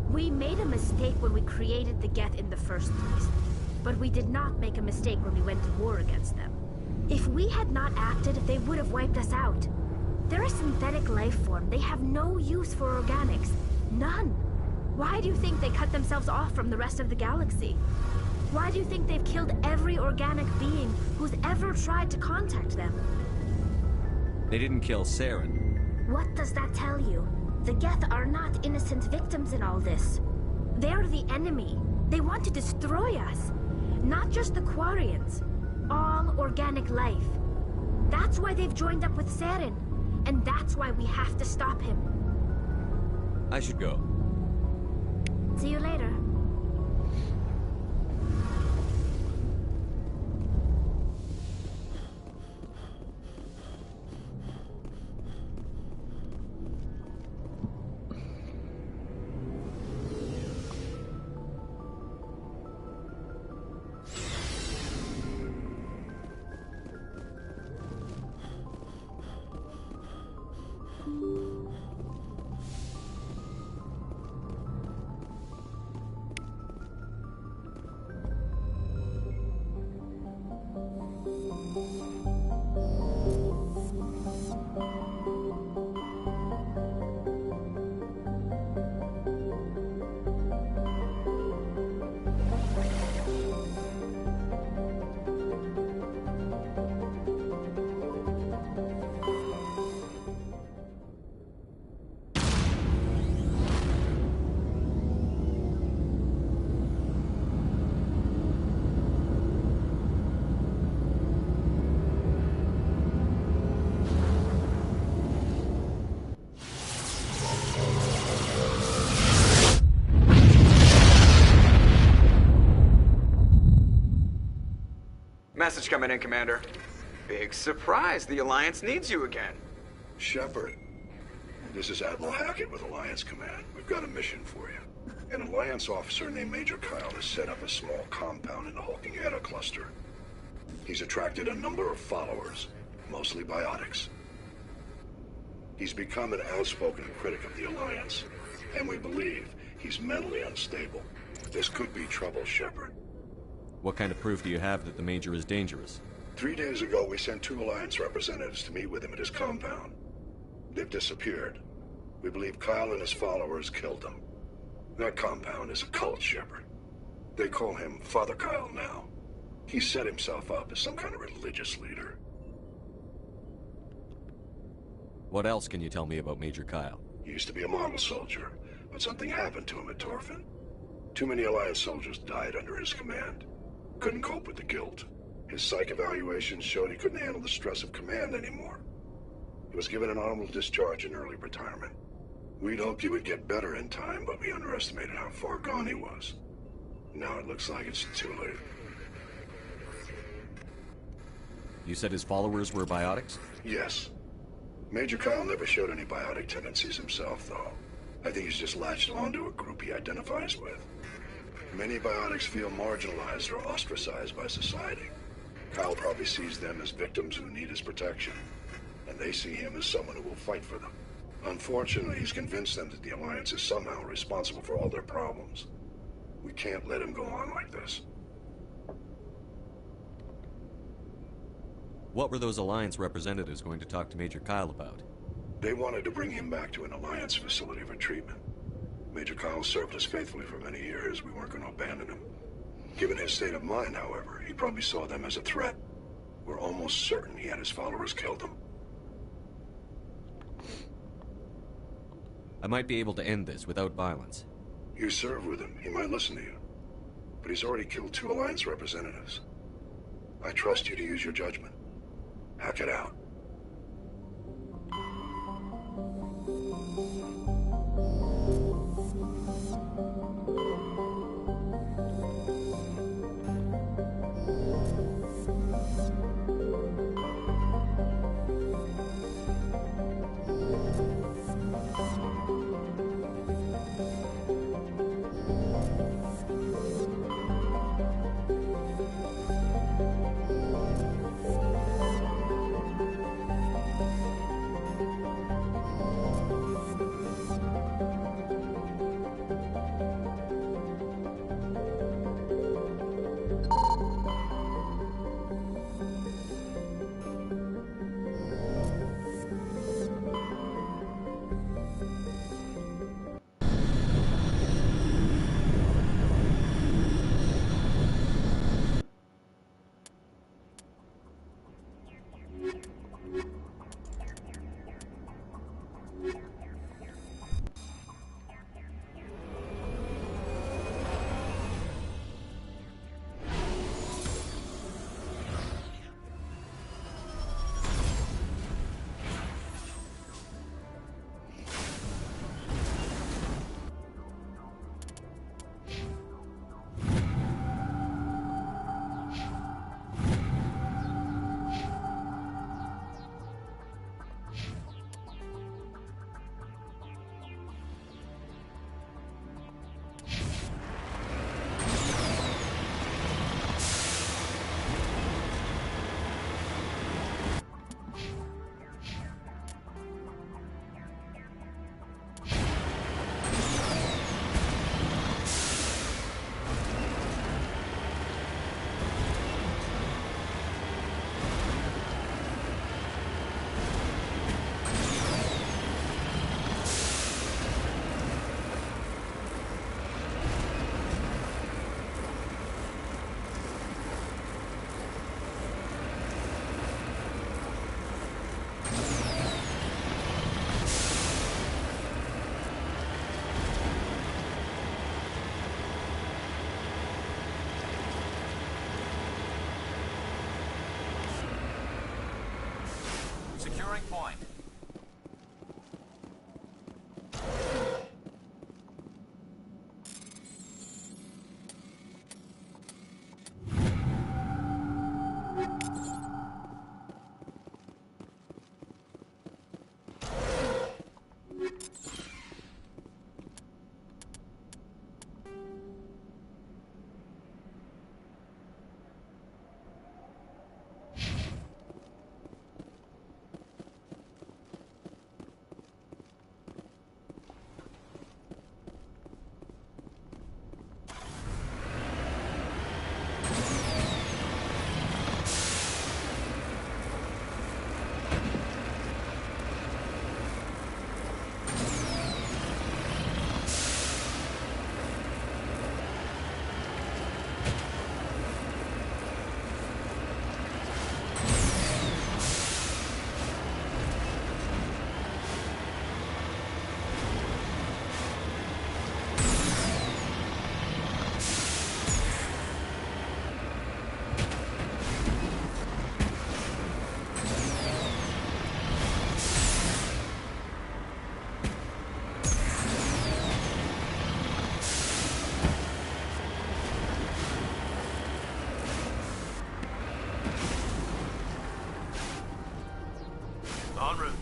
We made a mistake when we created the Geth in the first place. But we did not make a mistake when we went to war against them. If we had not acted, they would have wiped us out. They're a synthetic life form. They have no use for organics. None. Why do you think they cut themselves off from the rest of the galaxy? Why do you think they've killed every organic being who's ever tried to contact them? They didn't kill Saren. What does that tell you? The Geth are not innocent victims in all this. They're the enemy. They want to destroy us. Not just the Quarians. All organic life. That's why they've joined up with Saren. And that's why we have to stop him. I should go. See you later. Message coming in, Commander. Big surprise, the Alliance needs you again. Shepard, this is Admiral Hackett with Alliance Command. We've got a mission for you. An Alliance officer named Major Kyle has set up a small compound in the Hulking Eta cluster. He's attracted a number of followers, mostly biotics. He's become an outspoken critic of the Alliance, and we believe he's mentally unstable. This could be trouble, Shepard. What kind of proof do you have that the Major is dangerous? 3 days ago, we sent 2 Alliance representatives to meet with him at his compound. They've disappeared. We believe Kyle and his followers killed them. That compound is a cult, Shepard. They call him Father Kyle now. He set himself up as some kind of religious leader. What else can you tell me about Major Kyle? He used to be a model soldier, but something happened to him at Torfin. Too many Alliance soldiers died under his command. Couldn't cope with the guilt. His psych evaluations showed he couldn't handle the stress of command anymore. He was given an honorable discharge in early retirement. We'd hoped he would get better in time, but we underestimated how far gone he was. Now it looks like it's too late. You said his followers were biotics? Yes. Major Kyle never showed any biotic tendencies himself, though. I think he's just latched onto a group he identifies with. Many biotics feel marginalized or ostracized by society. Kyle probably sees them as victims who need his protection, and they see him as someone who will fight for them. Unfortunately, he's convinced them that the Alliance is somehow responsible for all their problems. We can't let him go on like this. What were those Alliance representatives going to talk to Major Kyle about? They wanted to bring him back to an Alliance facility for treatment. Major Kyle served us faithfully for many years. We weren't going to abandon him. Given his state of mind, however, he probably saw them as a threat. We're almost certain he had his followers killed him. I might be able to end this without violence. You serve with him. He might listen to you. But he's already killed 2 Alliance representatives. I trust you to use your judgment. Hack it out. Securing point. En route.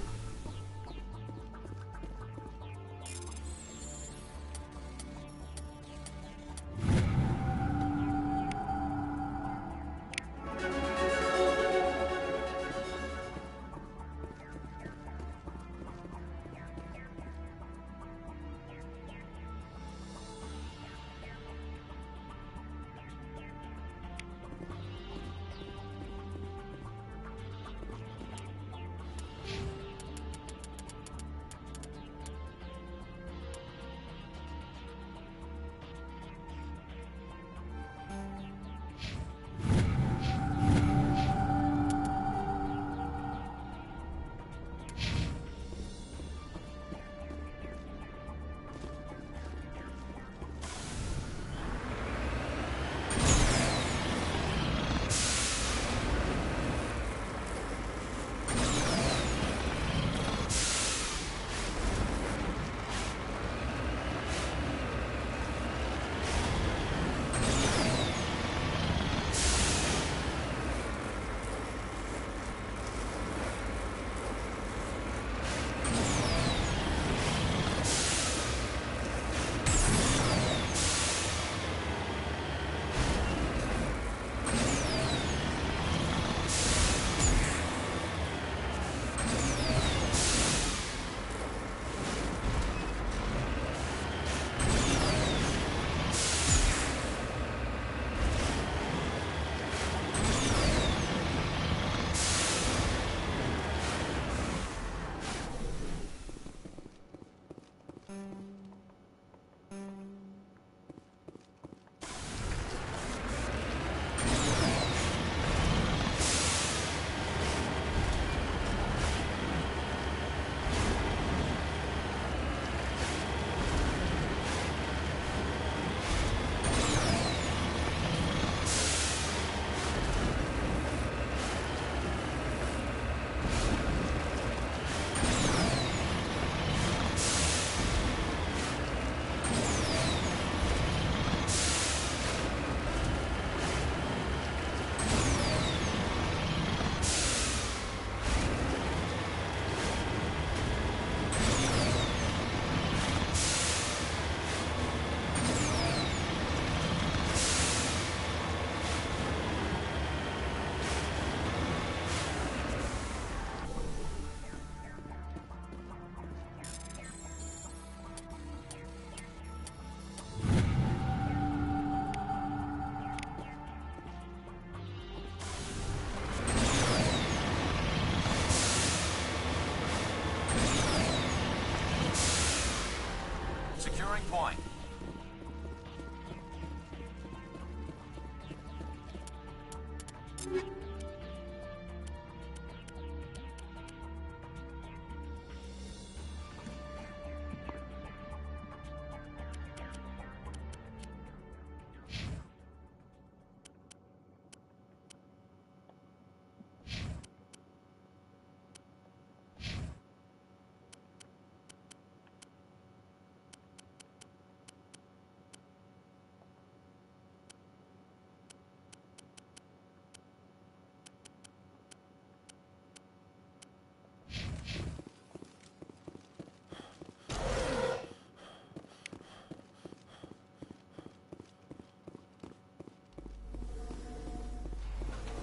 Securing point.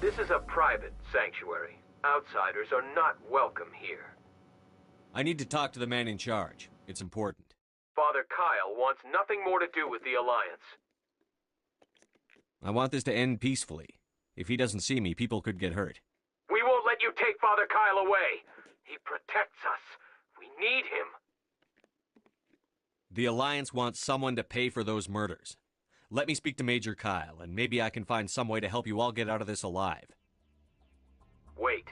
This is a private sanctuary. Outsiders are not welcome here. I need to talk to the man in charge. It's important. Father Kyle wants nothing more to do with the Alliance. I want this to end peacefully. If he doesn't see me, people could get hurt. We won't let you take Father Kyle away. He protects us. We need him. The Alliance wants someone to pay for those murders. Let me speak to Major Kyle, and maybe I can find some way to help you all get out of this alive. Wait.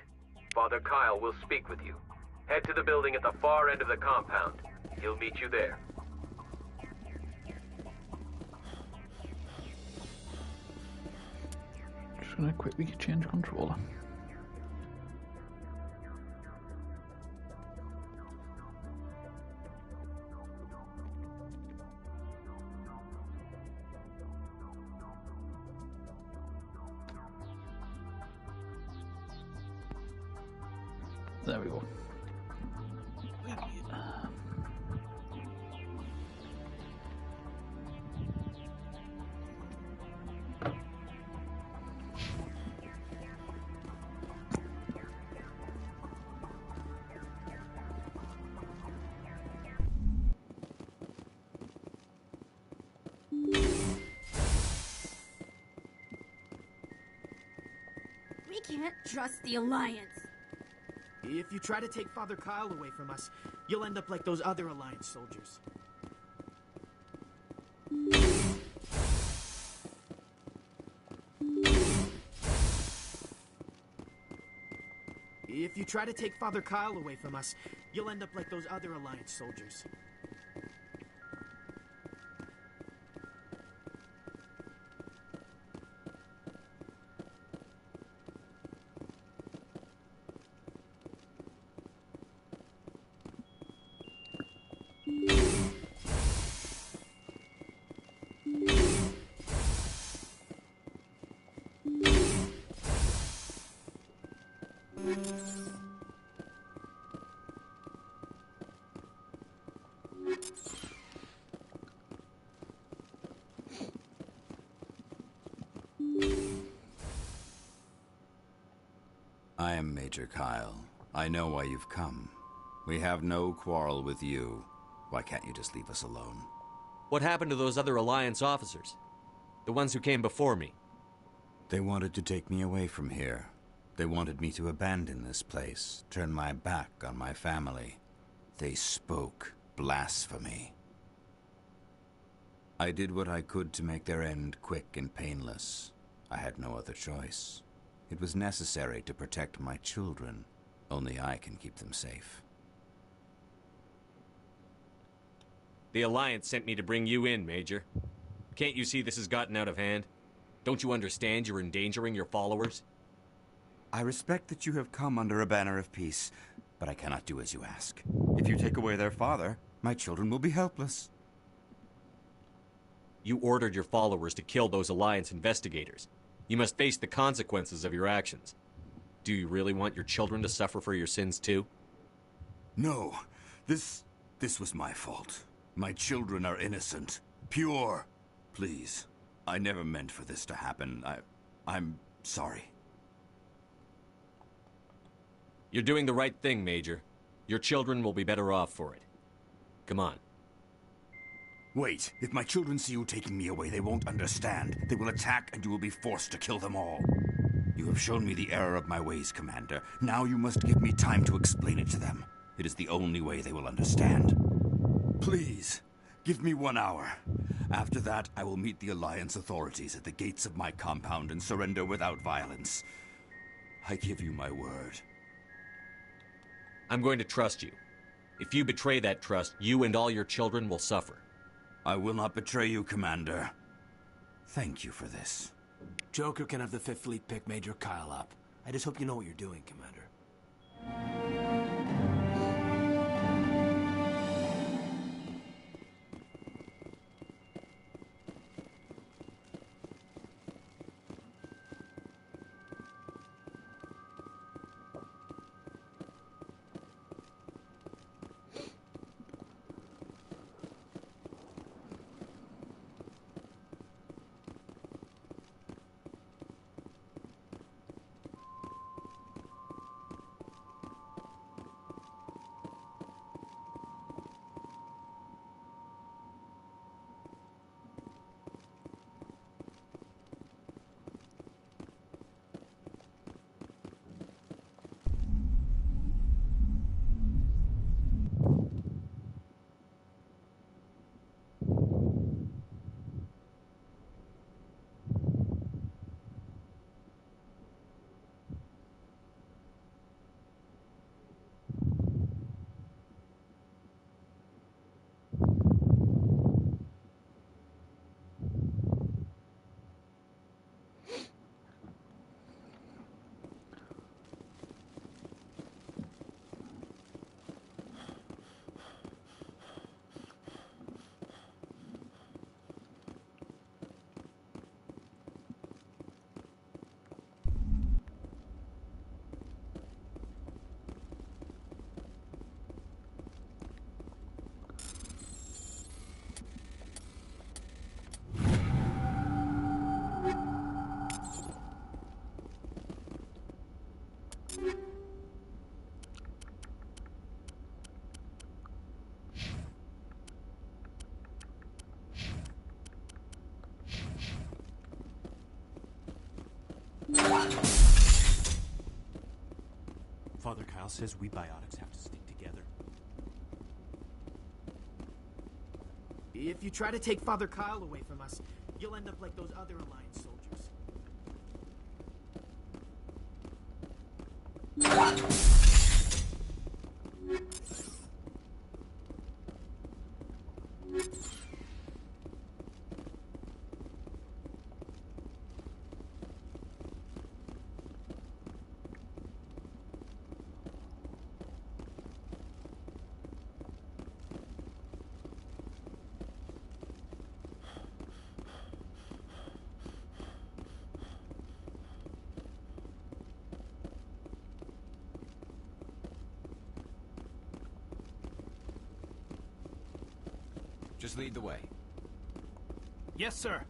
Father Kyle will speak with you. Head to the building at the far end of the compound. He'll meet you there. Just gonna quickly change controller. There we go. We can't trust the Alliance. If you try to take Father Kyle away from us, you'll end up like those other Alliance soldiers. If you try to take Father Kyle away from us, you'll end up like those other Alliance soldiers. I am Major Kyle. I know why you've come. We have no quarrel with you. Why can't you just leave us alone? What happened to those other Alliance officers? The ones who came before me? They wanted to take me away from here. They wanted me to abandon this place, turn my back on my family. They spoke blasphemy. I did what I could to make their end quick and painless. I had no other choice. It was necessary to protect my children. Only I can keep them safe. The Alliance sent me to bring you in, Major. Can't you see this has gotten out of hand? Don't you understand you're endangering your followers? I respect that you have come under a banner of peace, but I cannot do as you ask. If you take away their father, my children will be helpless. You ordered your followers to kill those Alliance investigators. You must face the consequences of your actions. Do you really want your children to suffer for your sins too? No. This was my fault. My children are innocent. Pure. Please. I never meant for this to happen. I'm sorry. You're doing the right thing, Major. Your children will be better off for it. Come on. Wait. If my children see you taking me away, they won't understand. They will attack and you will be forced to kill them all. You have shown me the error of my ways, Commander. Now you must give me time to explain it to them. It is the only way they will understand. Please, give me 1 hour. After that, I will meet the Alliance authorities at the gates of my compound and surrender without violence. I give you my word. I'm going to trust you. If you betray that trust, you and all your children will suffer. I will not betray you, Commander. Thank you for this. Joker can have the 5th Fleet pick Major Kyle up. I just hope you know what you're doing, Commander. Father Kyle says we biotics have to stick together. If you try to take Father Kyle away from us, you'll end up like those other Alliance soldiers. Just lead the way. Yes, sir.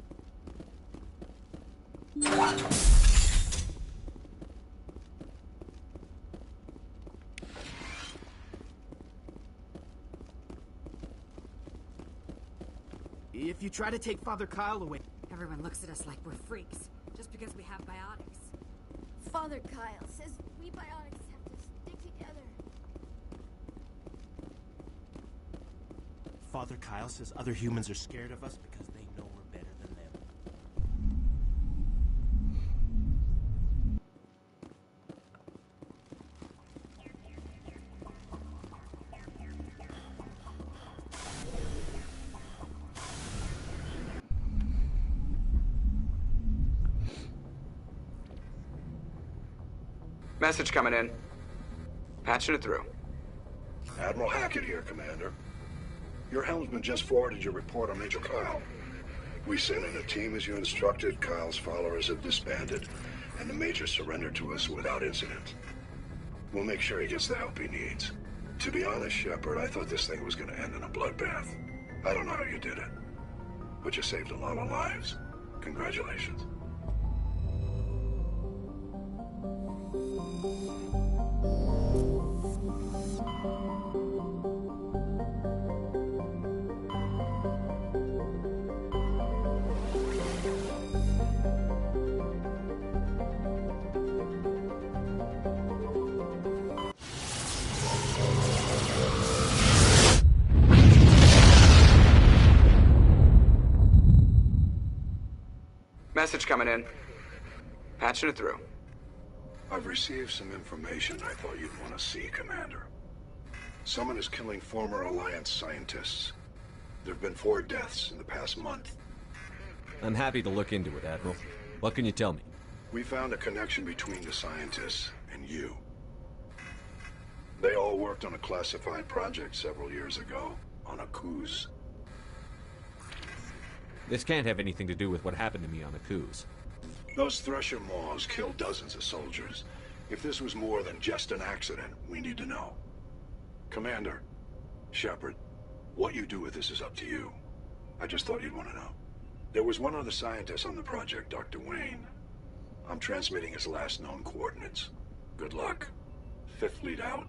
If you try to take Father Kyle away... Everyone looks at us like we're freaks, just because we have biotics. Father Kyle says we biotics have to stick together. Father Kyle says other humans are scared of us because they know we're better than them. Message coming in. Patching it through. Admiral Hackett here, Commander. Your helmsman just forwarded your report on Major Kyle. We sent in a team as you instructed. Kyle's followers have disbanded, and the Major surrendered to us without incident. We'll make sure he gets the help he needs. To be honest, Shepard, I thought this thing was going to end in a bloodbath. I don't know how you did it, but you saved a lot of lives. Congratulations. Message coming in. Patching it through. I've received some information I thought you'd want to see, Commander. Someone is killing former Alliance scientists. There have been 4 deaths in the past month. I'm happy to look into it, Admiral. What can you tell me? We found a connection between the scientists and you. They all worked on a classified project several years ago, on a cruise. This can't have anything to do with what happened to me on the cruise. Those Thresher Maws killed dozens of soldiers. If this was more than just an accident, we need to know. Commander, Shepard, what you do with this is up to you. I just thought you'd want to know. There was one other scientist on the project, Dr. Wayne. I'm transmitting his last known coordinates. Good luck. 5th Fleet out.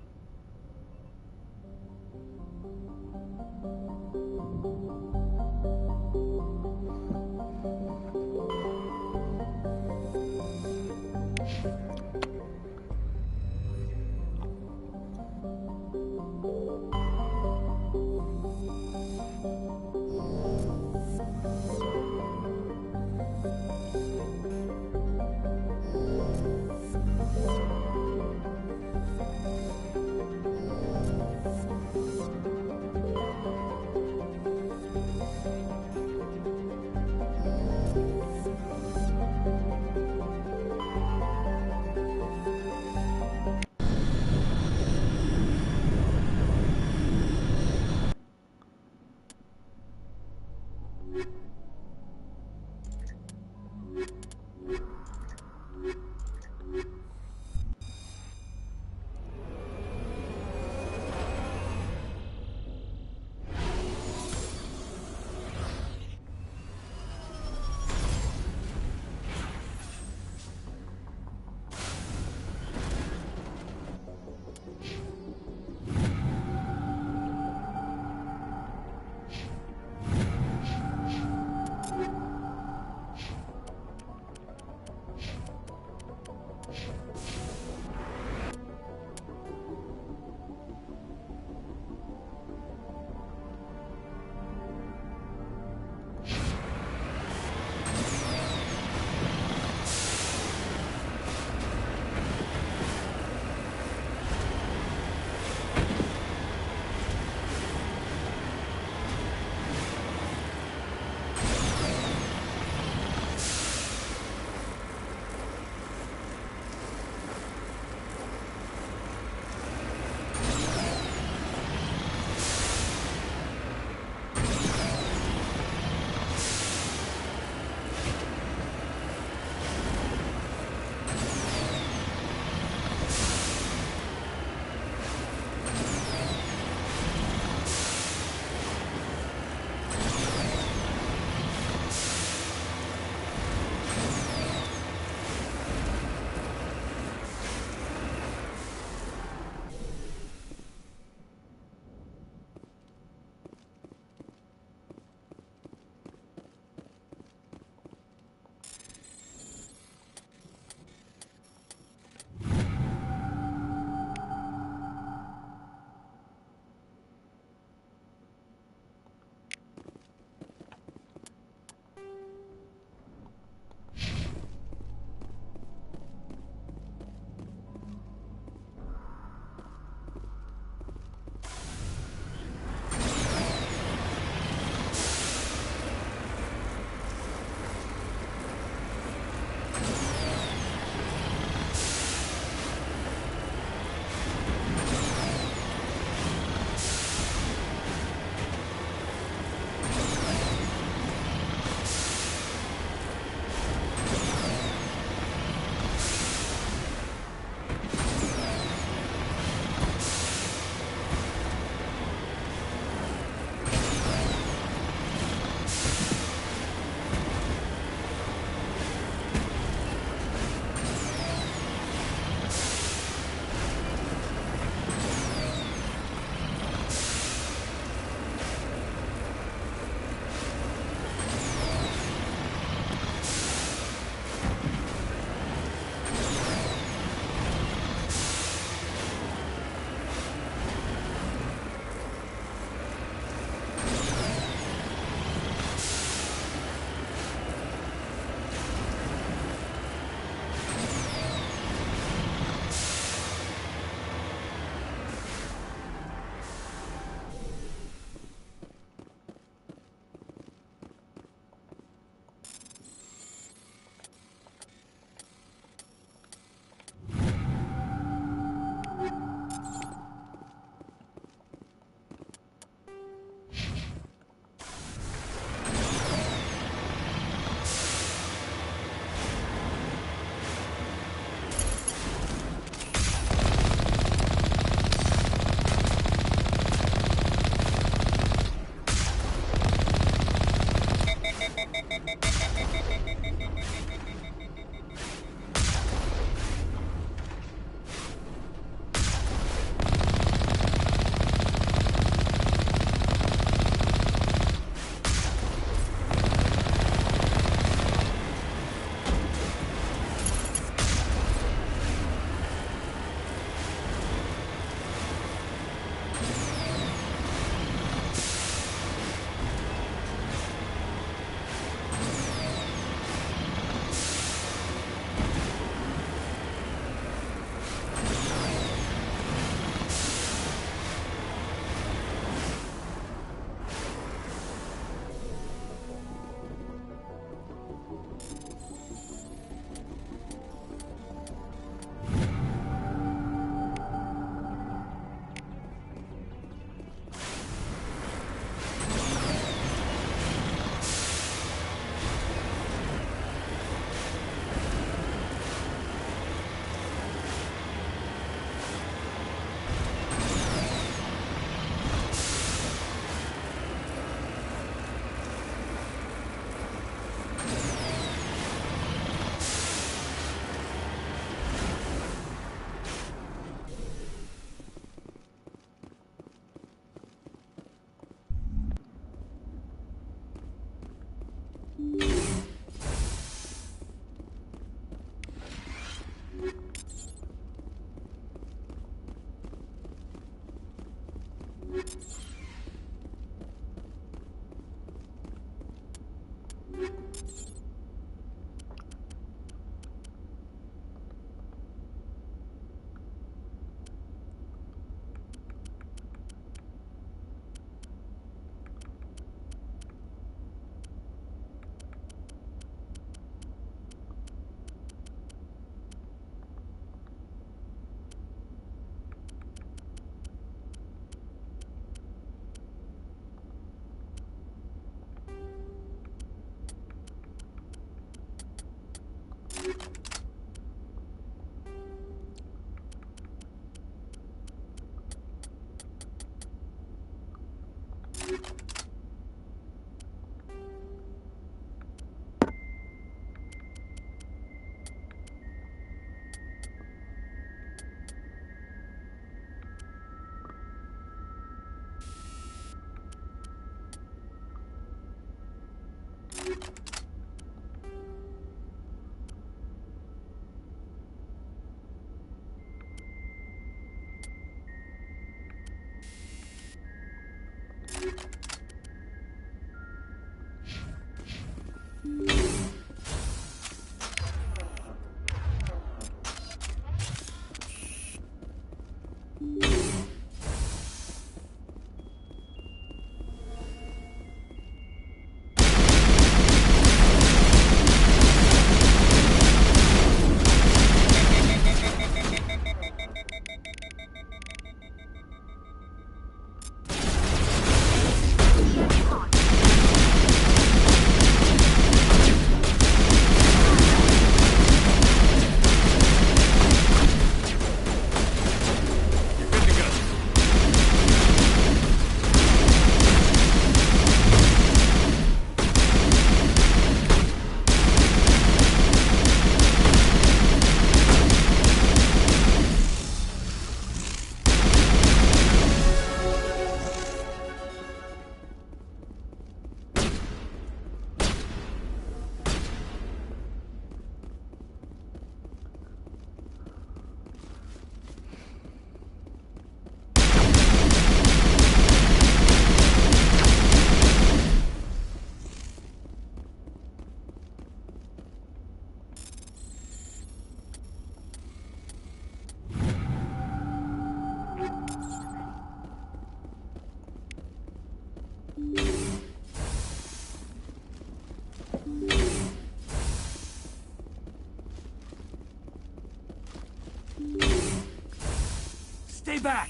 Stay back!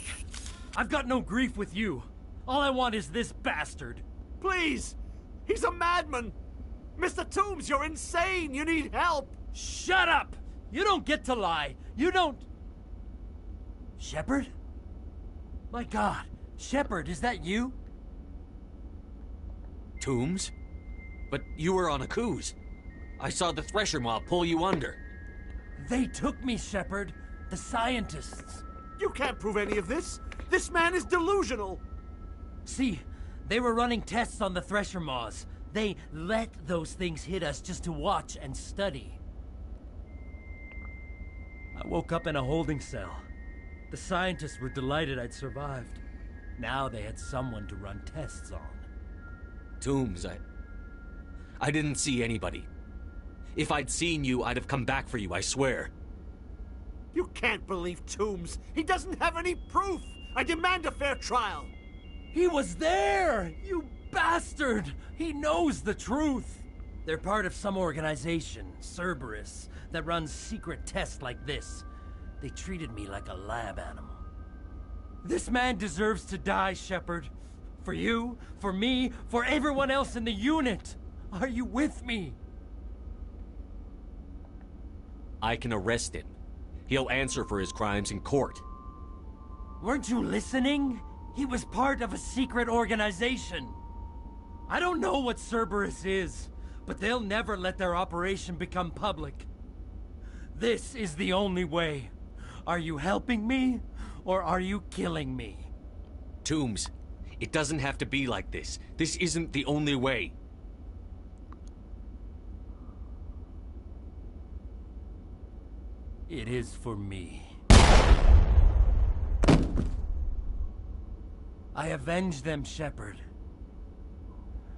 I've got no grief with you. All I want is this bastard. Please! He's a madman! Mr. Toombs, you're insane! You need help! Shut up! You don't get to lie. You don't... Shepard? My God. Shepard, is that you? Toombs? But you were on a cruise. I saw the Thresher Mob pull you under. They took me, Shepard. The scientists. You can't prove any of this. This man is delusional. See, they were running tests on the Thresher Maws. They let those things hit us just to watch and study. I woke up in a holding cell. The scientists were delighted I'd survived. Now they had someone to run tests on. Toombs, I didn't see anybody. If I'd seen you, I'd have come back for you, I swear. You can't believe Toombs. He doesn't have any proof. I demand a fair trial. He was there! You bastard! He knows the truth. They're part of some organization, Cerberus, that runs secret tests like this. They treated me like a lab animal. This man deserves to die, Shepard. For you, for me, for everyone else in the unit. Are you with me? I can arrest him. He'll answer for his crimes in court. Weren't you listening? He was part of a secret organization. I don't know what Cerberus is, but they'll never let their operation become public. This is the only way. Are you helping me, or are you killing me? Toombs, it doesn't have to be like this. This isn't the only way. It is for me. I avenge them, Shepard.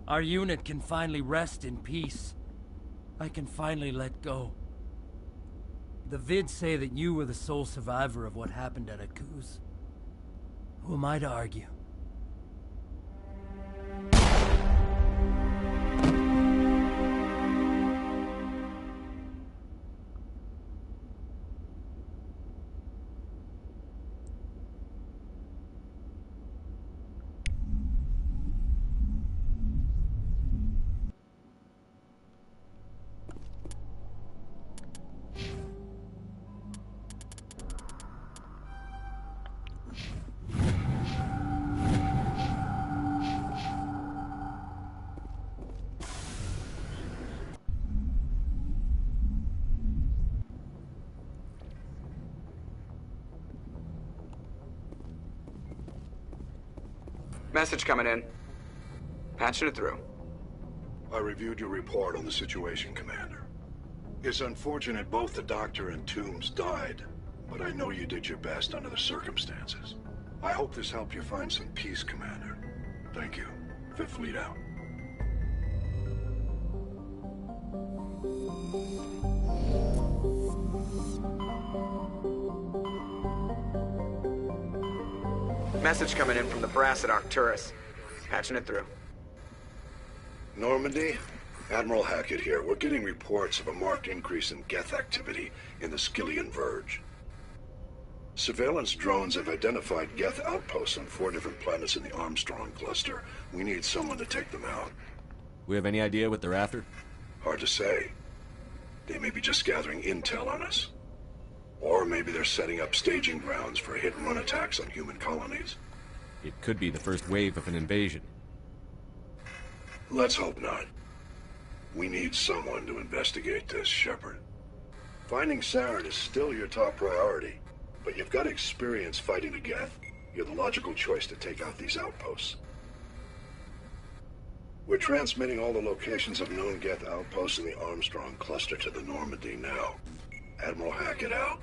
Our unit can finally rest in peace. I can finally let go. The vids say that you were the sole survivor of what happened at Akuz. Who am I to argue? Message coming in. Patching it through. I reviewed your report on the situation, Commander. It's unfortunate both the Doctor and Toombs died, but I know you did your best under the circumstances. I hope this helped you find some peace, Commander. Thank you. Fifth Fleet out. Message coming in from the brass at Arcturus. Patching it through. Normandy? Admiral Hackett here. We're getting reports of a marked increase in Geth activity in the Skyllian Verge. Surveillance drones have identified Geth outposts on 4 different planets in the Armstrong cluster. We need someone to take them out. We have any idea what they're after? Hard to say. They may be just gathering intel on us. Or maybe they're setting up staging grounds for hit-and-run attacks on human colonies. It could be the first wave of an invasion. Let's hope not. We need someone to investigate this, Shepard. Finding Saren is still your top priority, but you've got experience fighting the Geth. You're the logical choice to take out these outposts. We're transmitting all the locations of known Geth outposts in the Armstrong cluster to the Normandy now. Admiral Hackett out.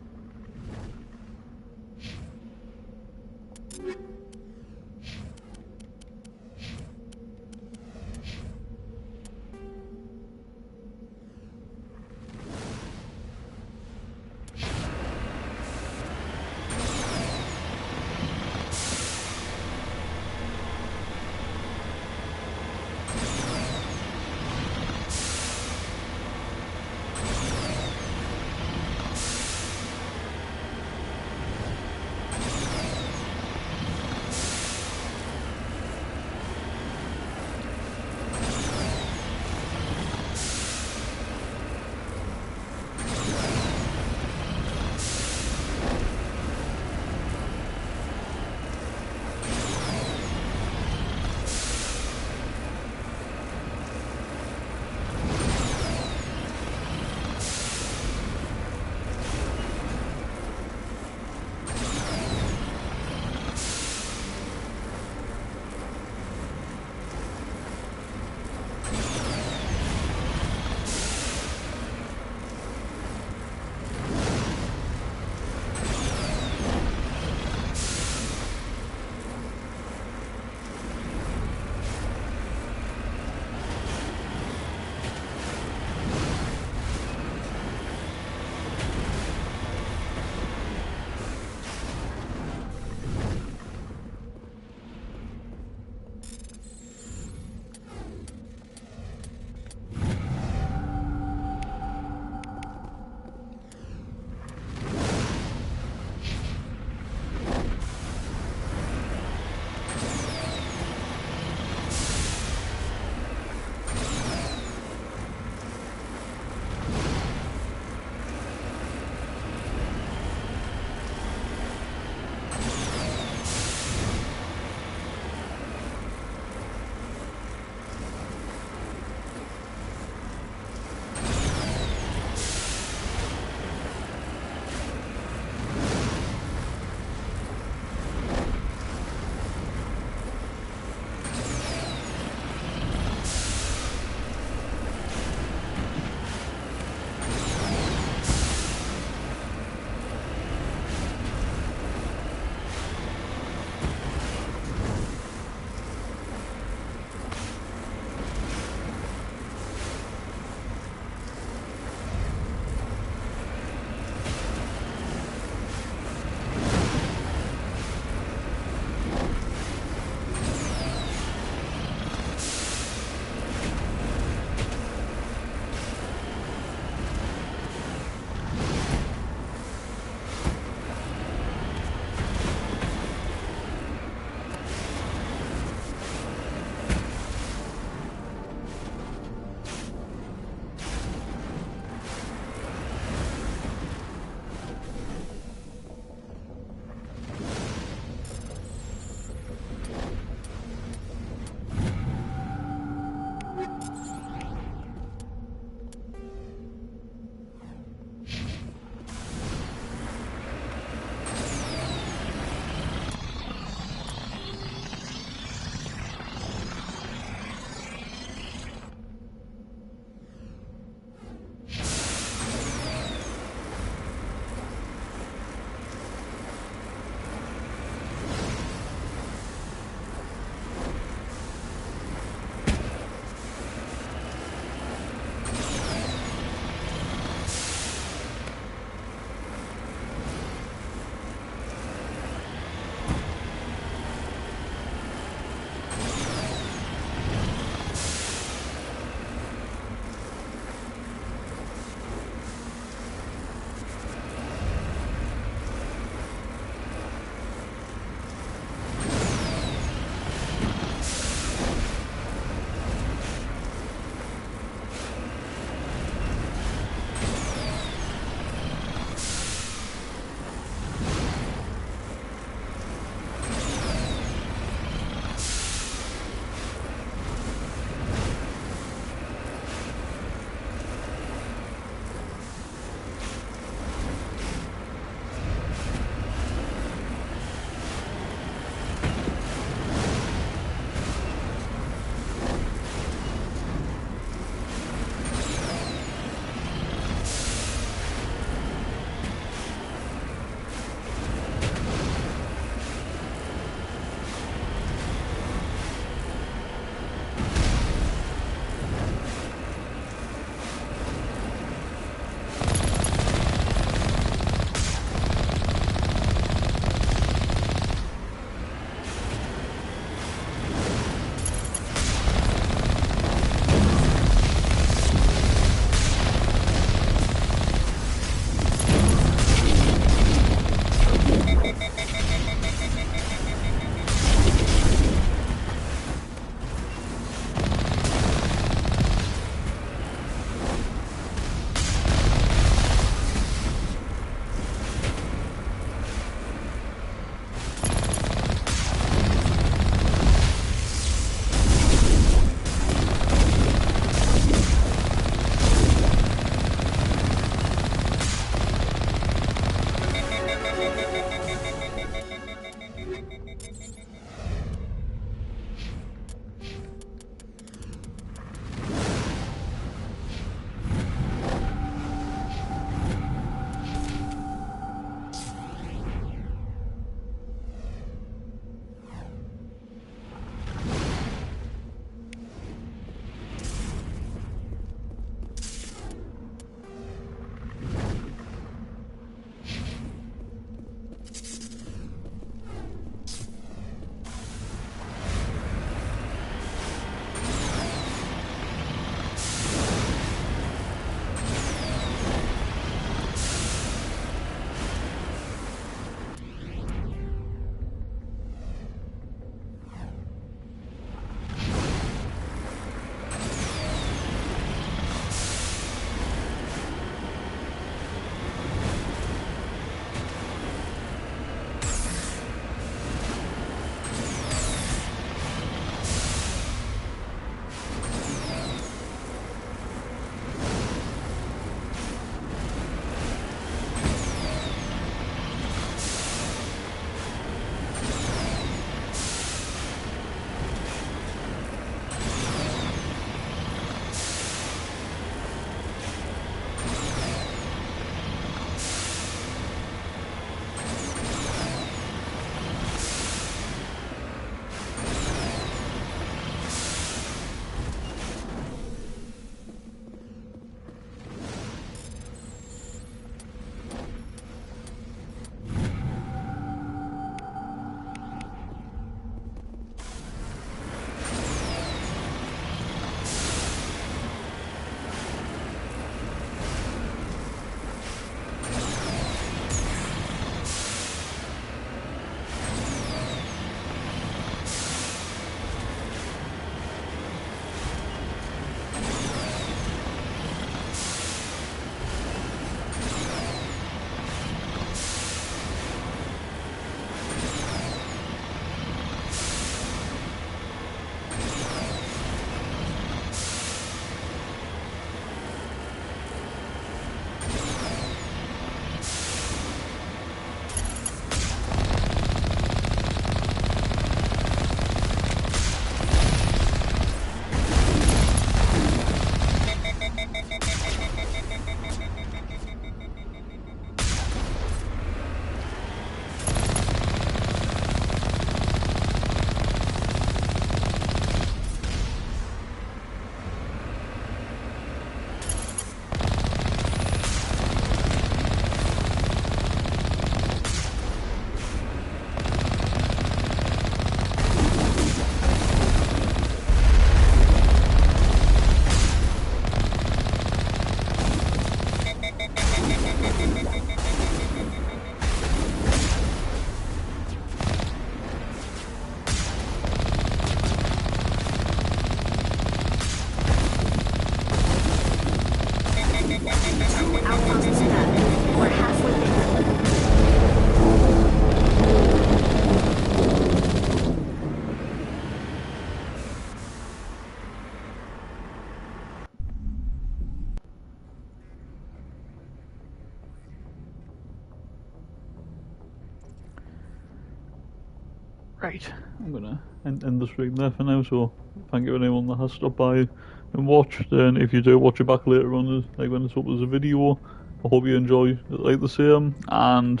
Right, I'm gonna end the stream there for now, so thank you to anyone that has stopped by and watched, and if you do watch it back later on, like when it's up as a video, I hope you enjoy it like the same, and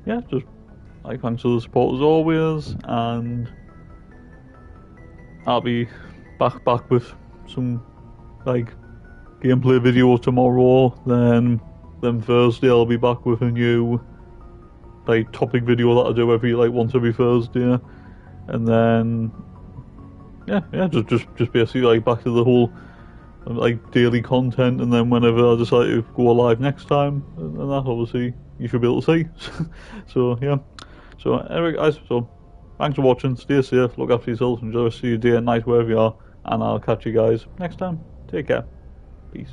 yeah, just like thanks for the support as always, and I'll be back with some like gameplay video tomorrow, then Thursday I'll be back with a new like topic video that I do once every Thursday, and then yeah, just basically like back to the whole like daily content, and then whenever I decide to go live next time, and that obviously you should be able to see. So yeah, so anyway guys, so thanks for watching, stay safe, look after yourselves, enjoy the rest of your day and night wherever you are, and I'll catch you guys next time. Take care, peace.